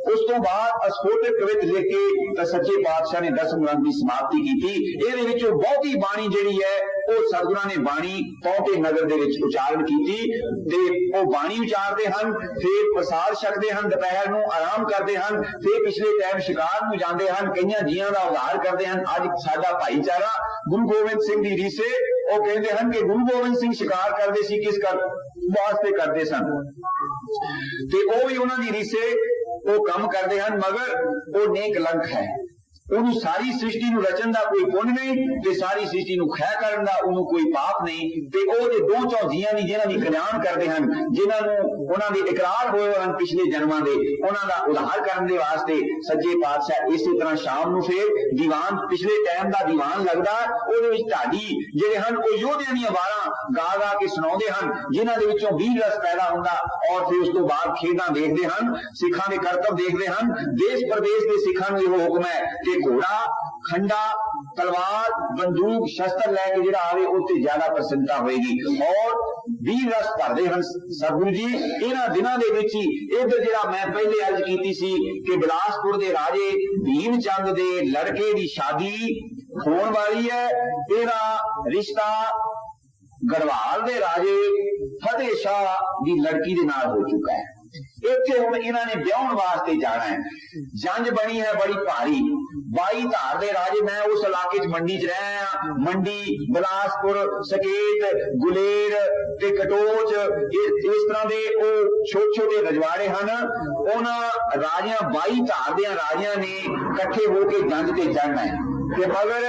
उस तो बाद अस्फोटक कवित लिख के सच्चे पातशाह ने 10 मुरंग की समाप्ति की। ਇਹਦੇ ਵਿੱਚੋਂ ਬਹੁਤੀ ਬਾਣੀ ਜਿਹੜੀ ਹੈ ਉਹ ਸਤਿਗੁਰਾਂ ਨੇ ਬਾਣੀ ਪੌਂਟੇ ਨਗਰ ਦੇ ਵਿੱਚ ਉਚਾਰਨ ਕੀਤੀ ਤੇ ਉਹ ਬਾਣੀ ਉਚਾਰਦੇ ਹਨ, ਫਿਰ ਪ੍ਰਸਾਦ ਛਕਦੇ ਹਨ, ਦੁਪਹਿਰ ਨੂੰ ਆਰਾਮ ਕਰਦੇ ਹਨ, ਫਿਰ ਪਿਛਲੇ ਟਾਈਮ ਸ਼ਿਕਾਰ ਨੂੰ ਜਾਂਦੇ ਹਨ, ਕਈਆਂ ਜੀਆਂ ਦਾ ਉਧਾਰ ਕਰਦੇ ਹਨ। ਅੱਜ ਸਾਡਾ ਭਾਈਚਾਰਾ ਗੁਰੂ ਗੋਬਿੰਦ ਸਿੰਘ ਦੀ ਰੀਸੇ ਉਹ ਕਹਿੰਦੇ ਹਨ ਕਿ ਗੁਰੂ ਗੋਬਿੰਦ ਸਿੰਘ ਸ਼ਿਕਾਰ ਕਰਦੇ ਸੀ, ਕਿਸ ਵਾਸਤੇ ਕਰਦੇ ਸਨ ਤੇ ਉਹ ਵੀ ਉਹਨਾਂ ਦੀ ਰੀਸੇ ਉਹ ਕੰਮ ਕਰਦੇ ਹਨ, ਮਗਰ ਉਹ ਨੇਕ ਲੰਕ ਹੈ। ਉਹਨੂੰ ਸਾਰੀ ਸ੍ਰਿਸ਼ਟੀ ਨੂੰ ਰਚਣ ਦਾ ਕੋਈ ਪੁੰਨ ਨਹੀਂ ਤੇ ਸਾਰੀ ਸ੍ਰਿਸ਼ਟੀ ਨੂੰ ਖੈ ਕਰਨ ਦਾ ਉਹਨੂੰ ਕੋਈ ਪਾਪ ਨਹੀਂ ਤੇ ਉਹ ਦੇ ਦੋ ਚੌਧੀਆਂ ਦੀ ਜਿਨ੍ਹਾਂ ਦੀ ਕਲਿਆਣ ਕਰਦੇ ਹਨ, ਜਿਨ੍ਹਾਂ ਨੂੰ ਉਹਨਾਂ ਦੇ ਇਕਰਾਰ ਹੋਏ ਹਨ ਪਿਛਲੇ ਜਨਮਾਂ ਦੇ, ਉਹਨਾਂ ਦਾ ਉਧਾਰ ਕਰਨ ਦੇ ਵਾਸਤੇ ਸੱਚੇ ਪਾਤਸ਼ਾਹ ਇਸੇ ਤਰ੍ਹਾਂ ਸ਼ਾਮ ਨੂੰ ਫੇਰ ਦੀਵਾਨ, ਪਿਛਲੇ ਟਾਈਮ ਦਾ ਦੀਵਾਨ ਲੱਗਦਾ, ਉਹਦੇ ਵਿੱਚ ਢਾਡੀ ਜਿਹੜੇ ਹਨ ਉਹ ਯੋਧਿਆਂ ਦੀਆਂ ਵਾਰਾਂ ਗਾ ਗਾ ਕੇ ਸੁਣਾਉਂਦੇ ਹਨ, ਜਿਨ੍ਹਾਂ ਦੇ ਵਿੱਚੋਂ ਵੀਰ ਰਸ ਪੈਦਾ ਹੁੰਦਾ ਔਰ ਫਿਰ ਉਸ ਤੋਂ ਬਾਅਦ ਖੇਡਾਂ ਦੇਖਦੇ ਹਨ, ਸਿੱਖਾਂ ਦੇ ਕਰਤੱਵ ਦੇਖਦੇ ਹਨ। ਦੇਸ਼ ਪ੍ਰਦੇਸ਼ ਦੇ ਸਿੱਖਾਂ ਨੂੰ ਇਹੋ ਹੁਕਮ ਹੈ ਕਿ ਘੋੜਾ, ਖੰਡਾ, ਤਲਵਾਰ, ਬੰਦੂਕ, ਸ਼ਸਤਰ ਲੈ ਕੇ ਜਿਹੜਾ ਆਵੇ ਉੱਤੇ ਜ਼ਿਆਦਾ ਪ੍ਰਸੰਨਤਾ ਹੋਏਗੀ ਔਰ ਵੀਰ ਰਸ ਭਰਦੇ ਹਨ ਸਤਿਗੁਰੂ ਜੀ। ਇਹਨਾਂ ਦਿਨਾਂ ਦੇ ਵਿੱਚ ਹੀ ਇੱਧਰ ਜਿਹੜਾ ਮੈਂ ਪਹਿਲੇ ਅਰਜ਼ ਕੀਤੀ ਸੀ ਕਿ ਬਿਲਾਸਪੁਰ ਦੇ ਰਾਜੇ ਭੀਮ ਚੰਦ ਦੇ ਲੜਕੇ ਦੀ ਸ਼ਾਦੀ ਹੋਣ ਵਾਲੀ ਹੈ। ਇਹਦਾ ਰਿਸ਼ਤਾ ਗੜਵਾਲ ਦੇ ਰਾਜੇ ਫਤਿਹ ਸ਼ਾਹ ਦੀ ਲੜਕੀ ਦੇ ਨਾਲ ਹੋ ਚੁੱਕਾ ਹੈ। ਇੱਥੇ ਹੁਣ ਇਹਨਾਂ ਨੇ ਵਿਆਹਣ ਵਾਸਤੇ ਜਾਣਾ ਹੈ। ਜੰਜ ਬਣੀ ਹੈ ਬੜੀ ਭਾਰੀ। 22 ਧਾਰ ਦੇ ਰਾਜੇ, ਮੈਂ ਉਸ ਇਲਾਕੇ 'ਚ ਮੰਡੀ 'ਚ ਰਹਿ ਆ, ਮੰਡੀ, ਬਿਲਾਸਪੁਰ, ਸਕੇਤ, ਗੁਲੇਰ ਤੇ ਕਟੋਚ, ਇਸ ਤਰ੍ਹਾਂ ਦੇ ਉਹ ਛੋਟੇ ਛੋਟੇ ਰਜਵਾੜੇ ਹਨ। ਉਹਨਾਂ ਰਾਜਿਆਂ 22 ਧਾਰ ਦੇ ਰਾਜਿਆਂ ਨੇ ਇਕੱਠੇ ਹੋ ਕੇ ਜੰਜ ਤੇ ਚੜ੍ਹਨਾ ਹੈ ਤੇ ਮਗਰ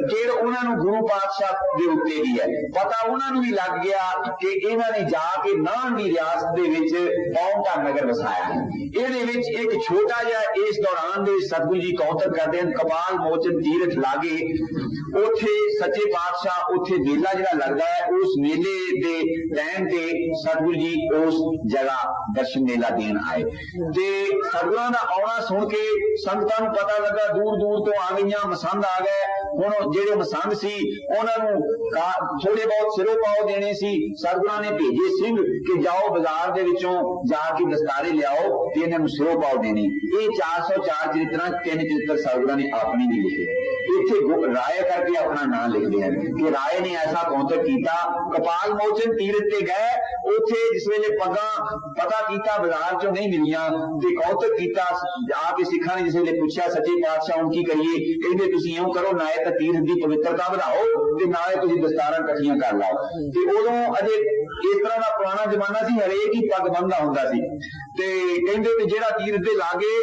ਕਿਹੜ ਉਹਨਾਂ ਨੂੰ ਗੁਰੂ ਪਾਤਸ਼ਾਹ ਦੇ ਉੱਤੇ ਵੀ ਹੈ ਪਤਾ। ਉਹਨਾਂ ਨੂੰ ਵੀ ਲੱਗ ਗਿਆ ਕਿ ਇਹਨਾਂ ਨੇ ਜਾ ਕੇ ਨਾਨ ਦੀ ਰਿਆਸਤ ਦੇ ਵਿੱਚ ਪੌਂਟਾ ਨਗਰ ਵਸਾਇਆ ਹੈ। ਇਹਦੇ ਵਿੱਚ ਇੱਕ ਛੋਟਾ ਜਿਹਾ ਇਸ ਦੌਰਾਨ ਦੇ ਸਤਿਗੁਰੂ ਜੀ ਕੌਤਕ ਕਰਦੇ ਹਨ, ਕਪਾਲ ਮੋਚਨ ਤੀਰਥ ਲਾਗੇ ਉੱਥੇ ਸੱਚੇ ਪਾਤਸ਼ਾਹ ਉੱਥੇ ਮੇਲਾ ਜਿਹੜਾ ਲੱਗਦਾ ਹੈ, ਉਸ ਮੇਲੇ ਦੇ ਟਾਈਮ ਤੇ ਸਤਿਗੁਰੂ ਜੀ ਉਸ ਜਗ੍ਹਾ ਦਰਸ਼ਨ ਮੇਲਾ ਦੇਣ ਆਏ ਤੇ ਸਤਿਗੁਰਾਂ ਦਾ ਆਉਣਾ ਸੁਣ ਕੇ ਸੰਗਤਾਂ ਨੂੰ ਪਤਾ ਲੱਗਾ, ਦੂਰ ਦੂਰ ਤੋਂ ਆ ਗਈਆਂ, ਮਸੰਦ ਆ ਗਏ। ਹੁਣ ਜਿਹੜੇ ਮਸੰਦ ਸੀ ਉਹਨਾਂ ਨੂੰ ਥੋੜੇ ਬਹੁਤ ਸਿਰੋਂ ਪਾਓ ਦੇਣੇ ਸੀ। ਸਤਿਗੁਰਾਂ ਨੇ ਭੇਜੇ ਸਿੰਘ ਕਿ ਜਾਓ ਬਾਜ਼ਾਰ ਦੇ ਵਿੱਚੋਂ ਜਾ ਕੇ ਦਸਤਾਰੇ ਲਿਆਓ ਤੇ ਇਹਨਾਂ ਨੂੰ ਸਿਰੋਂ ਪਾਓ ਦੇਣੀ। ਇਹ 404 ਚਰਿਤਰਾਂ 3 ਚਰਿਤਰ ਸਤਿਗੁਰਾਂ ਨੇ ਆਪਣੀ ਵੀ ਲਿਖੇ। ਇੱਥੇ ਰਾਏ ਕਰਕੇ ਆਪਣਾ ਨਾਮ ਲਿਖਦੇ ਹਨ ਕਿ ਰਾਏ ਨੇ ਐਸਾ ਕੌਤਕ ਕੀਤਾ। ਕਪਾਲ ਮੋਚਨ ਤੀਰਥ ਤੇ ਗਏ, ਉੱਥੇ ਜਿਸ ਵੇਲੇ ਪੱਗਾਂ ਪਤਾ ਕੀਤਾ ਬਾਜ਼ਾਰ ਚੋਂ ਨਹੀਂ ਮਿਲੀਆਂ ਤੇ ਕੌਤਕ ਕੀਤਾ। ਆ ਕੇ ਸਿੱਖਾਂ ਨੇ ਜਿਸ ਵੇਲੇ ਪੁੱਛਿਆ ਸੱਚੇ ਪਾਤਸ਼ਾਹ ਹੁਣ ਕੀ ਕਰੀਏ, ਕਹਿੰਦੇ ਤੁਸੀਂ ਇਉਂ ਕਰੋ, ਨਾਲੇ ਤਾਂ ਤੀਰਥ ਦੀ ਪਵਿੱਤਰਤਾ ਵਧਾਓ ਤੇ ਨਾਲੇ ਤੁਸੀਂ ਦਸਤਾਰਾਂ ਇਕੱਠੀਆਂ ਕਰ ਲਾਓ। ਤੇ ਉਦੋਂ ਅਜੇ ਇਸ ਤਰ੍ਹਾਂ ਦਾ ਪੁਰਾਣਾ ਜ਼ਮਾਨਾ ਸੀ, ਹਰੇਕ ਹੀ ਪੱਗ ਬੰਨ੍ਹਦਾ ਹੁੰਦਾ ਸੀ ਤੇ ਕਹਿੰਦੇ ਵੀ ਜਿਹੜਾ ਤੀਰਥ ਦੇ ਲਾਗੇ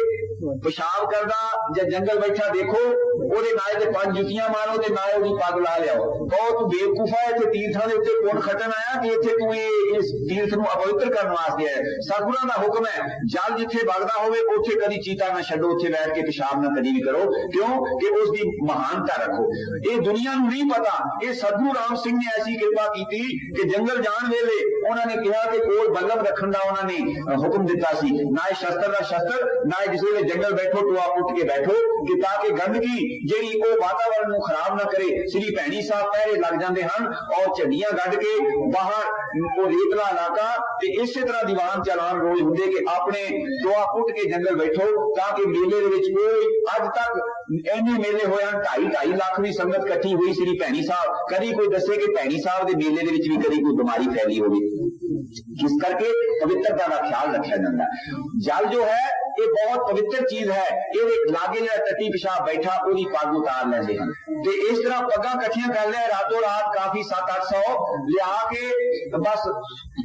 ਪਿਸ਼ਾਬ ਕਰਦਾ ਜਾਂ ਜੰਗਲ ਬੈਠਾ ਦੇਖੋ, ਉਹਦੇ ਨਾਲ ਤੇ 5 ਜੁੱਤੀਆਂ ਮਾਰੋ ਤੇ ਨਾਲ ਉਹਦੀ ਪੱਗ ਲਾ ਲਿਆਓ। ਬਹੁਤ ਬੇਵਕੂਫਾ ਹੈ, ਇੱਥੇ ਤੀਰਥਾਂ ਦੇ ਉੱਤੇ ਪੁੰਨ ਖੱਟਣ ਆਇਆ ਕਿ ਇੱਥੇ ਤੂੰ ਇਸ ਤੀਰਥ ਨੂੰ ਅਪਵਿੱਤਰ ਕਰਨ ਵਾਸਤੇ ਆਇਆ। ਸਤਿਗੁਰਾਂ ਦਾ ਹੁਕਮ ਹੈ, ਜਲ ਜਿੱਥੇ ਵਗਦਾ ਹੋਵੇ ਉੱਥੇ ਕਦੀ ਚੀਤਾ ਨਾ ਛੱਡੋ, ਉੱਥੇ ਬੈਠ ਕੇ ਪਿਸ਼ਾਬ ਨਾ ਕਦੀ ਵੀ ਕਰੋ। ਕਿਉਂ ਕਿ ਉਸ ਦੀ ਮਹਾਨਤਾ ਰੱਖੋ। ਇਹ ਦੁਨੀਆ ਨੂੰ ਨਹੀਂ ਪਤਾ, ਇਹ ਸਤਿਗੁਰੂ ਰਾਮ ਸਿੰਘ ਨੇ ਐਸੀ ਕਿਰਪਾ ਕੀਤੀ ਕਿ ਜੰਗਲ ਜਾਣ ਵੇਲੇ ਉਹਨਾਂ ਨੇ ਕਿਹਾ ਕਿ ਕੋਲ ਬੱਲਮ ਰੱਖਣ ਦਾ ਉਹਨਾਂ ਨੇ ਹੁਕਮ ਦਿੱਤਾ ਸੀ। ਨਾ ਸ਼ਸਤਰ ਦਾ ਸ਼ਸਤਰ, ਨਾ ਜਿਸ ਵੇਲੇ ਜੰਗਲ ਬੈਠੋ ਟੋਆ ਪੁੱਟ ਕੇ ਬੈਠੋ ਕਿ ਤਾਂ ਕਿ ਗੰਦਗੀ ਜਿਹੜੀ ਉਹ ਵਾਤਾਵਰਨ ਨੂੰ ਖਰਾਬ ਨਾ ਕਰੇ। ਸ੍ਰੀ ਭੈਣੀ ਸਾਹਿਬ ਪਹਿਰੇ ਲੱਗ ਜਾਂਦੇ ਹਨ ਔਰ ਝੰਡੀਆਂ ਗੱਡ ਕੇ ਬਾਹਰ ਉਹ ਰੇਤਲਾ ਇਲਾਕਾ ਤੇ ਇਸੇ ਤਰ੍ਹਾਂ ਦੀਵਾਨ ਚਲਾਨ ਰੋਜ਼ ਹੁੰਦੇ ਕਿ ਆਪਣੇ ਟੋਆ ਪੁੱਟ ਕੇ ਜੰਗਲ ਬੈਠੋ ਤਾਂ ਕਿ ਮੇਲੇ ਦੇ ਵਿੱਚ ਕੋਈ ਅੱਜ ਤੱਕ ਇੰਨੇ ਮੇਲੇ ਹੋਏ ਹਨ, 2.5 ਲੱਖ ਦੀ ਸੰਗਤ ਇਕੱਠੀ ਹੋਈ ਸ੍ਰੀ ਭੈਣੀ ਸਾਹਿਬ। ਕਦੀ ਕੋਈ ਦੱਸੇ ਕਿ ਭੈਣੀ ਸਾਹਿਬ ਦੇ ਮੇਲੇ ਦੇ ਵਿੱਚ ਵੀ ਕਦੀ ਕੋਈ ਬਿਮਾਰੀ ਫੈਲੀ ਹੋਵੇ। ਜਿਸ ਕਰਕੇ ਪਵਿੱਤਰਤਾ ਦਾ ਖਿਆਲ ਰੱਖਿਆ ਜਾਂਦਾ। ਜਲ ਜੋ ਹੈ ਇਹ ਬਹੁਤ ਪਵਿੱਤਰ ਚੀਜ਼ ਹੈ। ਇਹਦੇ ਲਾਗੇ ਜਿਹੜਾ ਟੱਟੀ ਪਿਸ਼ਾਬ ਬੈਠਾ ਉਹਦੀ ਪੱਗ ਉਤਾਰ ਲੈਂਦੇ ਹਨ ਤੇ ਇਸ ਤਰ੍ਹਾਂ ਪੱਗਾਂ ਇਕੱਠੀਆਂ ਕਰ ਲਿਆ ਰਾਤੋਂ ਰਾਤ ਕਾਫੀ 700-800 ਲਿਆ ਕੇ ਬਸ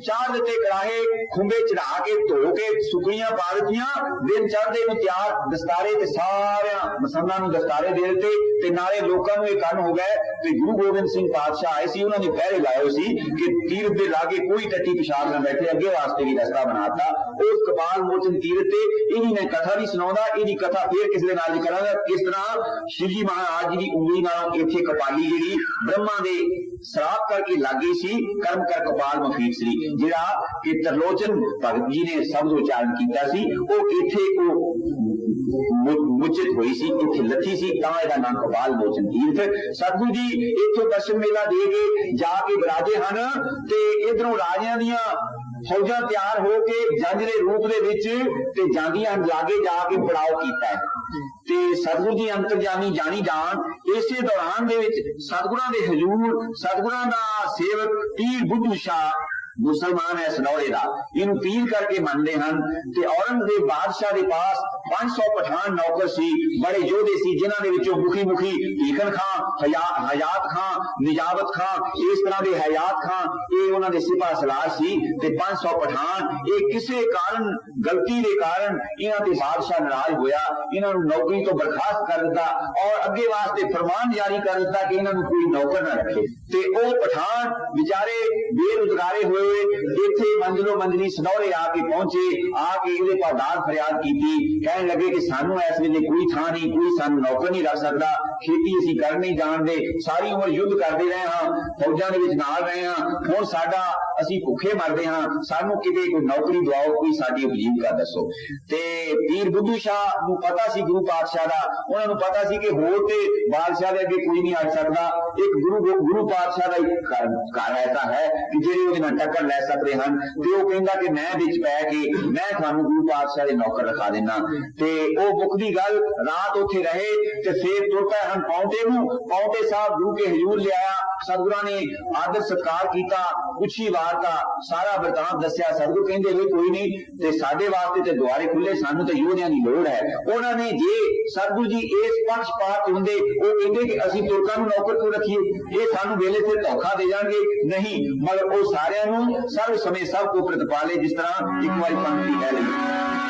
ਚਾਰ ਦਿੱਤੇ ਕਰਾਹੇ ਖੁੰਬੇ ਚੜਾ ਕੇ ਧੋ ਕੇ ਸੁੱਕੀਆਂ ਪਾ ਦਿੱਤੀਆਂ। ਦਿਨ ਚੜ੍ਹਦੇ ਨੂੰ ਤਿਆਰ ਦਸਤਾਰੇ ਤੇ ਸਾਰਿਆਂ ਮਸੰਦਾਂ ਨੂੰ ਦਸਤਾਰੇ ਦੇ ਦਿੱਤੇ ਤੇ ਨਾਲੇ ਲੋਕਾਂ ਨੂੰ ਇਹ ਕੰਨ ਹੋ ਗਏ ਤੇ ਗੁਰੂ ਗੋਬਿੰਦ ਸਿੰਘ ਪਾਤਸ਼ਾਹ ਆਏ ਸੀ, ਉਹਨਾਂ ਨੇ ਪਹਿਰੇ ਲਾਏ ਸੀ ਕਿ ਤੀਰਥ ਦੇ ਲਾਗੇ ਕੋਈ ਟੱਟੀ ਪਿਸ਼ਾਬ ਨਾ ਬੈਠੇ। ਅੱਗੇ ਵਾਸਤੇ ਵੀ ਰਸਤਾ ਬਣਾਤਾ ਉਸ ਕਪਾਲ ਮੋਚਨ ਤੀਰਥ ਤੇ। ਇਹਦੀ ਮੈਂ ਕਥਾ ਨਹੀਂ ਸੁਣਾਉਂਦਾ, ਇਹਦੀ ਕਥਾ ਫੇਰ ਕਿਸੇ ਦੇ ਨਾਲ ਕਰਾਂਗਾ। ਕਿਸ ਤਰ੍ਹਾਂ ਸ਼ਿਵ ਜੀ ਮਹਾਰਾਜ ਜੀ ਦੀ ਉਂਗਲੀ ਨਾਲ ਇੱਥੇ ਕਪਾਲੀ ਜਿਹੜੀ ਬ੍ਰਹਮਾ ਦੇ ਸਰਾਪ ਕਰਕੇ ਲੱਗੀ ਸੀ, ਕਰਮ ਕਰ ਕਪਾਲ ਮਫੀਕ ਸ੍ਰੀ, ਜਿਹੜਾ ਕਿ ਤਰਲੋਚਨ ਭਗਤ ਜੀ ਨੇ ਸ਼ਬਦ ਉਚਾਰਨ ਕੀਤਾ ਸੀ, ਉਹ ਇੱਥੇ ਉਹ ਮੁਚਿਤ ਹੋਈ ਸੀ, ਇੱਥੇ ਲੱਥੀ ਸੀ, ਤਾਂ ਇਹਦਾ ਨਾਮ ਕਪਾਲ ਮੋਚਨ ਤੀਰਥ। ਸਤਿਗੁਰੂ ਜੀ ਇੱਥੋਂ ਦਰਸ਼ਨ ਮੇਲਾ ਦੇ ਕੇ ਜਾ ਕੇ ਵਿਰਾਜੇ ਹਨ ਤੇ ਇਧਰੋਂ ਰਾਜਿਆਂ ਦੀਆਂ ਫੌਜਾਂ ਤਿਆਰ ਹੋ ਕੇ ਜੰਜ ਦੇ ਰੂਪ ਦੇ ਵਿੱਚ ਤੇ ਜਾਂਦੀਆਂ ਲਾਗੇ ਜਾ ਕੇ ਪੜਾਓ ਕੀਤਾ ਤੇ ਸਤਿਗੁਰੂ ਜੀ ਅੰਤਰਜਾਮੀ ਜਾਣੀ ਜਾਣ। ਇਸੇ ਦੌਰਾਨ ਦੇ ਵਿੱਚ ਸਤਿਗੁਰਾਂ ਦੇ ਹਜ਼ੂਰ ਸਤਿਗੁਰਾਂ ਦਾ ਸੇਵਕ ਪੀਰ ਬੁੱਧੂ ਸ਼ਾਹ मुसलमान है सनौरे दा इनू पीर करके मनते हैं। ते औरंगजेब बादशाह के पास 500 पठान नौकर सी, बड़े योधे सी, जिन्हां दे विचों मुखी मुखी भीखन खां, हयात खां, निजावत खां, इस तरह के हयात खां, ये उन्हां दे सिपा सलार सी। ते 500 पठान ये किसी कारण गलती के कारण इन्हां ते बादशाह नाराज होया, इन्हां नूं नौकरी तो बर्खास्त कर दिता और अगे वास्ते फरमान जारी कर दिता कि इन्हां नूं कोई नौकर ना रखे। ते ओ पठान बेचारे बेरोजगारे हुए इत्थे मंजिलो मंजिली सनौरे आके पहुंचे, आके इहदे पर दाद फरियाद की, कहने लगे कि सानू इस वेले कोई थां नहीं, कोई सानू नौकर नहीं रख सकता, खेती असीं कर नहीं जानते, सारी उम्र युद्ध करते रहे हाँ, फौजां दे विच नाल रहे हाँ, हुण साडा असीं भुखे मरदे हाँ, सानू किते कोई नौकरी दवाओ, कोई साडी उपजीविका दसो। ते पीर बुद्धू शाह नूं पता सी गुरु पातशाह दा, उन्हां नूं पता सी कि होर ते बादशाह दे अगे कोई नहीं आ सकदा, एक गुरु पातशाह दा घर ऐसा है कि जेहड़े उहदे नाल टक्कर लै सकदे हन। ते ओह कहंदा कि मैं विच पै के मैं तुहानूं गुरु पातशाह दे नौकर रखा देना। ते ओह मुकदी गल रात उत्थे रहे ते फिर तुर पए हन पौंटे नूं। पौंटे साहब गुरु के हजूर लिआया, सतगुरां ने आदर सत्कार कीता, पुछी वारता, सारा वरतांत दस्सिया। सतगुरु कहंदे वे कोई नहीं, ते साडे वास्ते ते द्वारे खुले, सानू ते योधियां दी लोड़ है। उन्हां ने जे सतगुरु जी इस पक्षपात हुंदे ओह कहंदे कि असीं तुरकां नूं नौकर क्यों रखीए, ये सानू वेले ते धोखा दे जाणगे, नहीं, मगर ओह सारिआं नूं सर्व समय सब को प्रतिपाले, जिस तरह एक बारी पंक्ति कह लई।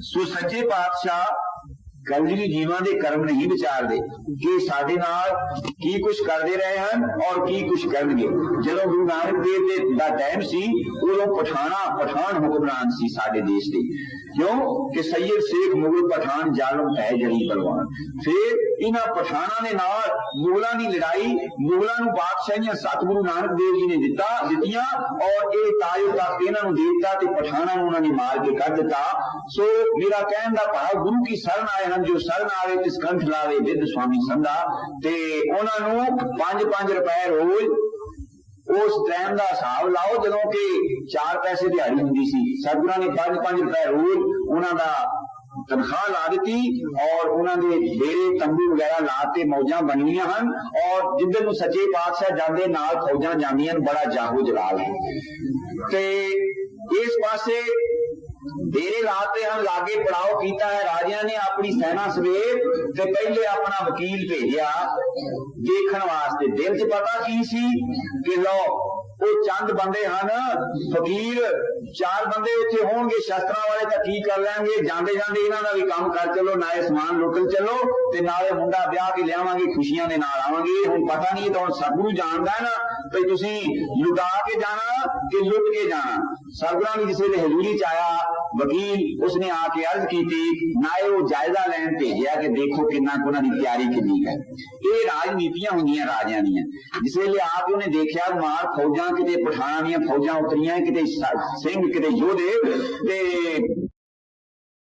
सो सच्चे पातशाह कलयुगी जीवां दे कर्म नहीं विचारदे कि साडे नाल की कुछ करते रहे हैं और की कुछ करनगे। जदों गुरु नानक देव दा टाइम सी उदों पठान हुक्मरान सी साडे देश दे, क्यों कि सैयद शेख मुगल पठान जालम है जड़ी बलवान। फिर इन्हां पठाना दे नाल मुगलां दी लड़ाई, मुगलां नूं बादशाहियां सतगुरु नानक देव जी ने दित्तियां और ये ताजो तख्त इन्हां नूं दे दित्ता ते पठाना नूं उन्हां ने मार के कढ दित्ता। सो मेरा कहण दा भाव गुरु की शरण आए हैं, जो शरण आवे तिस कंठ लावे विद स्वामी संधा। ते उन्हां नूं 5-5 रुपए रोज उस टाइम का हिसाब लाओ जदों कि 4 पैसे दिहाड़ी हुंदी सी। सतगुरां ने 5-5 रुपए रोज उन्हां दा तनख्वाह ला दी और उन्होंने डेरे तंबू वगैरह लाते, मौजा बनिया हैं और जिधर नूं सच्चे पातशाह जाते नाल फौजां जांदियां, बड़ा जाहो जलाल है। ते इस पासे डेरे लाते हम लागे पड़ाव किया है। राजिया ने अपनी सेना सवेत ते पहले अपना वकील भेजा देखने वास्ते। दिल च पता की सी कि लो वो चंद बंदे हैं फकीर, 4 बंदे उत्थे होंगे शस्त्रां वाले तां की कर लेंगे, जांदे जांदे इन्हां दा भी काम कर चलो, नाले समान लुटल चलो ते नाले मुंडा ब्याह के लियावांगे, खुशियां दे नाल आवांगे। हुण पता नहीं तो सतगुरु जानदा है ना भई तुसीं लुटा के जाना कि लुट के जाना। सतगुरां दी जिसे हजूरी च आया वकील, उसने आके अर्ज की, नाले वो जायजा लैन भेजिया कि देखो किन्ना कुना दी तैयारी किन्नी है। ये राजनीतियां होंदियां राजियां दीयां। जिस वेले आके उन्हें देखिया मार फौजां किते पठाणां दीयां फौजां उतरियां, किते सिंह किते योधे ते